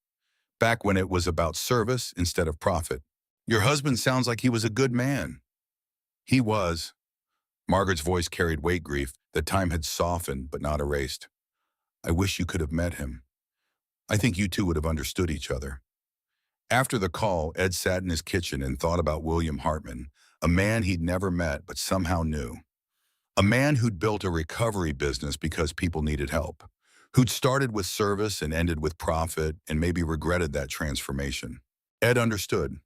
Back when it was about service instead of profit. Your husband sounds like he was a good man. He was. Margaret's voice carried weight grief that time had softened but not erased. I wish you could have met him. I think you two would have understood each other. After the call, Ed sat in his kitchen and thought about William Hartman, a man he'd never met but somehow knew. A man who'd built a recovery business because people needed help, who'd started with service and ended with profit and maybe regretted that transformation. Ed understood.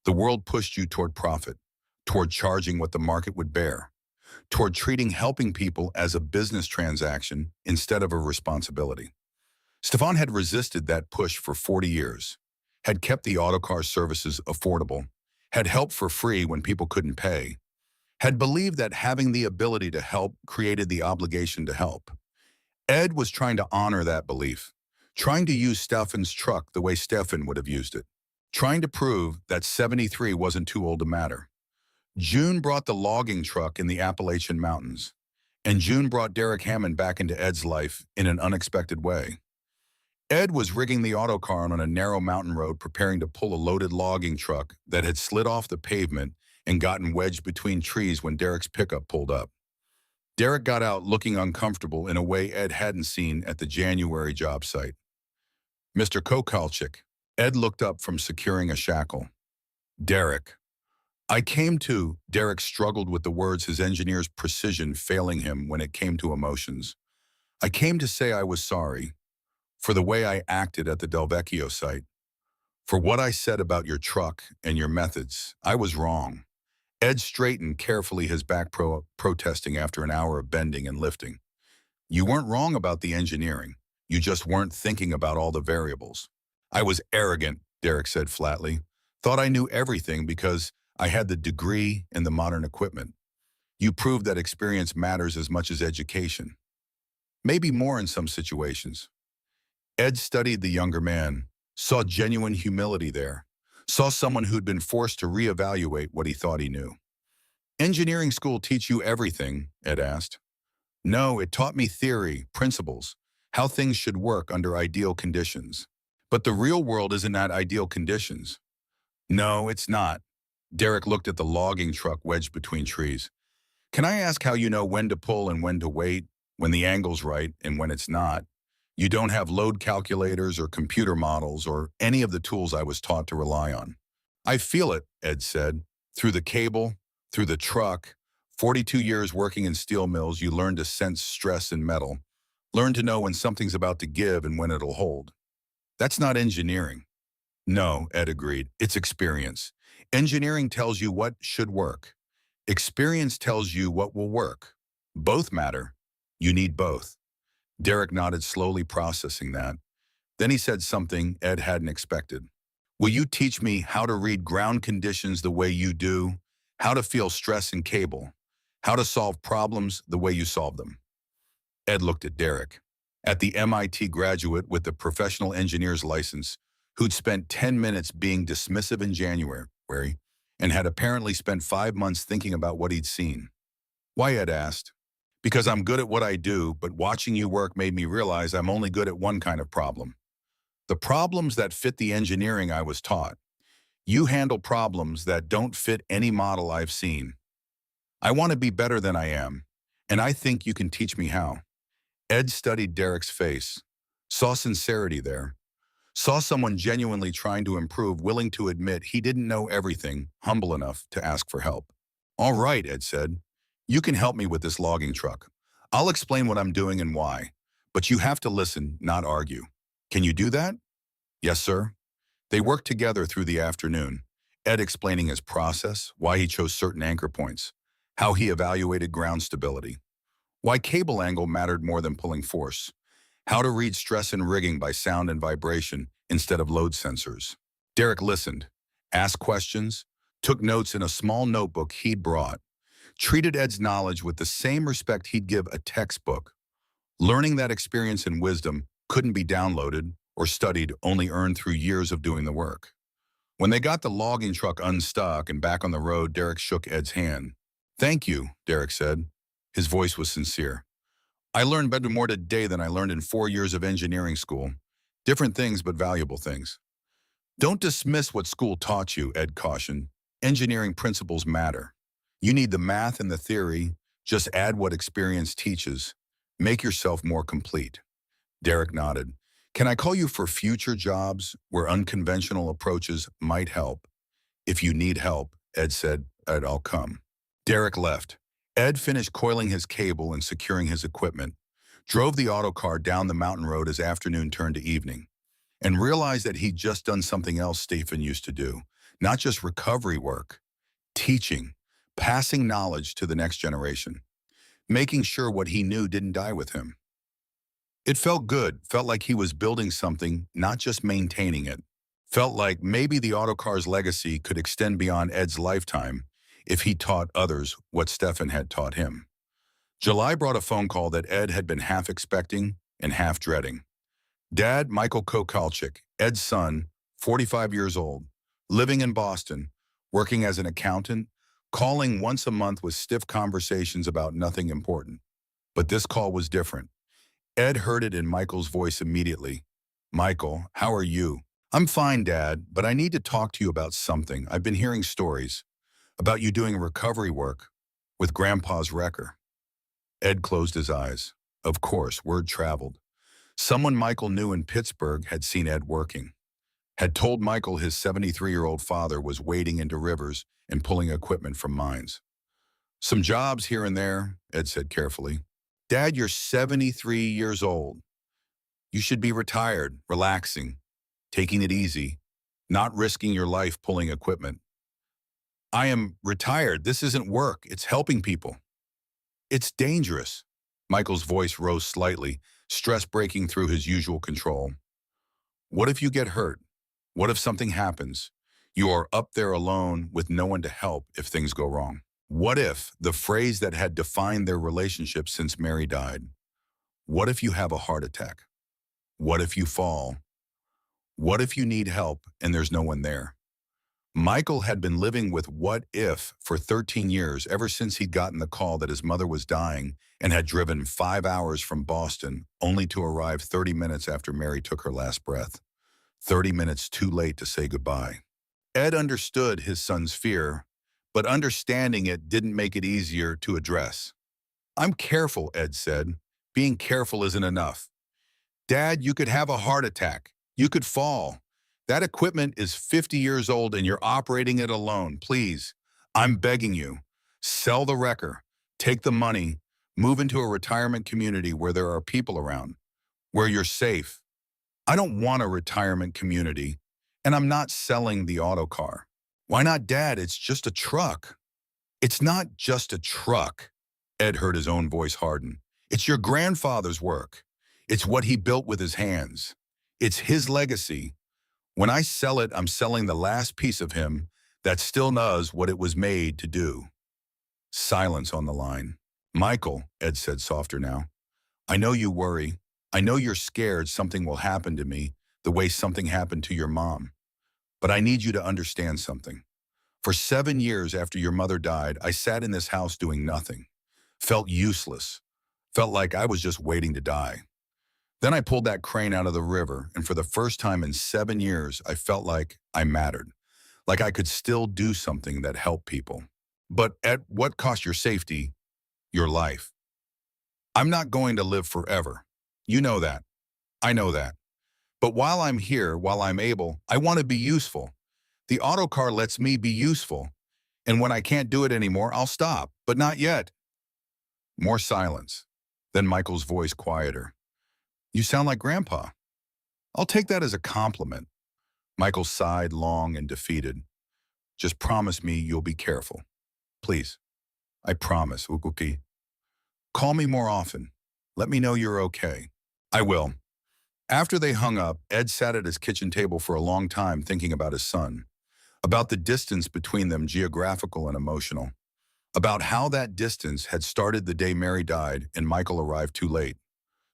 The world pushed you toward profit, toward charging what the market would bear, toward treating helping people as a business transaction instead of a responsibility. Stefan had resisted that push for 40 years, had kept the autocar services affordable, had helped for free when people couldn't pay, had believed that having the ability to help created the obligation to help. Ed was trying to honor that belief, trying to use Stefan's truck the way Stefan would have used it, trying to prove that 73 wasn't too old to matter. June brought the logging truck in the Appalachian Mountains, and June brought Derek Hammond back into Ed's life in an unexpected way. Ed was rigging the autocar on a narrow mountain road preparing to pull a loaded logging truck that had slid off the pavement and gotten wedged between trees when Derek's pickup pulled up. Derek got out looking uncomfortable in a way Ed hadn't seen at the January job site. Mr. Kokalchik, Ed looked up from securing a shackle. Derek. I came to, Derek struggled with the words, his engineer's precision failing him when it came to emotions. I came to say I was sorry for the way I acted at the Del Vecchio site, for what I said about your truck and your methods. I was wrong. Ed straightened carefully, his back protesting after an hour of bending and lifting. You weren't wrong about the engineering. You just weren't thinking about all the variables. I was arrogant, Derek said flatly. Thought I knew everything because I had the degree and the modern equipment. You proved that experience matters as much as education. Maybe more in some situations. Ed studied the younger man, saw genuine humility there, saw someone who'd been forced to reevaluate what he thought he knew. Engineering school teach you everything? Ed asked. No, it taught me theory, principles, how things should work under ideal conditions. But the real world isn't at ideal conditions. No, it's not. Derek looked at the logging truck wedged between trees. Can I ask how you know when to pull and when to wait, when the angle's right and when it's not? You don't have load calculators or computer models or any of the tools I was taught to rely on. I feel it, Ed said. Through the cable, through the truck. 42 years working in steel mills, you learn to sense stress in metal. Learn to know when something's about to give and when it'll hold. That's not engineering. No, Ed agreed. It's experience. Engineering tells you what should work. Experience tells you what will work. Both matter. You need both. Derek nodded, slowly processing that. Then he said something Ed hadn't expected. Will you teach me how to read ground conditions the way you do? How to feel stress in cable? How to solve problems the way you solve them? Ed looked at Derek. At the MIT graduate with the professional engineer's license, who'd spent 10 minutes being dismissive in January and had apparently spent 5 months thinking about what he'd seen. Why, Ed asked. Because I'm good at what I do, but watching you work made me realize I'm only good at one kind of problem. The problems that fit the engineering I was taught. You handle problems that don't fit any model I've seen. I want to be better than I am, and I think you can teach me how. Ed studied Derek's face, saw sincerity there, saw someone genuinely trying to improve, willing to admit he didn't know everything, humble enough to ask for help. All right, Ed said. You can help me with this logging truck. I'll explain what I'm doing and why, but you have to listen, not argue. Can you do that? Yes, sir. They worked together through the afternoon, Ed explaining his process, why he chose certain anchor points, how he evaluated ground stability, why cable angle mattered more than pulling force, how to read stress in rigging by sound and vibration instead of load sensors. Derek listened, asked questions, took notes in a small notebook he'd brought, treated Ed's knowledge with the same respect he'd give a textbook. Learning that experience and wisdom couldn't be downloaded or studied, only earned through years of doing the work. When they got the logging truck unstuck and back on the road, Derek shook Ed's hand. Thank you, Derek said. His voice was sincere. I learned better more today than I learned in 4 years of engineering school. Different things, but valuable things. Don't dismiss what school taught you, Ed cautioned. Engineering principles matter. You need the math and the theory. Just add what experience teaches. Make yourself more complete. Derek nodded. Can I call you for future jobs where unconventional approaches might help? If you need help, Ed said, I'll come. Derek left. Ed finished coiling his cable and securing his equipment, drove the autocar down the mountain road as afternoon turned to evening, and realized that he'd just done something else Stephen used to do. Not just recovery work, teaching, passing knowledge to the next generation, making sure what he knew didn't die with him. It felt good, felt like he was building something, not just maintaining it. Felt like maybe the autocar's legacy could extend beyond Ed's lifetime if he taught others what Stefan had taught him. July brought a phone call that Ed had been half expecting and half dreading. Dad, Michael Kokalchik, Ed's son, 45 years old, living in Boston, working as an accountant, calling once a month with stiff conversations about nothing important. But this call was different. Ed heard it in Michael's voice immediately. Michael, how are you? I'm fine, Dad, but I need to talk to you about something. I've been hearing stories about you doing recovery work with Grandpa's wrecker. Ed closed his eyes. Of course, word traveled. Someone Michael knew in Pittsburgh had seen Ed working, had told Michael his 73-year-old father was wading into rivers and pulling equipment from mines. Some jobs here and there, Ed said carefully. Dad, you're 73 years old. You should be retired, relaxing, taking it easy, not risking your life pulling equipment. I am retired. This isn't work. It's helping people. It's dangerous. Michael's voice rose slightly, stress breaking through his usual control. What if you get hurt? What if something happens? You are up there alone with no one to help if things go wrong. What if the phrase that had defined their relationship since Mary died? What if you have a heart attack? What if you fall? What if you need help and there's no one there? Michael had been living with what if for 13 years, ever since he'd gotten the call that his mother was dying and had driven 5 hours from Boston only to arrive 30 minutes after Mary took her last breath. 30 minutes too late to say goodbye. Ed understood his son's fear, but understanding it didn't make it easier to address. I'm careful, Ed said. Being careful isn't enough. Dad, you could have a heart attack. You could fall. That equipment is 50 years old and you're operating it alone. Please, I'm begging you. Sell the wrecker. Take the money. Move into a retirement community where there are people around, where you're safe. I don't want a retirement community, and I'm not selling the auto car. Why not, Dad? It's just a truck. It's not just a truck. Ed heard his own voice harden. It's your grandfather's work. It's what he built with his hands. It's his legacy. When I sell it, I'm selling the last piece of him that still does what it was made to do. Silence on the line. Michael, Ed said softer now, I know you worry. I know you're scared something will happen to me the way something happened to your mom. But I need you to understand something. For 7 years after your mother died, I sat in this house doing nothing. Felt useless. Felt like I was just waiting to die. Then I pulled that crane out of the river, and for the first time in 7 years, I felt like I mattered. Like I could still do something that helped people. But at what cost? Your safety, your life. I'm not going to live forever. You know that. I know that. But while I'm here, while I'm able, I want to be useful. The auto car lets me be useful. And when I can't do it anymore, I'll stop. But not yet. More silence. Then Michael's voice quieter. You sound like Grandpa. I'll take that as a compliment. Michael sighed long and defeated. Just promise me you'll be careful. Please. I promise, Ukuki. Call me more often. Let me know you're okay. I will. After they hung up, Ed sat at his kitchen table for a long time thinking about his son, about the distance between them, geographical and emotional, about how that distance had started the day Mary died and Michael arrived too late.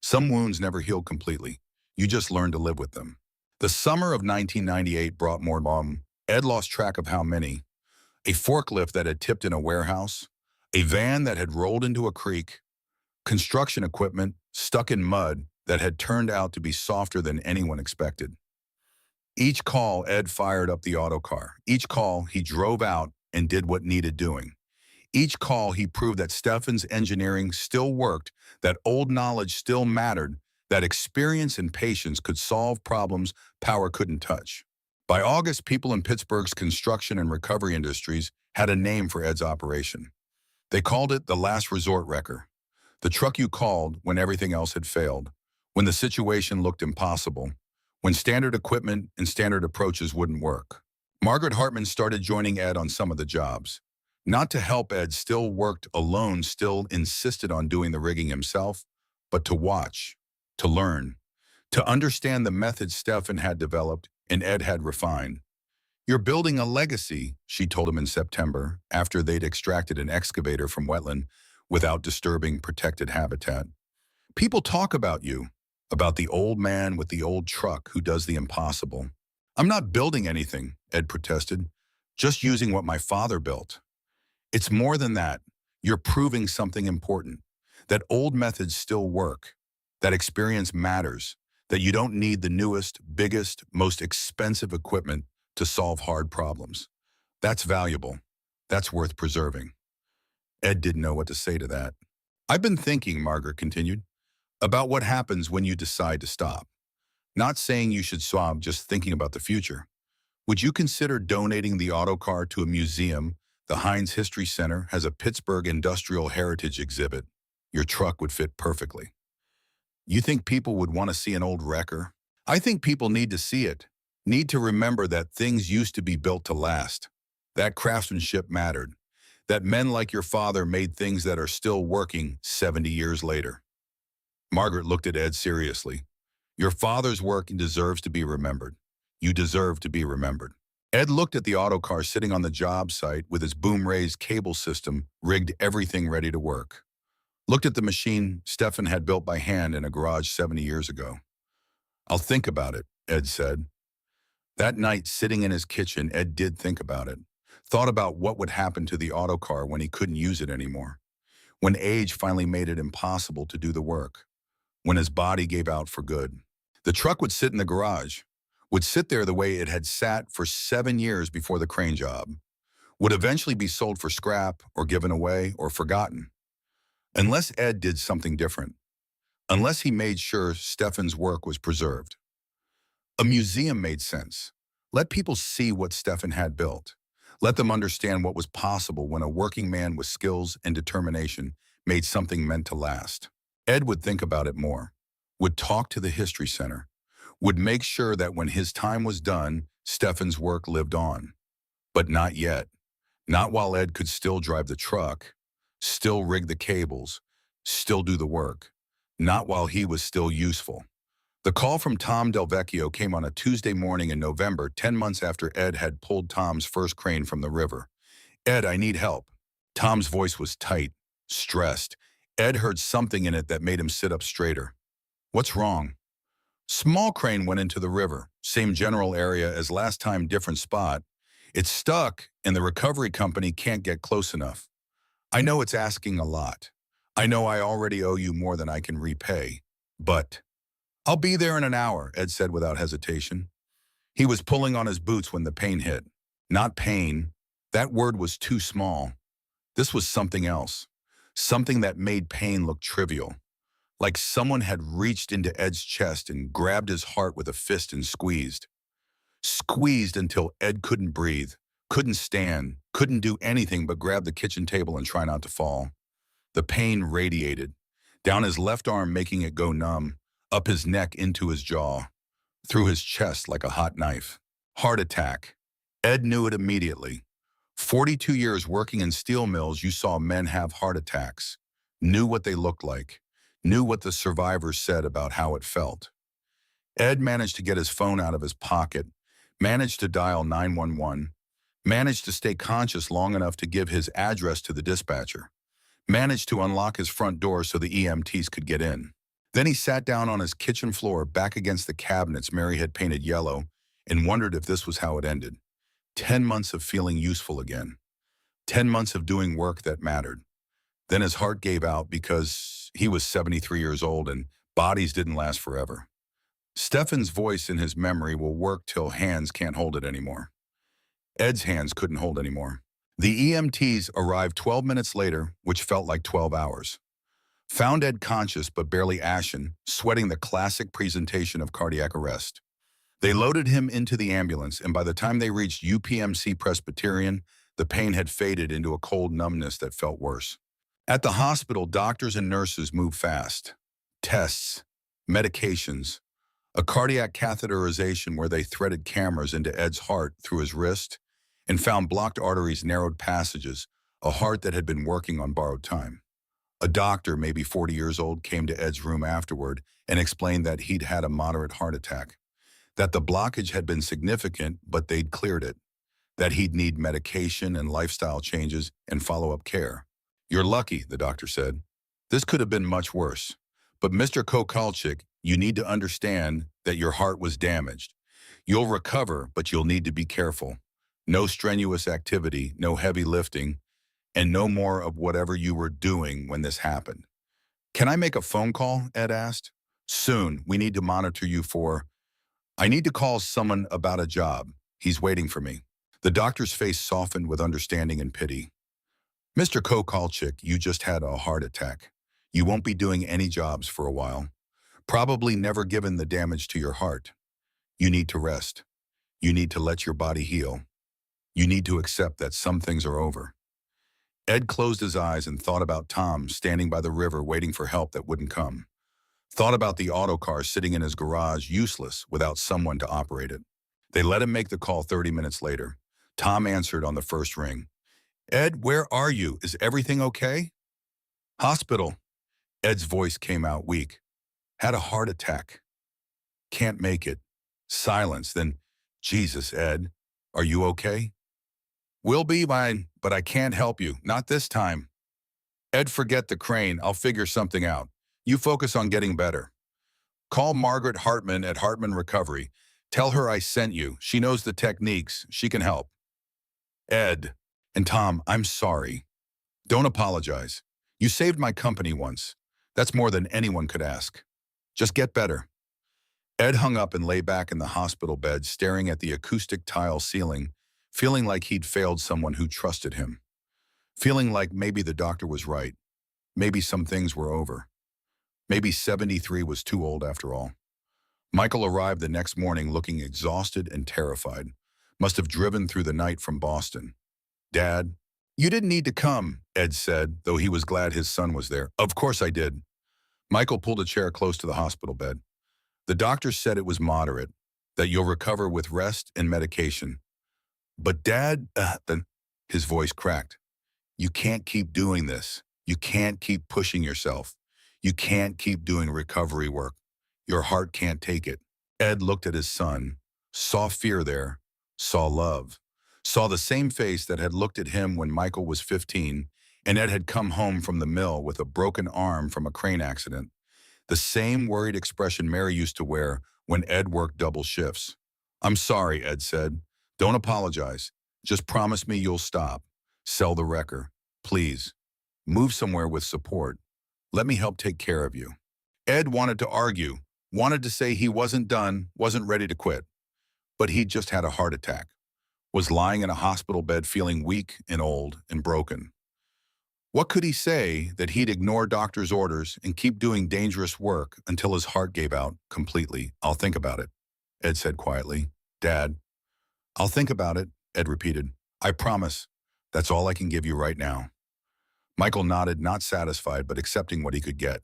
Some wounds never heal completely. You just learn to live with them. The summer of 1998 brought more bomb. Ed lost track of how many. A forklift that had tipped in a warehouse, a van that had rolled into a creek, construction equipment stuck in mud that had turned out to be softer than anyone expected. Each call, Ed fired up the auto car. Each call, he drove out and did what needed doing. Each call, he proved that Stefan's engineering still worked, that old knowledge still mattered, that experience and patience could solve problems power couldn't touch. By August, people in Pittsburgh's construction and recovery industries had a name for Ed's operation. They called it the last resort wrecker, the truck you called when everything else had failed, when the situation looked impossible, when standard equipment and standard approaches wouldn't work. Margaret Hartman started joining Ed on some of the jobs. Not to help Ed, still worked alone, still insisted on doing the rigging himself, but to watch, to learn, to understand the methods Stefan had developed and Ed had refined. You're building a legacy, she told him in September, after they'd extracted an excavator from wetland without disturbing protected habitat. People talk about you, about the old man with the old truck who does the impossible. I'm not building anything, Ed protested, just using what my father built. It's more than that. You're proving something important, that old methods still work, that experience matters, that you don't need the newest, biggest, most expensive equipment to solve hard problems. That's valuable. That's worth preserving. Ed didn't know what to say to that. I've been thinking, Margaret continued, about what happens when you decide to stop. Not saying you should stop, just thinking about the future. Would you consider donating the auto car to a museum The Heinz History Center has a Pittsburgh Industrial Heritage exhibit. Your truck would fit perfectly. You think people would want to see an old wrecker? I think people need to see it, need to remember that things used to be built to last, that craftsmanship mattered, that men like your father made things that are still working 70 years later. Margaret looked at Ed seriously. Your father's work deserves to be remembered. You deserve to be remembered. Ed looked at the auto car sitting on the job site with its boom-raised cable system rigged, everything ready to work. Looked at the machine Stefan had built by hand in a garage 70 years ago. I'll think about it, Ed said. That night, sitting in his kitchen, Ed did think about it. Thought about what would happen to the auto car when he couldn't use it anymore. When age finally made it impossible to do the work. When his body gave out for good. The truck would sit in the garage. Would sit there the way it had sat for 7 years before the crane job. Would eventually be sold for scrap or given away or forgotten. Unless Ed did something different. Unless he made sure Stefan's work was preserved. A museum made sense. Let people see what Stefan had built. Let them understand what was possible when a working man with skills and determination made something meant to last. Ed would think about it more, would talk to the History Center, would make sure that when his time was done, Stefan's work lived on. But not yet. Not while Ed could still drive the truck, still rig the cables, still do the work. Not while he was still useful. The call from Tom Delvecchio came on a Tuesday morning in November, 10 months after Ed had pulled Tom's first crane from the river. Ed, I need help. Tom's voice was tight, stressed. Ed heard something in it that made him sit up straighter. What's wrong? Small crane went into the river, same general area as last time, different spot. It's stuck and the recovery company can't get close enough. I know it's asking a lot. I know I already owe you more than I can repay, but I'll be there in an hour, Ed said without hesitation. He was pulling on his boots when the pain hit. Not pain. That word was too small. This was something else. Something that made pain look trivial. Like someone had reached into Ed's chest and grabbed his heart with a fist and squeezed. Squeezed until Ed couldn't breathe, couldn't stand, couldn't do anything but grab the kitchen table and try not to fall. The pain radiated, down his left arm making it go numb, up his neck into his jaw, through his chest like a hot knife. Heart attack. Ed knew it immediately. 42 years working in steel mills, you saw men have heart attacks. Knew what they looked like. Knew what the survivors said about how it felt. Ed managed to get his phone out of his pocket, managed to dial 911, managed to stay conscious long enough to give his address to the dispatcher, managed to unlock his front door so the EMTs could get in. Then he sat down on his kitchen floor back against the cabinets Mary had painted yellow and wondered if this was how it ended. 10 months of feeling useful again. 10 months of doing work that mattered. Then his heart gave out because he was 73 years old and bodies didn't last forever. Stefan's voice in his memory will work till hands can't hold it anymore. Ed's hands couldn't hold anymore. The EMTs arrived 12 minutes later, which felt like 12 hours. Found Ed conscious but barely ashen, sweating the classic presentation of cardiac arrest. They loaded him into the ambulance, and by the time they reached UPMC Presbyterian, the pain had faded into a cold numbness that felt worse. At the hospital, doctors and nurses moved fast. Tests, medications, a cardiac catheterization where they threaded cameras into Ed's heart through his wrist and found blocked arteries, narrowed passages, a heart that had been working on borrowed time. A doctor, maybe 40 years old, came to Ed's room afterward and explained that he'd had a moderate heart attack, that the blockage had been significant, but they'd cleared it, that he'd need medication and lifestyle changes and follow-up care. You're lucky, the doctor said. This could have been much worse. But Mr. Kokalchik, you need to understand that your heart was damaged. You'll recover, but you'll need to be careful. No strenuous activity, no heavy lifting, and no more of whatever you were doing when this happened. Can I make a phone call? Ed asked. Soon. We need to monitor you for... I need to call someone about a job. He's waiting for me. The doctor's face softened with understanding and pity. Mr. Kokalchik, you just had a heart attack. You won't be doing any jobs for a while. Probably never given the damage to your heart. You need to rest. You need to let your body heal. You need to accept that some things are over. Ed closed his eyes and thought about Tom standing by the river waiting for help that wouldn't come. Thought about the auto car sitting in his garage useless without someone to operate it. They let him make the call 30 minutes later. Tom answered on the first ring. Ed, where are you? Is everything okay? Hospital. Ed's voice came out weak. Had a heart attack. Can't make it. Silence. Then, Jesus, Ed, are you okay? Will be mine, but I can't help you. Not this time. Ed, forget the crane. I'll figure something out. You focus on getting better. Call Margaret Hartman at Hartman Recovery. Tell her I sent you. She knows the techniques. She can help. Ed. And Tom, I'm sorry. Don't apologize. You saved my company once. That's more than anyone could ask. Just get better. Ed hung up and lay back in the hospital bed, staring at the acoustic tile ceiling, feeling like he'd failed someone who trusted him. Feeling like maybe the doctor was right. Maybe some things were over. Maybe 73 was too old after all. Michael arrived the next morning looking exhausted and terrified. Must have driven through the night from Boston. Dad, you didn't need to come, Ed said, though he was glad his son was there. Of course I did. Michael pulled a chair close to the hospital bed. The doctor said it was moderate, that you'll recover with rest and medication. But Dad, then his voice cracked. You can't keep doing this. You can't keep pushing yourself. You can't keep doing recovery work. Your heart can't take it. Ed looked at his son, saw fear there, saw love, saw the same face that had looked at him when Michael was 15 and Ed had come home from the mill with a broken arm from a crane accident. The same worried expression Mary used to wear when Ed worked double shifts. I'm sorry, Ed said. Don't apologize. Just promise me you'll stop. Sell the wrecker. Please. Move somewhere with support. Let me help take care of you. Ed wanted to argue, wanted to say he wasn't done, wasn't ready to quit. But he'd just had a heart attack. Was lying in a hospital bed feeling weak and old and broken. What could he say that he'd ignore doctor's orders and keep doing dangerous work until his heart gave out completely? I'll think about it, Ed said quietly. Dad, I'll think about it, Ed repeated. I promise. That's all I can give you right now. Michael nodded, not satisfied, but accepting what he could get.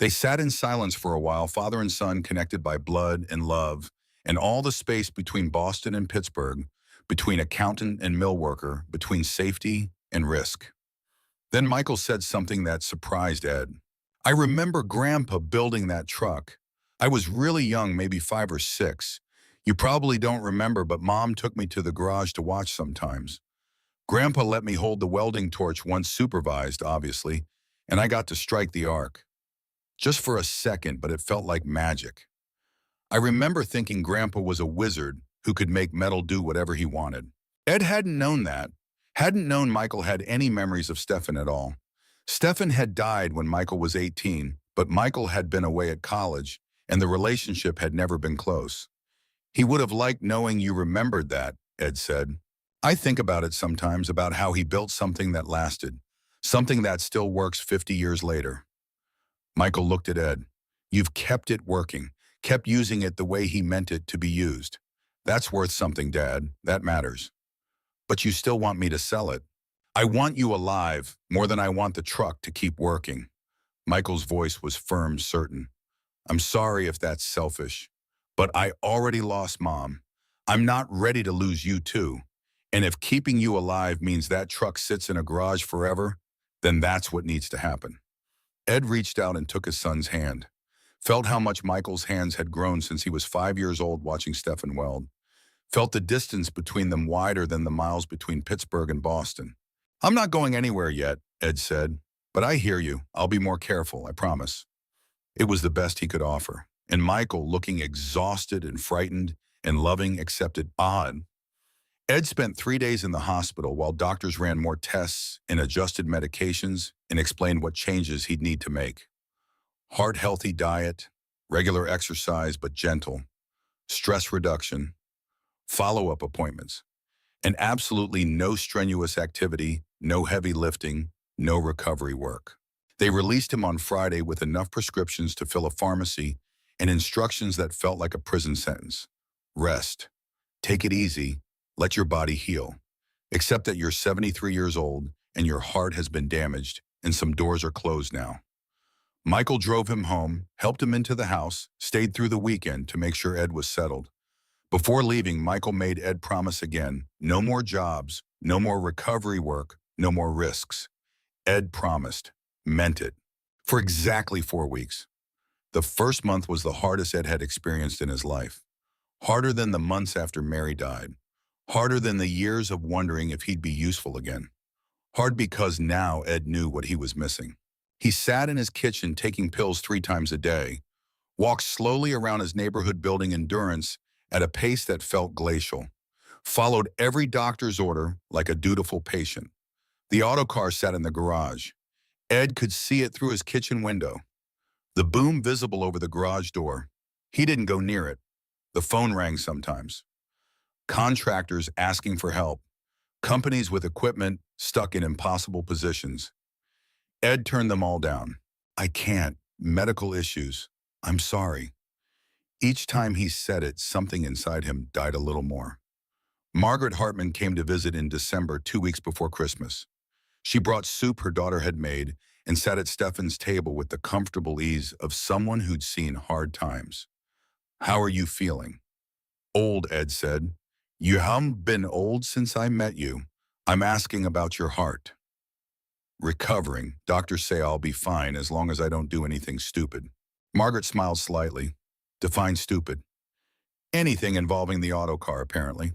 They sat in silence for a while, father and son connected by blood and love, and all the space between Boston and Pittsburgh, between accountant and mill worker, between safety and risk. Then Michael said something that surprised Ed. I remember Grandpa building that truck. I was really young, maybe 5 or 6. You probably don't remember, but Mom took me to the garage to watch sometimes. Grandpa let me hold the welding torch once supervised, obviously, and I got to strike the arc. Just for a second, but it felt like magic. I remember thinking Grandpa was a wizard who could make metal do whatever he wanted. Ed hadn't known that. Hadn't known Michael had any memories of Stefan at all. Stefan had died when Michael was 18, but Michael had been away at college, and the relationship had never been close. He would have liked knowing you remembered that, Ed said. I think about it sometimes, about how he built something that lasted, something that still works 50 years later. Michael looked at Ed. You've kept it working, kept using it the way he meant it to be used. That's worth something, Dad. That matters. But you still want me to sell it. I want you alive more than I want the truck to keep working. Michael's voice was firm, certain. I'm sorry if that's selfish, but I already lost Mom. I'm not ready to lose you too. And if keeping you alive means that truck sits in a garage forever, then that's what needs to happen. Ed reached out and took his son's hand. Felt how much Michael's hands had grown since he was 5 years old watching Stefan weld. Felt the distance between them wider than the miles between Pittsburgh and Boston. I'm not going anywhere yet, Ed said, but I hear you. I'll be more careful, I promise. It was the best he could offer, and Michael, looking exhausted and frightened and loving, accepted. Odd. Ed spent 3 days in the hospital while doctors ran more tests and adjusted medications and explained what changes he'd need to make. Heart-healthy diet, regular exercise but gentle, stress reduction, follow-up appointments, and absolutely no strenuous activity, no heavy lifting, no recovery work. They released him on Friday with enough prescriptions to fill a pharmacy and instructions that felt like a prison sentence. Rest. Take it easy. Let your body heal. except that you're 73 years old and your heart has been damaged and some doors are closed now. Michael drove him home, helped him into the house, stayed through the weekend to make sure Ed was settled. Before leaving, Michael made Ed promise again, no more jobs, no more recovery work, no more risks. Ed promised, meant it. For exactly 4 weeks. The first month was the hardest Ed had experienced in his life. Harder than the months after Mary died. Harder than the years of wondering if he'd be useful again. Hard because now Ed knew what he was missing. He sat in his kitchen taking pills 3 times a day, walked slowly around his neighborhood building endurance at a pace that felt glacial, followed every doctor's order like a dutiful patient. The autocar sat in the garage. Ed could see it through his kitchen window. The boom visible over the garage door. He didn't go near it. The phone rang sometimes. Contractors asking for help. Companies with equipment stuck in impossible positions. Ed turned them all down. I can't. Medical issues. I'm sorry. Each time he said it, something inside him died a little more. Margaret Hartman came to visit in December, 2 weeks before Christmas. She brought soup her daughter had made and sat at Stefan's table with the comfortable ease of someone who'd seen hard times. How are you feeling? Old, Ed said. You haven't been old since I met you. I'm asking about your heart. Recovering. Doctors say I'll be fine as long as I don't do anything stupid. Margaret smiled slightly. Define stupid. Anything involving the autocar, apparently.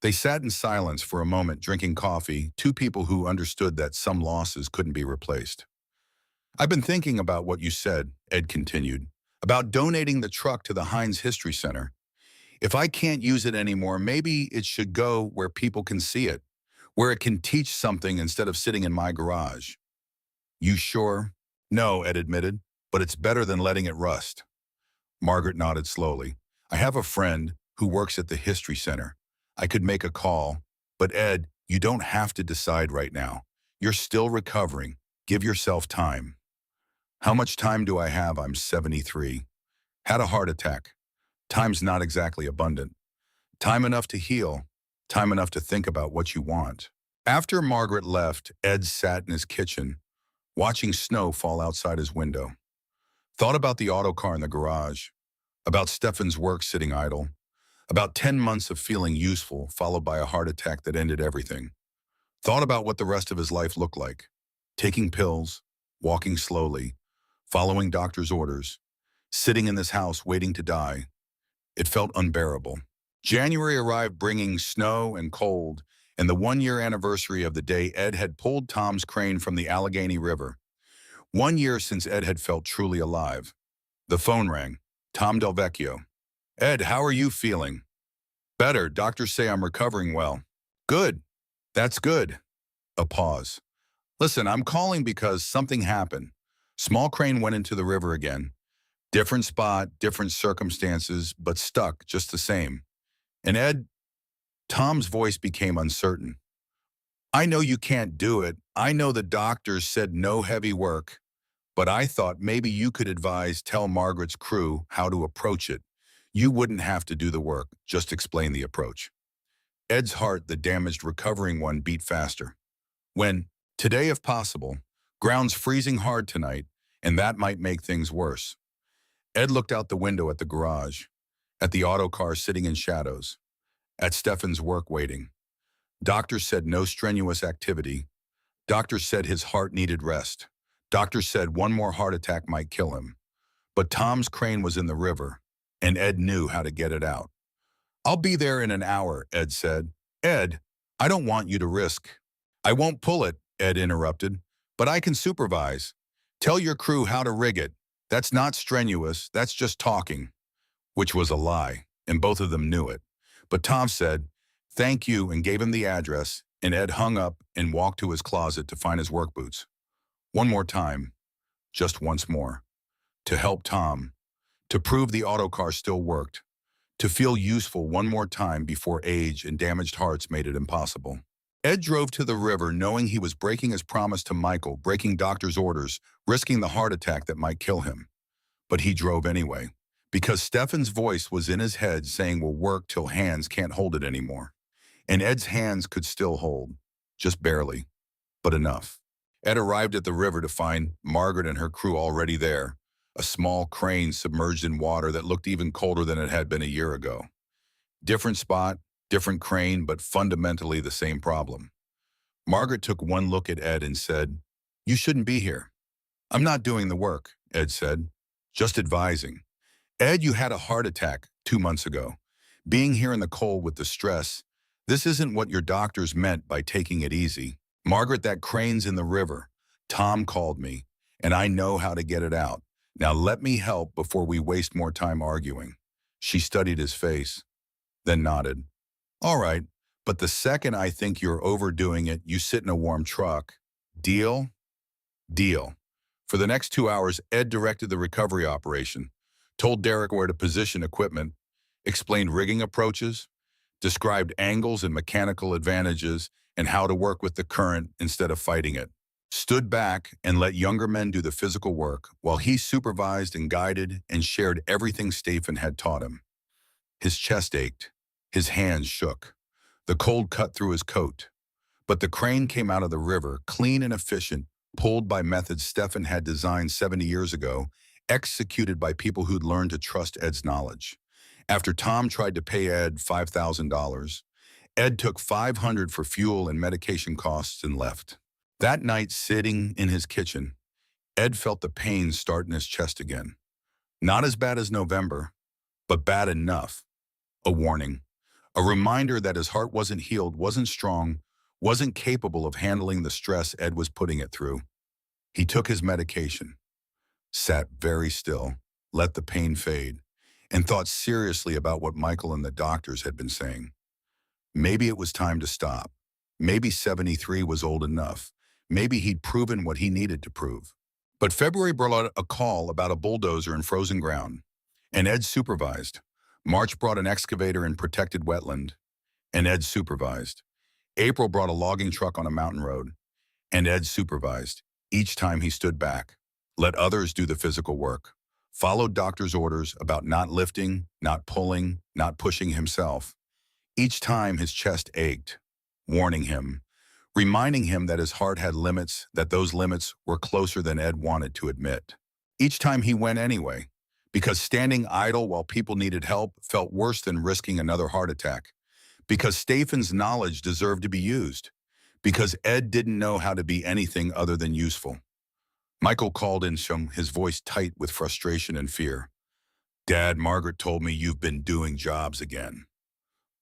They sat in silence for a moment, drinking coffee, two people who understood that some losses couldn't be replaced. I've been thinking about what you said, Ed continued, about donating the truck to the Heinz History Center. If I can't use it anymore, maybe it should go where people can see it, where it can teach something instead of sitting in my garage. You sure? No, Ed admitted, but it's better than letting it rust. Margaret nodded slowly. I have a friend who works at the History Center. I could make a call, but Ed, you don't have to decide right now. You're still recovering. Give yourself time. How much time do I have? I'm 73. Had a heart attack. Time's not exactly abundant. Time enough to heal. Time enough to think about what you want. After Margaret left, Ed sat in his kitchen, watching snow fall outside his window. Thought about the autocar in the garage, about Stefan's work sitting idle, about 10 months of feeling useful followed by a heart attack that ended everything. Thought about what the rest of his life looked like. Taking pills, walking slowly, following doctor's orders, sitting in this house waiting to die. It felt unbearable. January arrived bringing snow and cold, and the 1-year anniversary of the day Ed had pulled Tom's crane from the Allegheny River. 1 year since Ed had felt truly alive. The phone rang. Tom Del Vecchio. Ed, how are you feeling? Better. Doctors say I'm recovering well. Good. That's good. A pause. Listen, I'm calling because something happened. Small crane went into the river again. Different spot, different circumstances, but stuck just the same. And Ed, Tom's voice became uncertain. I know you can't do it. I know the doctors said no heavy work. But I thought maybe you could tell Margaret's crew how to approach it. You wouldn't have to do the work, just explain the approach. Ed's heart, the damaged, recovering one, beat faster. When, today if possible, ground's freezing hard tonight, and that might make things worse. Ed looked out the window at the garage, at the autocar sitting in shadows, at Stefan's work waiting. Doctors said no strenuous activity. Doctors said his heart needed rest. Doctors said one more heart attack might kill him. But Tom's crane was in the river, and Ed knew how to get it out. I'll be there in an hour, Ed said. Ed, I don't want you to risk. I won't pull it, Ed interrupted, but I can supervise. Tell your crew how to rig it. That's not strenuous, that's just talking. Which was a lie, and both of them knew it. But Tom said, thank you, and gave him the address, and Ed hung up and walked to his closet to find his work boots. One more time, just once more, to help Tom, to prove the autocar still worked, to feel useful one more time before age and damaged hearts made it impossible. Ed drove to the river knowing he was breaking his promise to Michael, breaking doctor's orders, risking the heart attack that might kill him. But he drove anyway, because Stefan's voice was in his head saying we'll work till hands can't hold it anymore. and Ed's hands could still hold. Just barely, but enough. Ed arrived at the river to find Margaret and her crew already there, a small crane submerged in water that looked even colder than it had been a year ago. Different spot, different crane, but fundamentally the same problem. Margaret took one look at Ed and said, "You shouldn't be here." "I'm not doing the work," Ed said. "Just advising." "Ed, you had a heart attack 2 months ago. Being here in the cold with the stress, this isn't what your doctors meant by taking it easy." "Margaret, that crane's in the river. Tom called me, and I know how to get it out. Now let me help before we waste more time arguing." She studied his face, then nodded. "All right, but the second I think you're overdoing it, you sit in a warm truck. Deal?" "Deal." For the next 2 hours, Ed directed the recovery operation, told Derek where to position equipment, explained rigging approaches, described angles and mechanical advantages, and how to work with the current instead of fighting it. Stood back and let younger men do the physical work while he supervised and guided and shared everything Stephen had taught him. His chest ached. His hands shook. The cold cut through his coat. But the crane came out of the river, clean and efficient, pulled by methods Stephen had designed 70 years ago, executed by people who'd learned to trust Ed's knowledge. After Tom tried to pay Ed $5,000, Ed took $500 for fuel and medication costs and left. That night, sitting in his kitchen, Ed felt the pain start in his chest again. Not as bad as November, but bad enough. A warning. A reminder that his heart wasn't healed, wasn't strong, wasn't capable of handling the stress Ed was putting it through. He took his medication, sat very still, let the pain fade, and thought seriously about what Michael and the doctors had been saying. Maybe it was time to stop. Maybe 73 was old enough. Maybe he'd proven what he needed to prove. But February brought a call about a bulldozer in frozen ground, and Ed supervised. March brought an excavator in protected wetland, and Ed supervised. April brought a logging truck on a mountain road, and Ed supervised. Each time he stood back, let others do the physical work, followed doctor's orders about not lifting, not pulling, not pushing himself. Each time his chest ached, warning him, reminding him that his heart had limits, that those limits were closer than Ed wanted to admit. Each time he went anyway, because standing idle while people needed help felt worse than risking another heart attack, because Stephen's knowledge deserved to be used, because Ed didn't know how to be anything other than useful. Michael called in, his voice tight with frustration and fear. "Dad, Margaret told me you've been doing jobs again."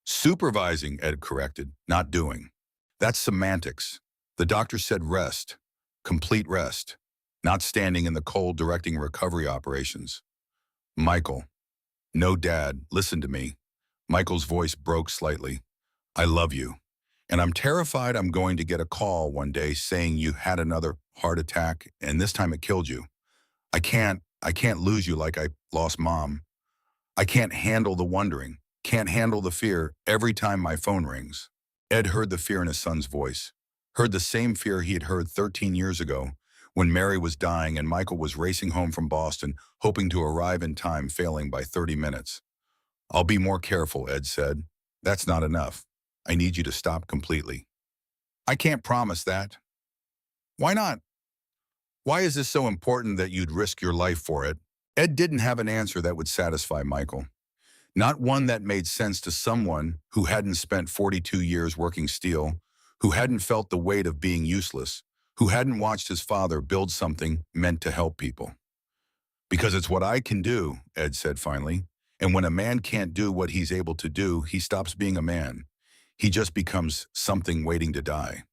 "Supervising," Ed corrected, "not doing." "That's semantics. The doctor said rest, complete rest, not standing in the cold directing recovery operations." "Michael." "No, Dad, listen to me." Michael's voice broke slightly. "I love you, and I'm terrified I'm going to get a call one day saying you had another heart attack and this time it killed you. I can't lose you like I lost Mom. I can't handle the wondering, can't handle the fear every time my phone rings." Ed heard the fear in his son's voice, heard the same fear he had heard 13 years ago when Mary was dying and Michael was racing home from Boston, hoping to arrive in time, failing by 30 minutes. "I'll be more careful," Ed said. "That's not enough. I need you to stop completely." "I can't promise that." "Why not? Why is this so important that you'd risk your life for it?" Ed didn't have an answer that would satisfy Michael. Not one that made sense to someone who hadn't spent 42 years working steel, who hadn't felt the weight of being useless, who hadn't watched his father build something meant to help people. "Because it's what I can do," Ed said finally. "And when a man can't do what he's able to do, he stops being a man. He just becomes something waiting to die."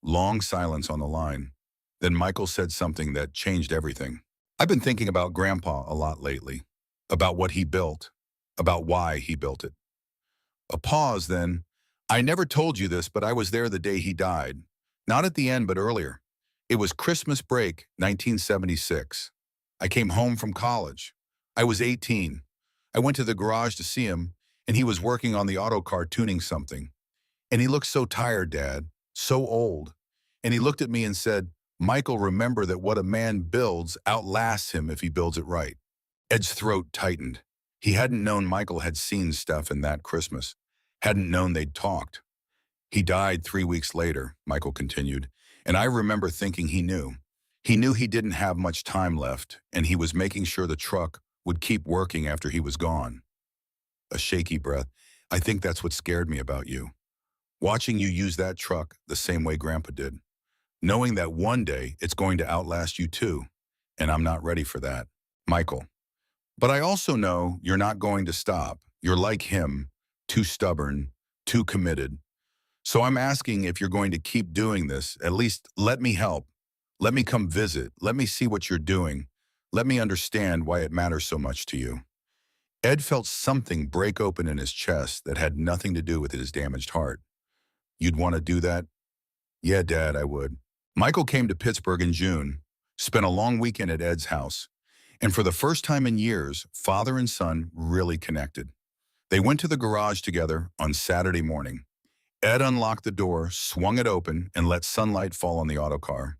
Long silence on the line. Then Michael said something that changed everything. "I've been thinking about Grandpa a lot lately, about what he built, about why he built it." A pause, then. "I never told you this, but I was there the day he died. Not at the end, but earlier. It was Christmas break, 1976. I came home from college. I was 18. I went to the garage to see him, and he was working on the auto car tuning something. And he looked so tired, Dad, so old. And he looked at me and said, 'Michael, remember that what a man builds outlasts him if he builds it right.'" Ed's throat tightened. He hadn't known Michael had seen Stephen that Christmas, Hadn't known they'd talked. He died 3 weeks later, Michael continued, and I remember thinking he knew. He knew he didn't have much time left, and he was making sure the truck would keep working after he was gone. A shaky breath. I think that's what scared me about you. Watching you use that truck the same way Grandpa did. Knowing that one day it's going to outlast you too, and I'm not ready for that. Michael. But I also know you're not going to stop. You're like him, too stubborn, too committed. So I'm asking if you're going to keep doing this, at least let me help. Let me come visit. Let me see what you're doing. Let me understand why it matters so much to you. Ed felt something break open in his chest that had nothing to do with his damaged heart. You'd want to do that? Yeah, Dad, I would. Michael came to Pittsburgh in June, spent a long weekend at Ed's house, and for the first time in years, father and son really connected. They went to the garage together on Saturday morning. Ed unlocked the door, swung it open, and let sunlight fall on the autocar.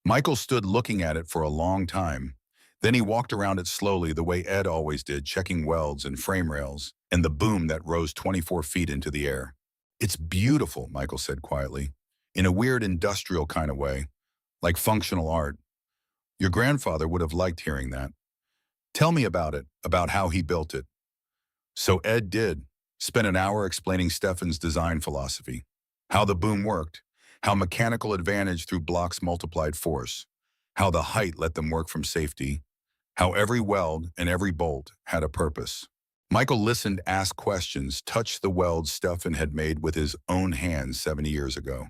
Michael stood looking at it for a long time. Then he walked around it slowly the way Ed always did, checking welds and frame rails, and the boom that rose 24 feet into the air. It's beautiful, Michael said quietly, in a weird industrial kind of way, like functional art. Your grandfather would have liked hearing that. Tell me about it, about how he built it. So Ed did. Spent an hour explaining Stefan's design philosophy, how the boom worked, how mechanical advantage through blocks multiplied force, how the height let them work from safety, how every weld and every bolt had a purpose. Michael listened, asked questions, touched the welds Stefan had made with his own hands 70 years ago,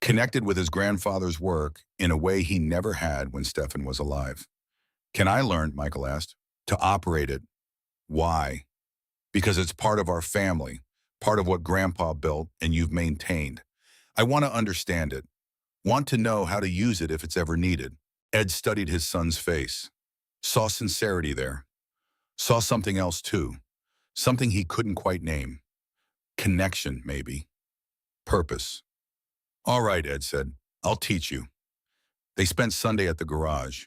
connected with his grandfather's work in a way he never had when Stefan was alive. Can I learn, Michael asked, to operate it? Why? Because it's part of our family, part of what Grandpa built and you've maintained. I want to understand it, want to know how to use it if it's ever needed. Ed studied his son's face, saw sincerity there, saw something else too, something he couldn't quite name. Connection, maybe. Purpose. All right, Ed said, I'll teach you. They spent Sunday at the garage,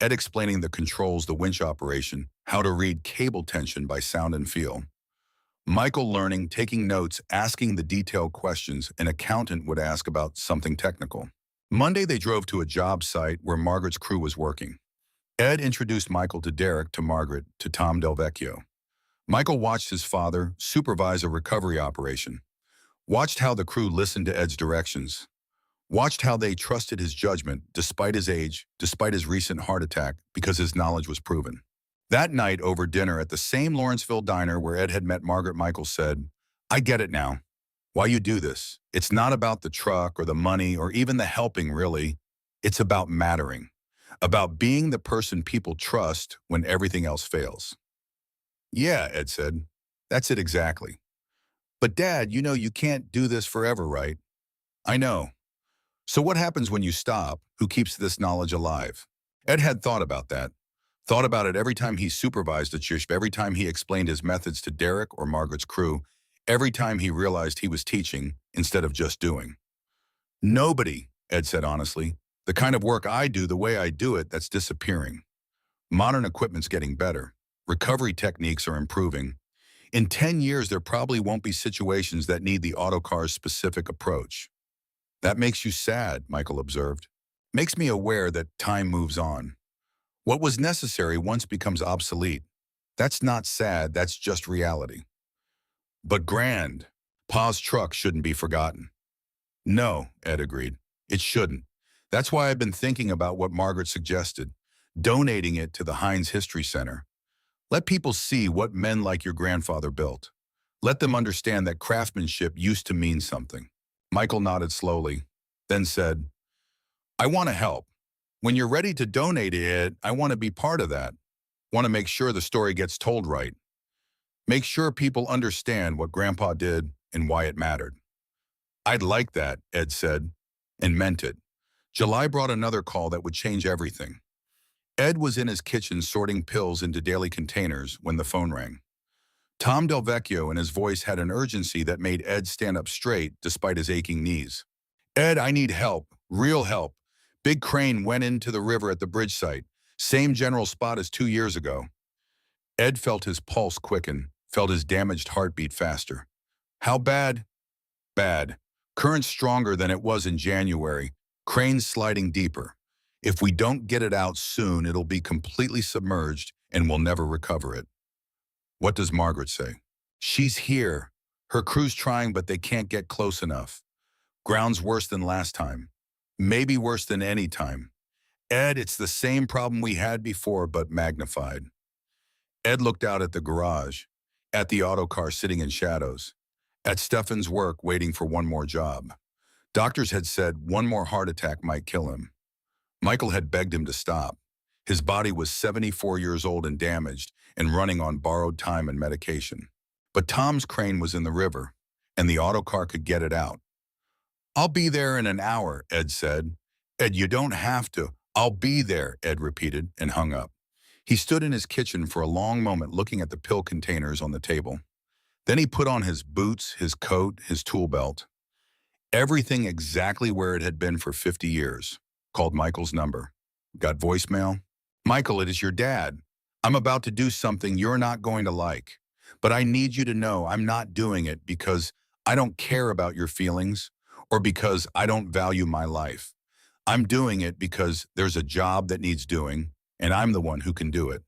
Ed explaining the controls, the winch operation, how to read cable tension by sound and feel. Michael learning, taking notes, asking the detailed questions an accountant would ask about something technical. Monday they drove to a job site where Margaret's crew was working. Ed introduced Michael to Derek, to Margaret, to Tom Delvecchio. Michael watched his father supervise a recovery operation, watched how the crew listened to Ed's directions, watched how they trusted his judgment despite his age, despite his recent heart attack, because his knowledge was proven. That night over dinner at the same Lawrenceville diner where Ed had met Margaret, Michael said, I get it now. Why you do this. It's not about the truck or the money or even the helping, really. It's about mattering, about being the person people trust when everything else fails. Yeah, Ed said. That's it exactly. But Dad, you know you can't do this forever, right? I know. So what happens when you stop? Who keeps this knowledge alive? Ed had thought about that. Thought about it every time he supervised a shift, every time he explained his methods to Derek or Margaret's crew, every time he realized he was teaching instead of just doing. Nobody, Ed said honestly. The kind of work I do, the way I do it, that's disappearing. Modern equipment's getting better. Recovery techniques are improving. In 10 years, there probably won't be situations that need the autocar's specific approach. That makes you sad, Michael observed. Makes me aware that time moves on. What was necessary once becomes obsolete. That's not sad, that's just reality. But grand. Pa's truck shouldn't be forgotten. No, Ed agreed. It shouldn't. That's why I've been thinking about what Margaret suggested, donating it to the Heinz History Center. Let people see what men like your grandfather built. Let them understand that craftsmanship used to mean something. Michael nodded slowly, then said, I want to help. When you're ready to donate it, I want to be part of that. Want to make sure the story gets told right. Make sure people understand what Grandpa did and why it mattered. I'd like that, Ed said, and meant it. July brought another call that would change everything. Ed was in his kitchen sorting pills into daily containers when the phone rang. Tom Delvecchio and his voice had an urgency that made Ed stand up straight despite his aching knees. Ed, I need help, real help. Big crane went into the river at the bridge site. Same general spot as 2 years ago. Ed felt his pulse quicken, felt his damaged heart beat faster. How bad? Bad. Current stronger than it was in January. Cranes sliding deeper. If we don't get it out soon, it'll be completely submerged and we'll never recover it. What does Margaret say? She's here. Her crew's trying, but they can't get close enough. Ground's worse than last time. Maybe worse than any time. Ed, it's the same problem we had before, but magnified. Ed looked out at the garage, at the autocar sitting in shadows, at Stefan's work waiting for one more job. Doctors had said one more heart attack might kill him. Michael had begged him to stop. His body was 74 years old and damaged and running on borrowed time and medication. But Tom's crane was in the river, and the autocar could get it out. I'll be there in an hour, Ed said. Ed, you don't have to. I'll be there, Ed repeated and hung up. He stood in his kitchen for a long moment looking at the pill containers on the table. Then he put on his boots, his coat, his tool belt. Everything exactly where it had been for 50 years. Called Michael's number. Got voicemail? Michael, it is your dad. I'm about to do something you're not going to like. But I need you to know I'm not doing it because I don't care about your feelings or because I don't value my life. I'm doing it because there's a job that needs doing, and I'm the one who can do it.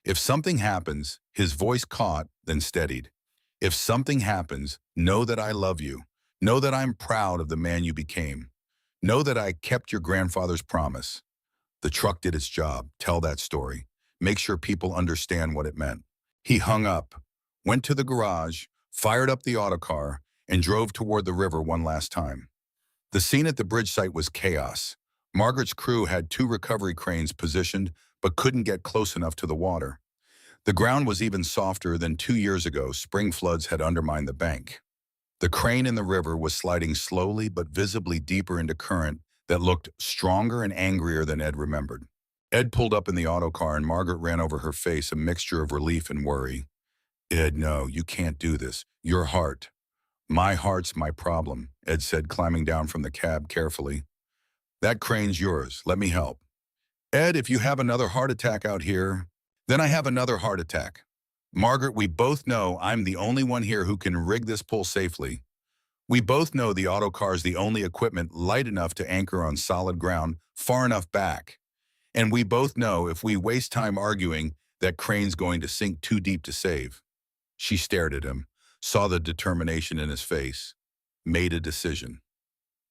If something happens, his voice caught, then steadied. If something happens, know that I love you. Know that I'm proud of the man you became. Know that I kept your grandfather's promise. The truck did its job. Tell that story. Make sure people understand what it meant. He hung up, went to the garage, fired up the autocar, and drove toward the river one last time. The scene at the bridge site was chaos. Margaret's crew had 2 recovery cranes positioned but couldn't get close enough to the water. The ground was even softer than 2 years ago. Spring floods had undermined the bank. The crane in the river was sliding slowly but visibly deeper into current that looked stronger and angrier than Ed remembered. Ed pulled up in the autocar and Margaret ran over her face, a mixture of relief and worry. Ed, no, you can't do this. Your heart. My heart's my problem, Ed said, climbing down from the cab carefully. That crane's yours. Let me help. Ed, if you have another heart attack out here, then I have another heart attack. Margaret, we both know I'm the only one here who can rig this pull safely. We both know the autocar's the only equipment light enough to anchor on solid ground far enough back. And we both know if we waste time arguing, that crane's going to sink too deep to save. She stared at him, saw the determination in his face, made a decision.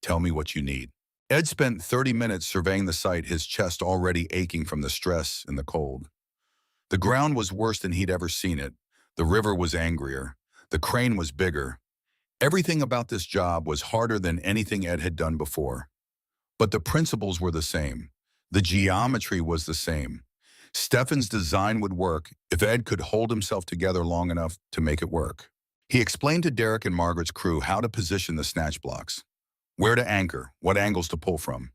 Tell me what you need. Ed spent 30 minutes surveying the site, his chest already aching from the stress and the cold. The ground was worse than he'd ever seen it. The river was angrier. The crane was bigger. Everything about this job was harder than anything Ed had done before. But the principles were the same. The geometry was the same. Stefan's design would work if Ed could hold himself together long enough to make it work. He explained to Derek and Margaret's crew how to position the snatch blocks, where to anchor, what angles to pull from.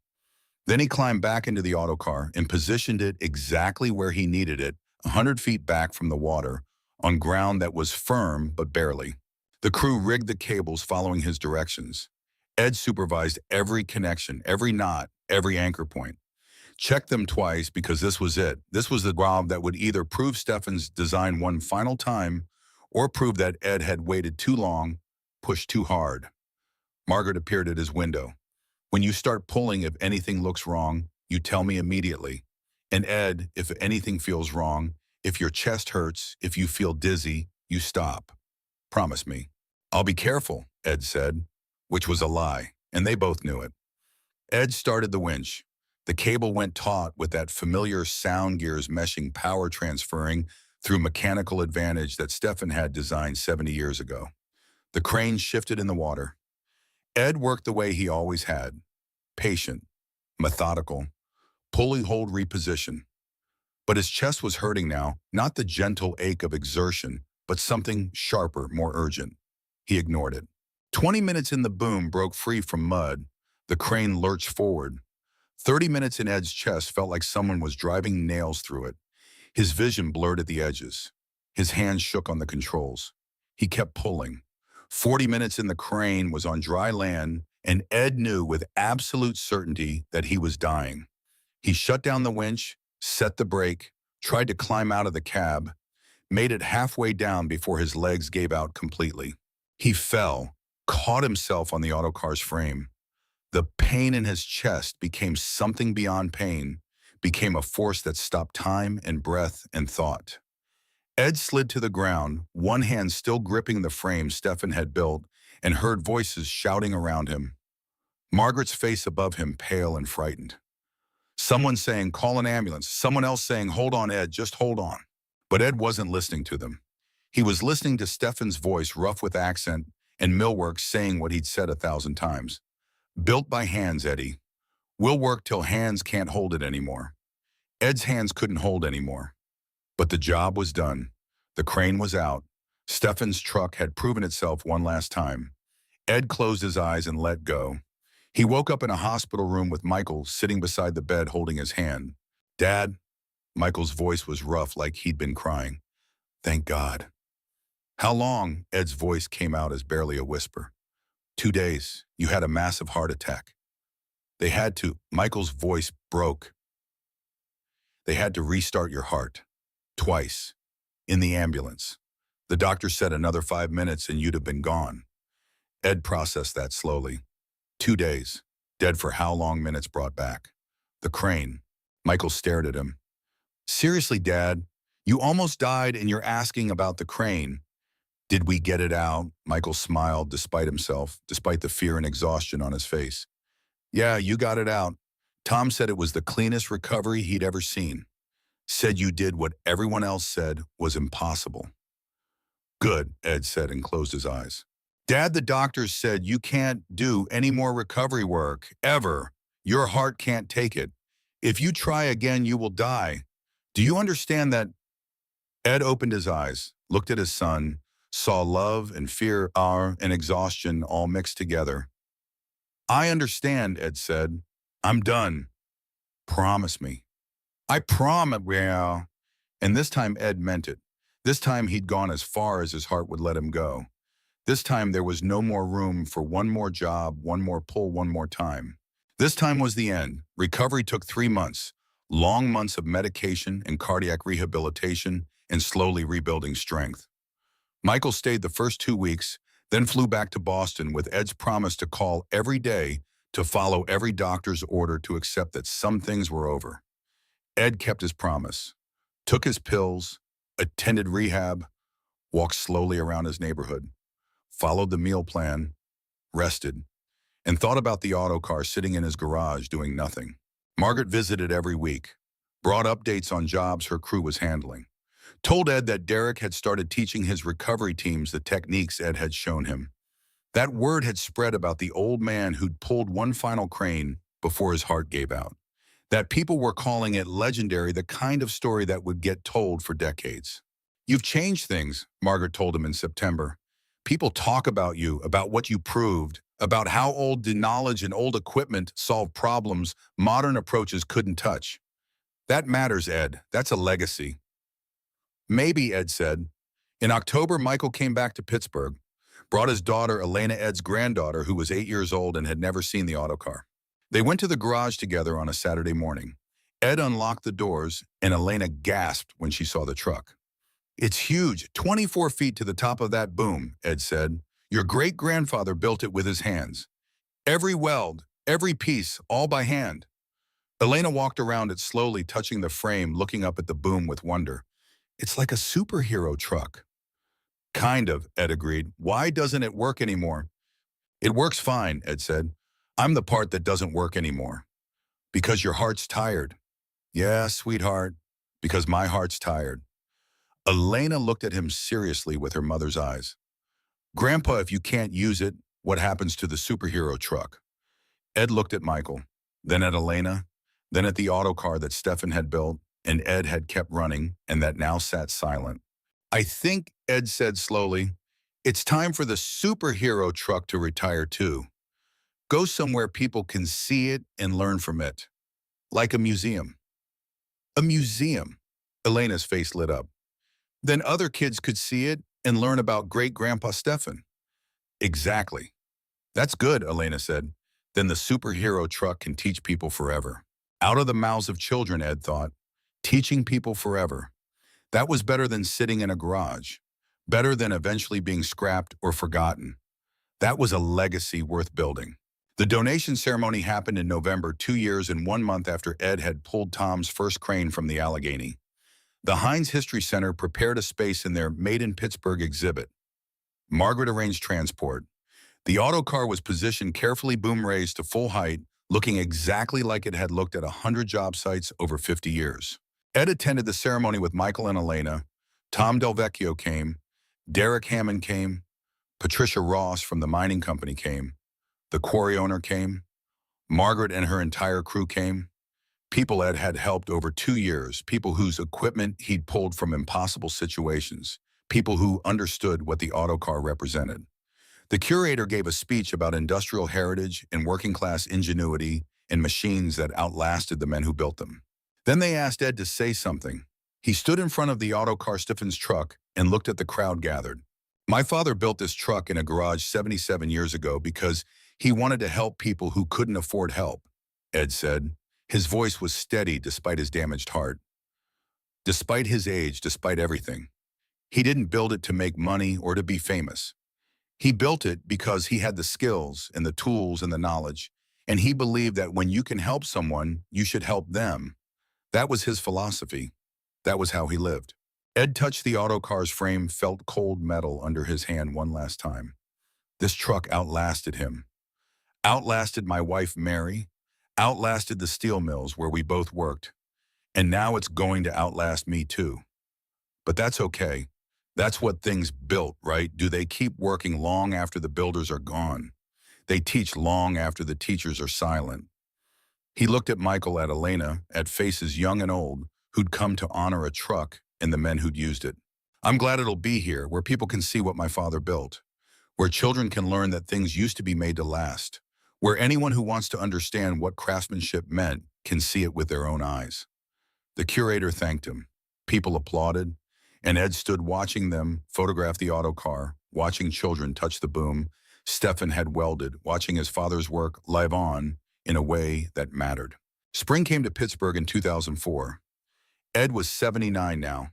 Then he climbed back into the autocar and positioned it exactly where he needed it, 100 feet back from the water, on ground that was firm but barely. The crew rigged the cables following his directions. Ed supervised every connection, every knot, every anchor point. Checked them twice because this was it. This was the job that would either prove Stefan's design one final time or prove that Ed had waited too long, pushed too hard. Margaret appeared at his window. When you start pulling, if anything looks wrong, you tell me immediately. And Ed, if anything feels wrong, if your chest hurts, if you feel dizzy, you stop. Promise me. I'll be careful, Ed said, which was a lie, and they both knew it. Ed started the winch. The cable went taut with that familiar sound gears meshing, power transferring through mechanical advantage that Stefan had designed 70 years ago. The crane shifted in the water. Ed worked the way he always had. Patient, methodical, pulley hold reposition. But his chest was hurting now, not the gentle ache of exertion, but something sharper, more urgent. He ignored it. 20 minutes in, the boom broke free from mud. The crane lurched forward. 30 minutes in, Ed's chest felt like someone was driving nails through it. His vision blurred at the edges. His hands shook on the controls. He kept pulling. 40 minutes in, the crane was on dry land, and Ed knew with absolute certainty that he was dying. He shut down the winch, set the brake, tried to climb out of the cab, made it halfway down before his legs gave out completely. He fell, caught himself on the autocar's frame. The pain in his chest became something beyond pain, became a force that stopped time and breath and thought. Ed slid to the ground, one hand still gripping the frame Stefan had built, and heard voices shouting around him. Margaret's face above him, pale and frightened. Someone saying, call an ambulance. Someone else saying, hold on, Ed, just hold on. But Ed wasn't listening to them. He was listening to Stefan's voice, rough with accent, and Millwork saying what he'd said 1,000 times. Built by hands, Eddie. We'll work till hands can't hold it anymore. Ed's hands couldn't hold anymore. But the job was done. The crane was out. Stefan's truck had proven itself one last time. Ed closed his eyes and let go. He woke up in a hospital room with Michael sitting beside the bed holding his hand. Dad, Michael's voice was rough like he'd been crying. Thank God. How long? Ed's voice came out as barely a whisper. 2 days. You had a massive heart attack. They had to. Michael's voice broke. They had to restart your heart. Twice. In the ambulance. The doctor said another 5 minutes and you'd have been gone. Ed processed that slowly. 2 days. Dead for how long? Minutes brought back. The crane. Michael stared at him. Seriously, Dad, you almost died and you're asking about the crane. Did we get it out? Michael smiled despite himself, despite the fear and exhaustion on his face. Yeah, you got it out. Tom said it was the cleanest recovery he'd ever seen. Said you did what everyone else said was impossible. Good, Ed said and closed his eyes. Dad, the doctors said you can't do any more recovery work, ever. Your heart can't take it. If you try again, you will die. Do you understand that? Ed opened his eyes, looked at his son, saw love and fear and exhaustion all mixed together. I understand, Ed said. I'm done. Promise me. I promise. Well, and this time Ed meant it. This time he'd gone as far as his heart would let him go. This time there was no more room for one more job, one more pull, one more time. This time was the end. Recovery took 3 months, long months of medication and cardiac rehabilitation and slowly rebuilding strength. Michael stayed the first 2 weeks, then flew back to Boston with Ed's promise to call every day, to follow every doctor's order, to accept that some things were over. Ed kept his promise, took his pills, attended rehab, walked slowly around his neighborhood, followed the meal plan, rested, and thought about the autocar sitting in his garage doing nothing. Margaret visited every week, brought updates on jobs her crew was handling, told Ed that Derek had started teaching his recovery teams the techniques Ed had shown him. That word had spread about the old man who'd pulled one final crane before his heart gave out. That people were calling it legendary, the kind of story that would get told for decades. You've changed things, Margaret told him in September. People talk about you, about what you proved, about how old knowledge and old equipment solved problems modern approaches couldn't touch. That matters, Ed. That's a legacy. Maybe, Ed said. In October, Michael came back to Pittsburgh, brought his daughter, Elena, Ed's granddaughter, who was 8 years old and had never seen the autocar. They went to the garage together on a Saturday morning. Ed unlocked the doors, and Elena gasped when she saw the truck. It's huge, 24 feet to the top of that boom, Ed said. Your great-grandfather built it with his hands. Every weld, every piece, all by hand. Elena walked around it slowly, touching the frame, looking up at the boom with wonder. It's like a superhero truck. Kind of, Ed agreed. Why doesn't it work anymore? It works fine, Ed said. I'm the part that doesn't work anymore. Because your heart's tired. Yeah, sweetheart, because my heart's tired. Elena looked at him seriously with her mother's eyes. Grandpa, if you can't use it, what happens to the superhero truck? Ed looked at Michael, then at Elena, then at the autocar that Stefan had built and Ed had kept running and that now sat silent. I think, Ed said slowly, it's time for the superhero truck to retire too. Go somewhere people can see it and learn from it. Like a museum. A museum. Elena's face lit up. Then other kids could see it and learn about great-grandpa Stefan. Exactly. That's good, Elena said. Then the superhero truck can teach people forever. Out of the mouths of children, Ed thought. Teaching people forever. That was better than sitting in a garage. better than eventually being scrapped or forgotten. That was a legacy worth building. The donation ceremony happened in November, 2 years and 1 month after Ed had pulled Tom's first crane from the Allegheny. The Heinz History Center prepared a space in their Made in Pittsburgh exhibit. Margaret arranged transport. The auto car was positioned carefully, boom raised to full height, looking exactly like it had looked at 100 job sites over 50 years. Ed attended the ceremony with Michael and Elena. Tom Delvecchio came. Derek Hammond came. Patricia Ross from the mining company came. The quarry owner came. Margaret and her entire crew came. People Ed had helped over 2 years, people whose equipment he'd pulled from impossible situations, people who understood what the auto car represented. The curator gave a speech about industrial heritage and working-class ingenuity and machines that outlasted the men who built them. Then they asked Ed to say something. He stood in front of the auto car Steffen's truck and looked at the crowd gathered. My father built this truck in a garage 77 years ago because he wanted to help people who couldn't afford help, Ed said. His voice was steady despite his damaged heart. Despite his age, despite everything. He didn't build it to make money or to be famous. He built it because he had the skills and the tools and the knowledge, and he believed that when you can help someone, you should help them. That was his philosophy. That was how he lived. Ed touched the auto car's frame, felt cold metal under his hand one last time. This truck outlasted him. Outlasted my wife, Mary. Outlasted the steel mills where we both worked. And now it's going to outlast me too. But that's okay. That's what things built, right? Do they keep working long after the builders are gone? They teach long after the teachers are silent. He looked at Michael, at Elena, at faces young and old who'd come to honor a truck and the men who'd used it. I'm glad it'll be here, where people can see what my father built, where children can learn that things used to be made to last, where anyone who wants to understand what craftsmanship meant can see it with their own eyes. The curator thanked him. People applauded, and Ed stood watching them photograph the auto car, watching children touch the boom Steffen had welded, watching his father's work live on in a way that mattered. Spring came to Pittsburgh in 2004. Ed was 79 now,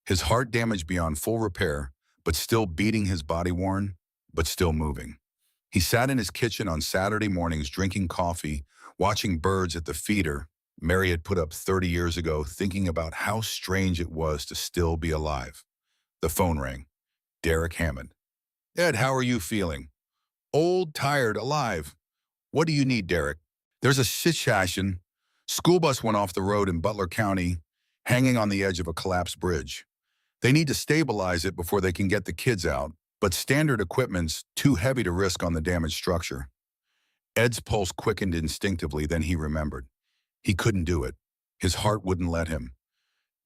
his heart damaged beyond full repair, but still beating, his body worn, but still moving. He sat in his kitchen on Saturday mornings drinking coffee, watching birds at the feeder Mary had put up 30 years ago, thinking about how strange it was to still be alive. The phone rang. Derek Hammond. Ed, how are you feeling? Old, tired, alive. What do you need, Derek? There's a situation. School bus went off the road in Butler County, hanging on the edge of a collapsed bridge. They need to stabilize it before they can get the kids out, but standard equipment's too heavy to risk on the damaged structure. Ed's pulse quickened instinctively, then he remembered. He couldn't do it. His heart wouldn't let him.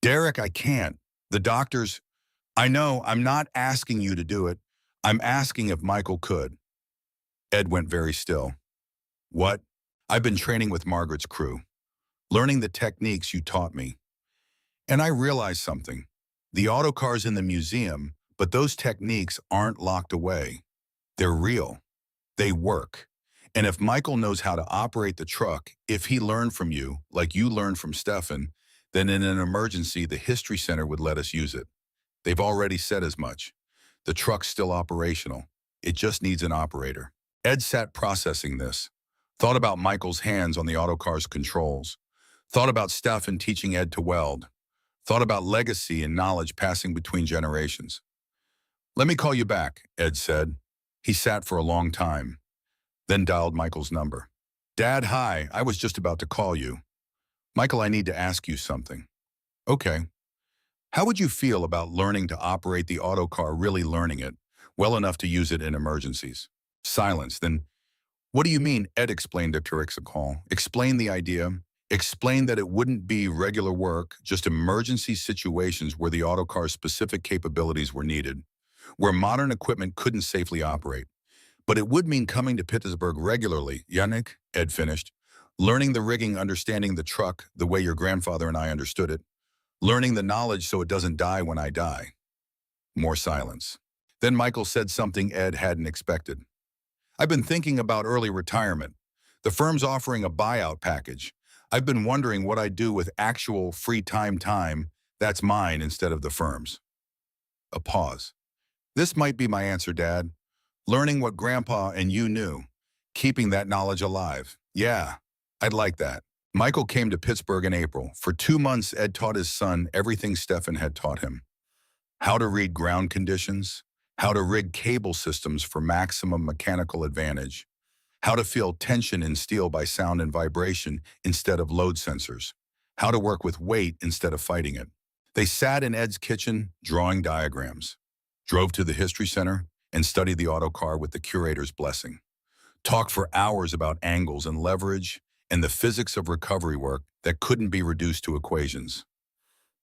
Derek, I can't. The doctors... I know, I'm not asking you to do it. I'm asking if Michael could. Ed went very still. What? I've been training with Margaret's crew, learning the techniques you taught me. And I realized something. The auto car's in the museum, but those techniques aren't locked away. They're real. They work. And if Michael knows how to operate the truck, if he learned from you, like you learned from Steffen, then in an emergency, the History Center would let us use it. They've already said as much. The truck's still operational. It just needs an operator. Ed sat processing this, thought about Michael's hands on the auto car's controls, thought about Steffen teaching Ed to weld, thought about legacy and knowledge passing between generations. Let me call you back, Ed said. He sat for a long time, then dialed Michael's number. Dad, hi, I was just about to call you. Michael, I need to ask you something. Okay. How would you feel about learning to operate the auto car, really learning it, well enough to use it in emergencies? Silence. Then, what do you mean? Ed explained to Rick's call. Explain the idea. Explain that it wouldn't be regular work, just emergency situations where the auto car's specific capabilities were needed, where modern equipment couldn't safely operate. But it would mean coming to Pittsburgh regularly, Yannick, Ed finished, learning the rigging, understanding the truck the way your grandfather and I understood it, learning the knowledge so it doesn't die when I die. More silence. Then Michael said something Ed hadn't expected. I've been thinking about early retirement. The firm's offering a buyout package. I've been wondering what I'd do with actual free time that's mine instead of the firm's. A pause. This might be my answer, Dad. Learning what Grandpa and you knew. Keeping that knowledge alive. Yeah, I'd like that. Michael came to Pittsburgh in April. For 2 months, Ed taught his son everything Stefan had taught him. How to read ground conditions, how to rig cable systems for maximum mechanical advantage, how to feel tension in steel by sound and vibration instead of load sensors, how to work with weight instead of fighting it. They sat in Ed's kitchen, drawing diagrams, drove to the History Center, and studied the autocar with the curator's blessing. Talked for hours about angles and leverage and the physics of recovery work that couldn't be reduced to equations.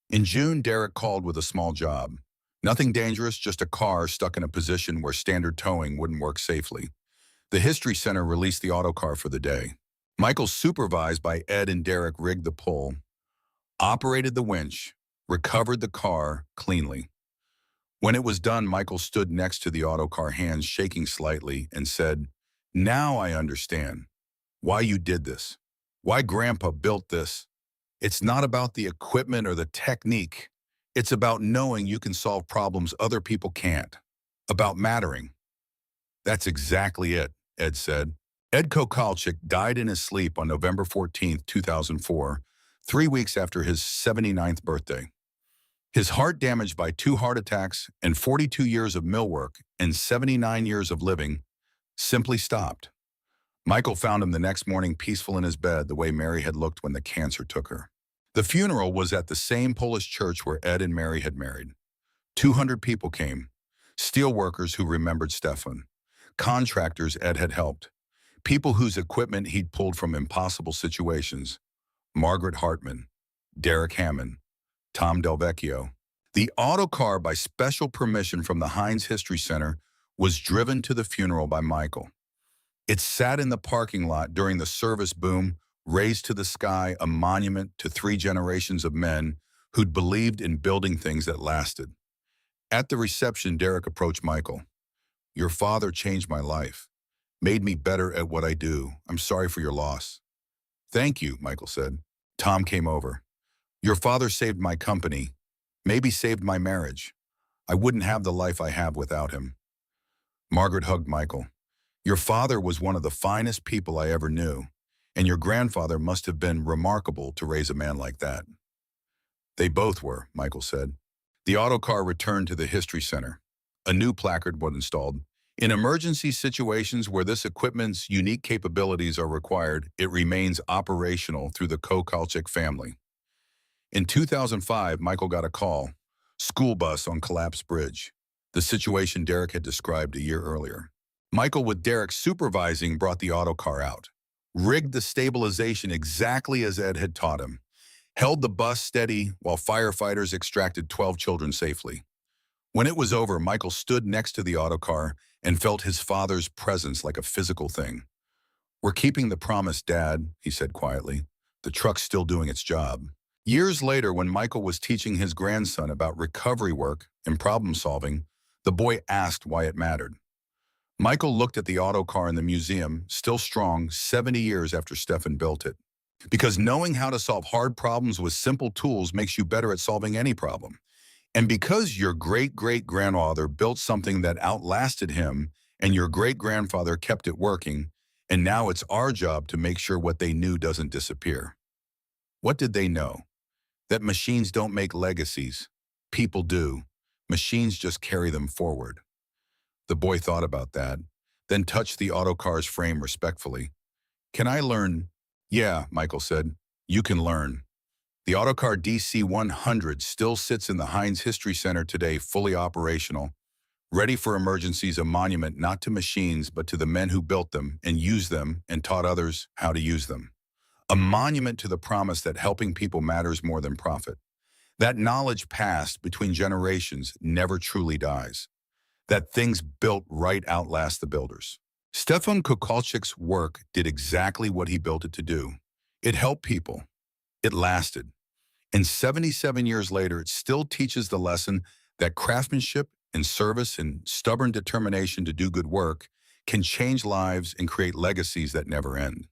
In June, Derek called with a small job. Nothing dangerous, just a car stuck in a position where standard towing wouldn't work safely. The History Center released the autocar for the day. Michael, supervised by Ed and Derek, rigged the pull, operated the winch, recovered the car cleanly. When it was done, Michael stood next to the autocar, hands shaking slightly, and said, "Now I understand why you did this, why Grandpa built this. It's not about the equipment or the technique. It's about knowing you can solve problems other people can't. About mattering." "That's exactly it," Ed said. Ed Kokalchik died in his sleep on November 14, 2004, 3 weeks after his 79th birthday. His heart, damaged by 2 heart attacks and 42 years of mill work and 79 years of living, simply stopped. Michael found him the next morning peaceful in his bed, the way Mary had looked when the cancer took her. The funeral was at the same Polish church where Ed and Mary had married. 200 people came. Steel workers who remembered Stefan. Contractors Ed had helped. People whose equipment he'd pulled from impossible situations. Margaret Hartman, Derek Hammond, Tom Delvecchio. The autocar, by special permission from the Heinz History Center, was driven to the funeral by Michael. It sat in the parking lot during the service boom, raised to the sky, a monument to 3 generations of men who'd believed in building things that lasted. At the reception, Derek approached Michael. "Your father changed my life, made me better at what I do. I'm sorry for your loss." "Thank you," Michael said. Tom came over. "Your father saved my company, maybe saved my marriage. I wouldn't have the life I have without him." Margaret hugged Michael. "Your father was one of the finest people I ever knew, and your grandfather must have been remarkable to raise a man like that." "They both were," Michael said. The autocar returned to the History Center. A new placard was installed. "In emergency situations where this equipment's unique capabilities are required, it remains operational through the Kokalchik family." In 2005, Michael got a call. School bus on collapsed bridge. The situation Derek had described a year earlier. Michael, with Derek supervising, brought the autocar out. Rigged the stabilization exactly as Ed had taught him. Held the bus steady while firefighters extracted 12 children safely. When it was over, Michael stood next to the autocar and felt his father's presence like a physical thing. "We're keeping the promise, Dad," he said quietly. "The truck's still doing its job." Years later, when Michael was teaching his grandson about recovery work and problem solving, the boy asked why it mattered. Michael looked at the autocar in the museum, still strong 70 years after Stefan built it. "Because knowing how to solve hard problems with simple tools makes you better at solving any problem. And because your great-great-grandfather built something that outlasted him, and your great-grandfather kept it working, and now it's our job to make sure what they knew doesn't disappear." What did they know? That machines don't make legacies. People do. Machines just carry them forward. The boy thought about that, then touched the autocar's frame respectfully. "Can I learn?" "Yeah," Michael said. "You can learn." The autocar DC-100 still sits in the Heinz History Center today, fully operational, ready for emergencies, a monument not to machines but to the men who built them and used them and taught others how to use them. A monument to the promise that helping people matters more than profit. That knowledge passed between generations never truly dies. That things built right outlast the builders. Stefan Kokalchik's work did exactly what he built it to do. It helped people. It lasted. And 77 years later, it still teaches the lesson that craftsmanship and service and stubborn determination to do good work can change lives and create legacies that never end.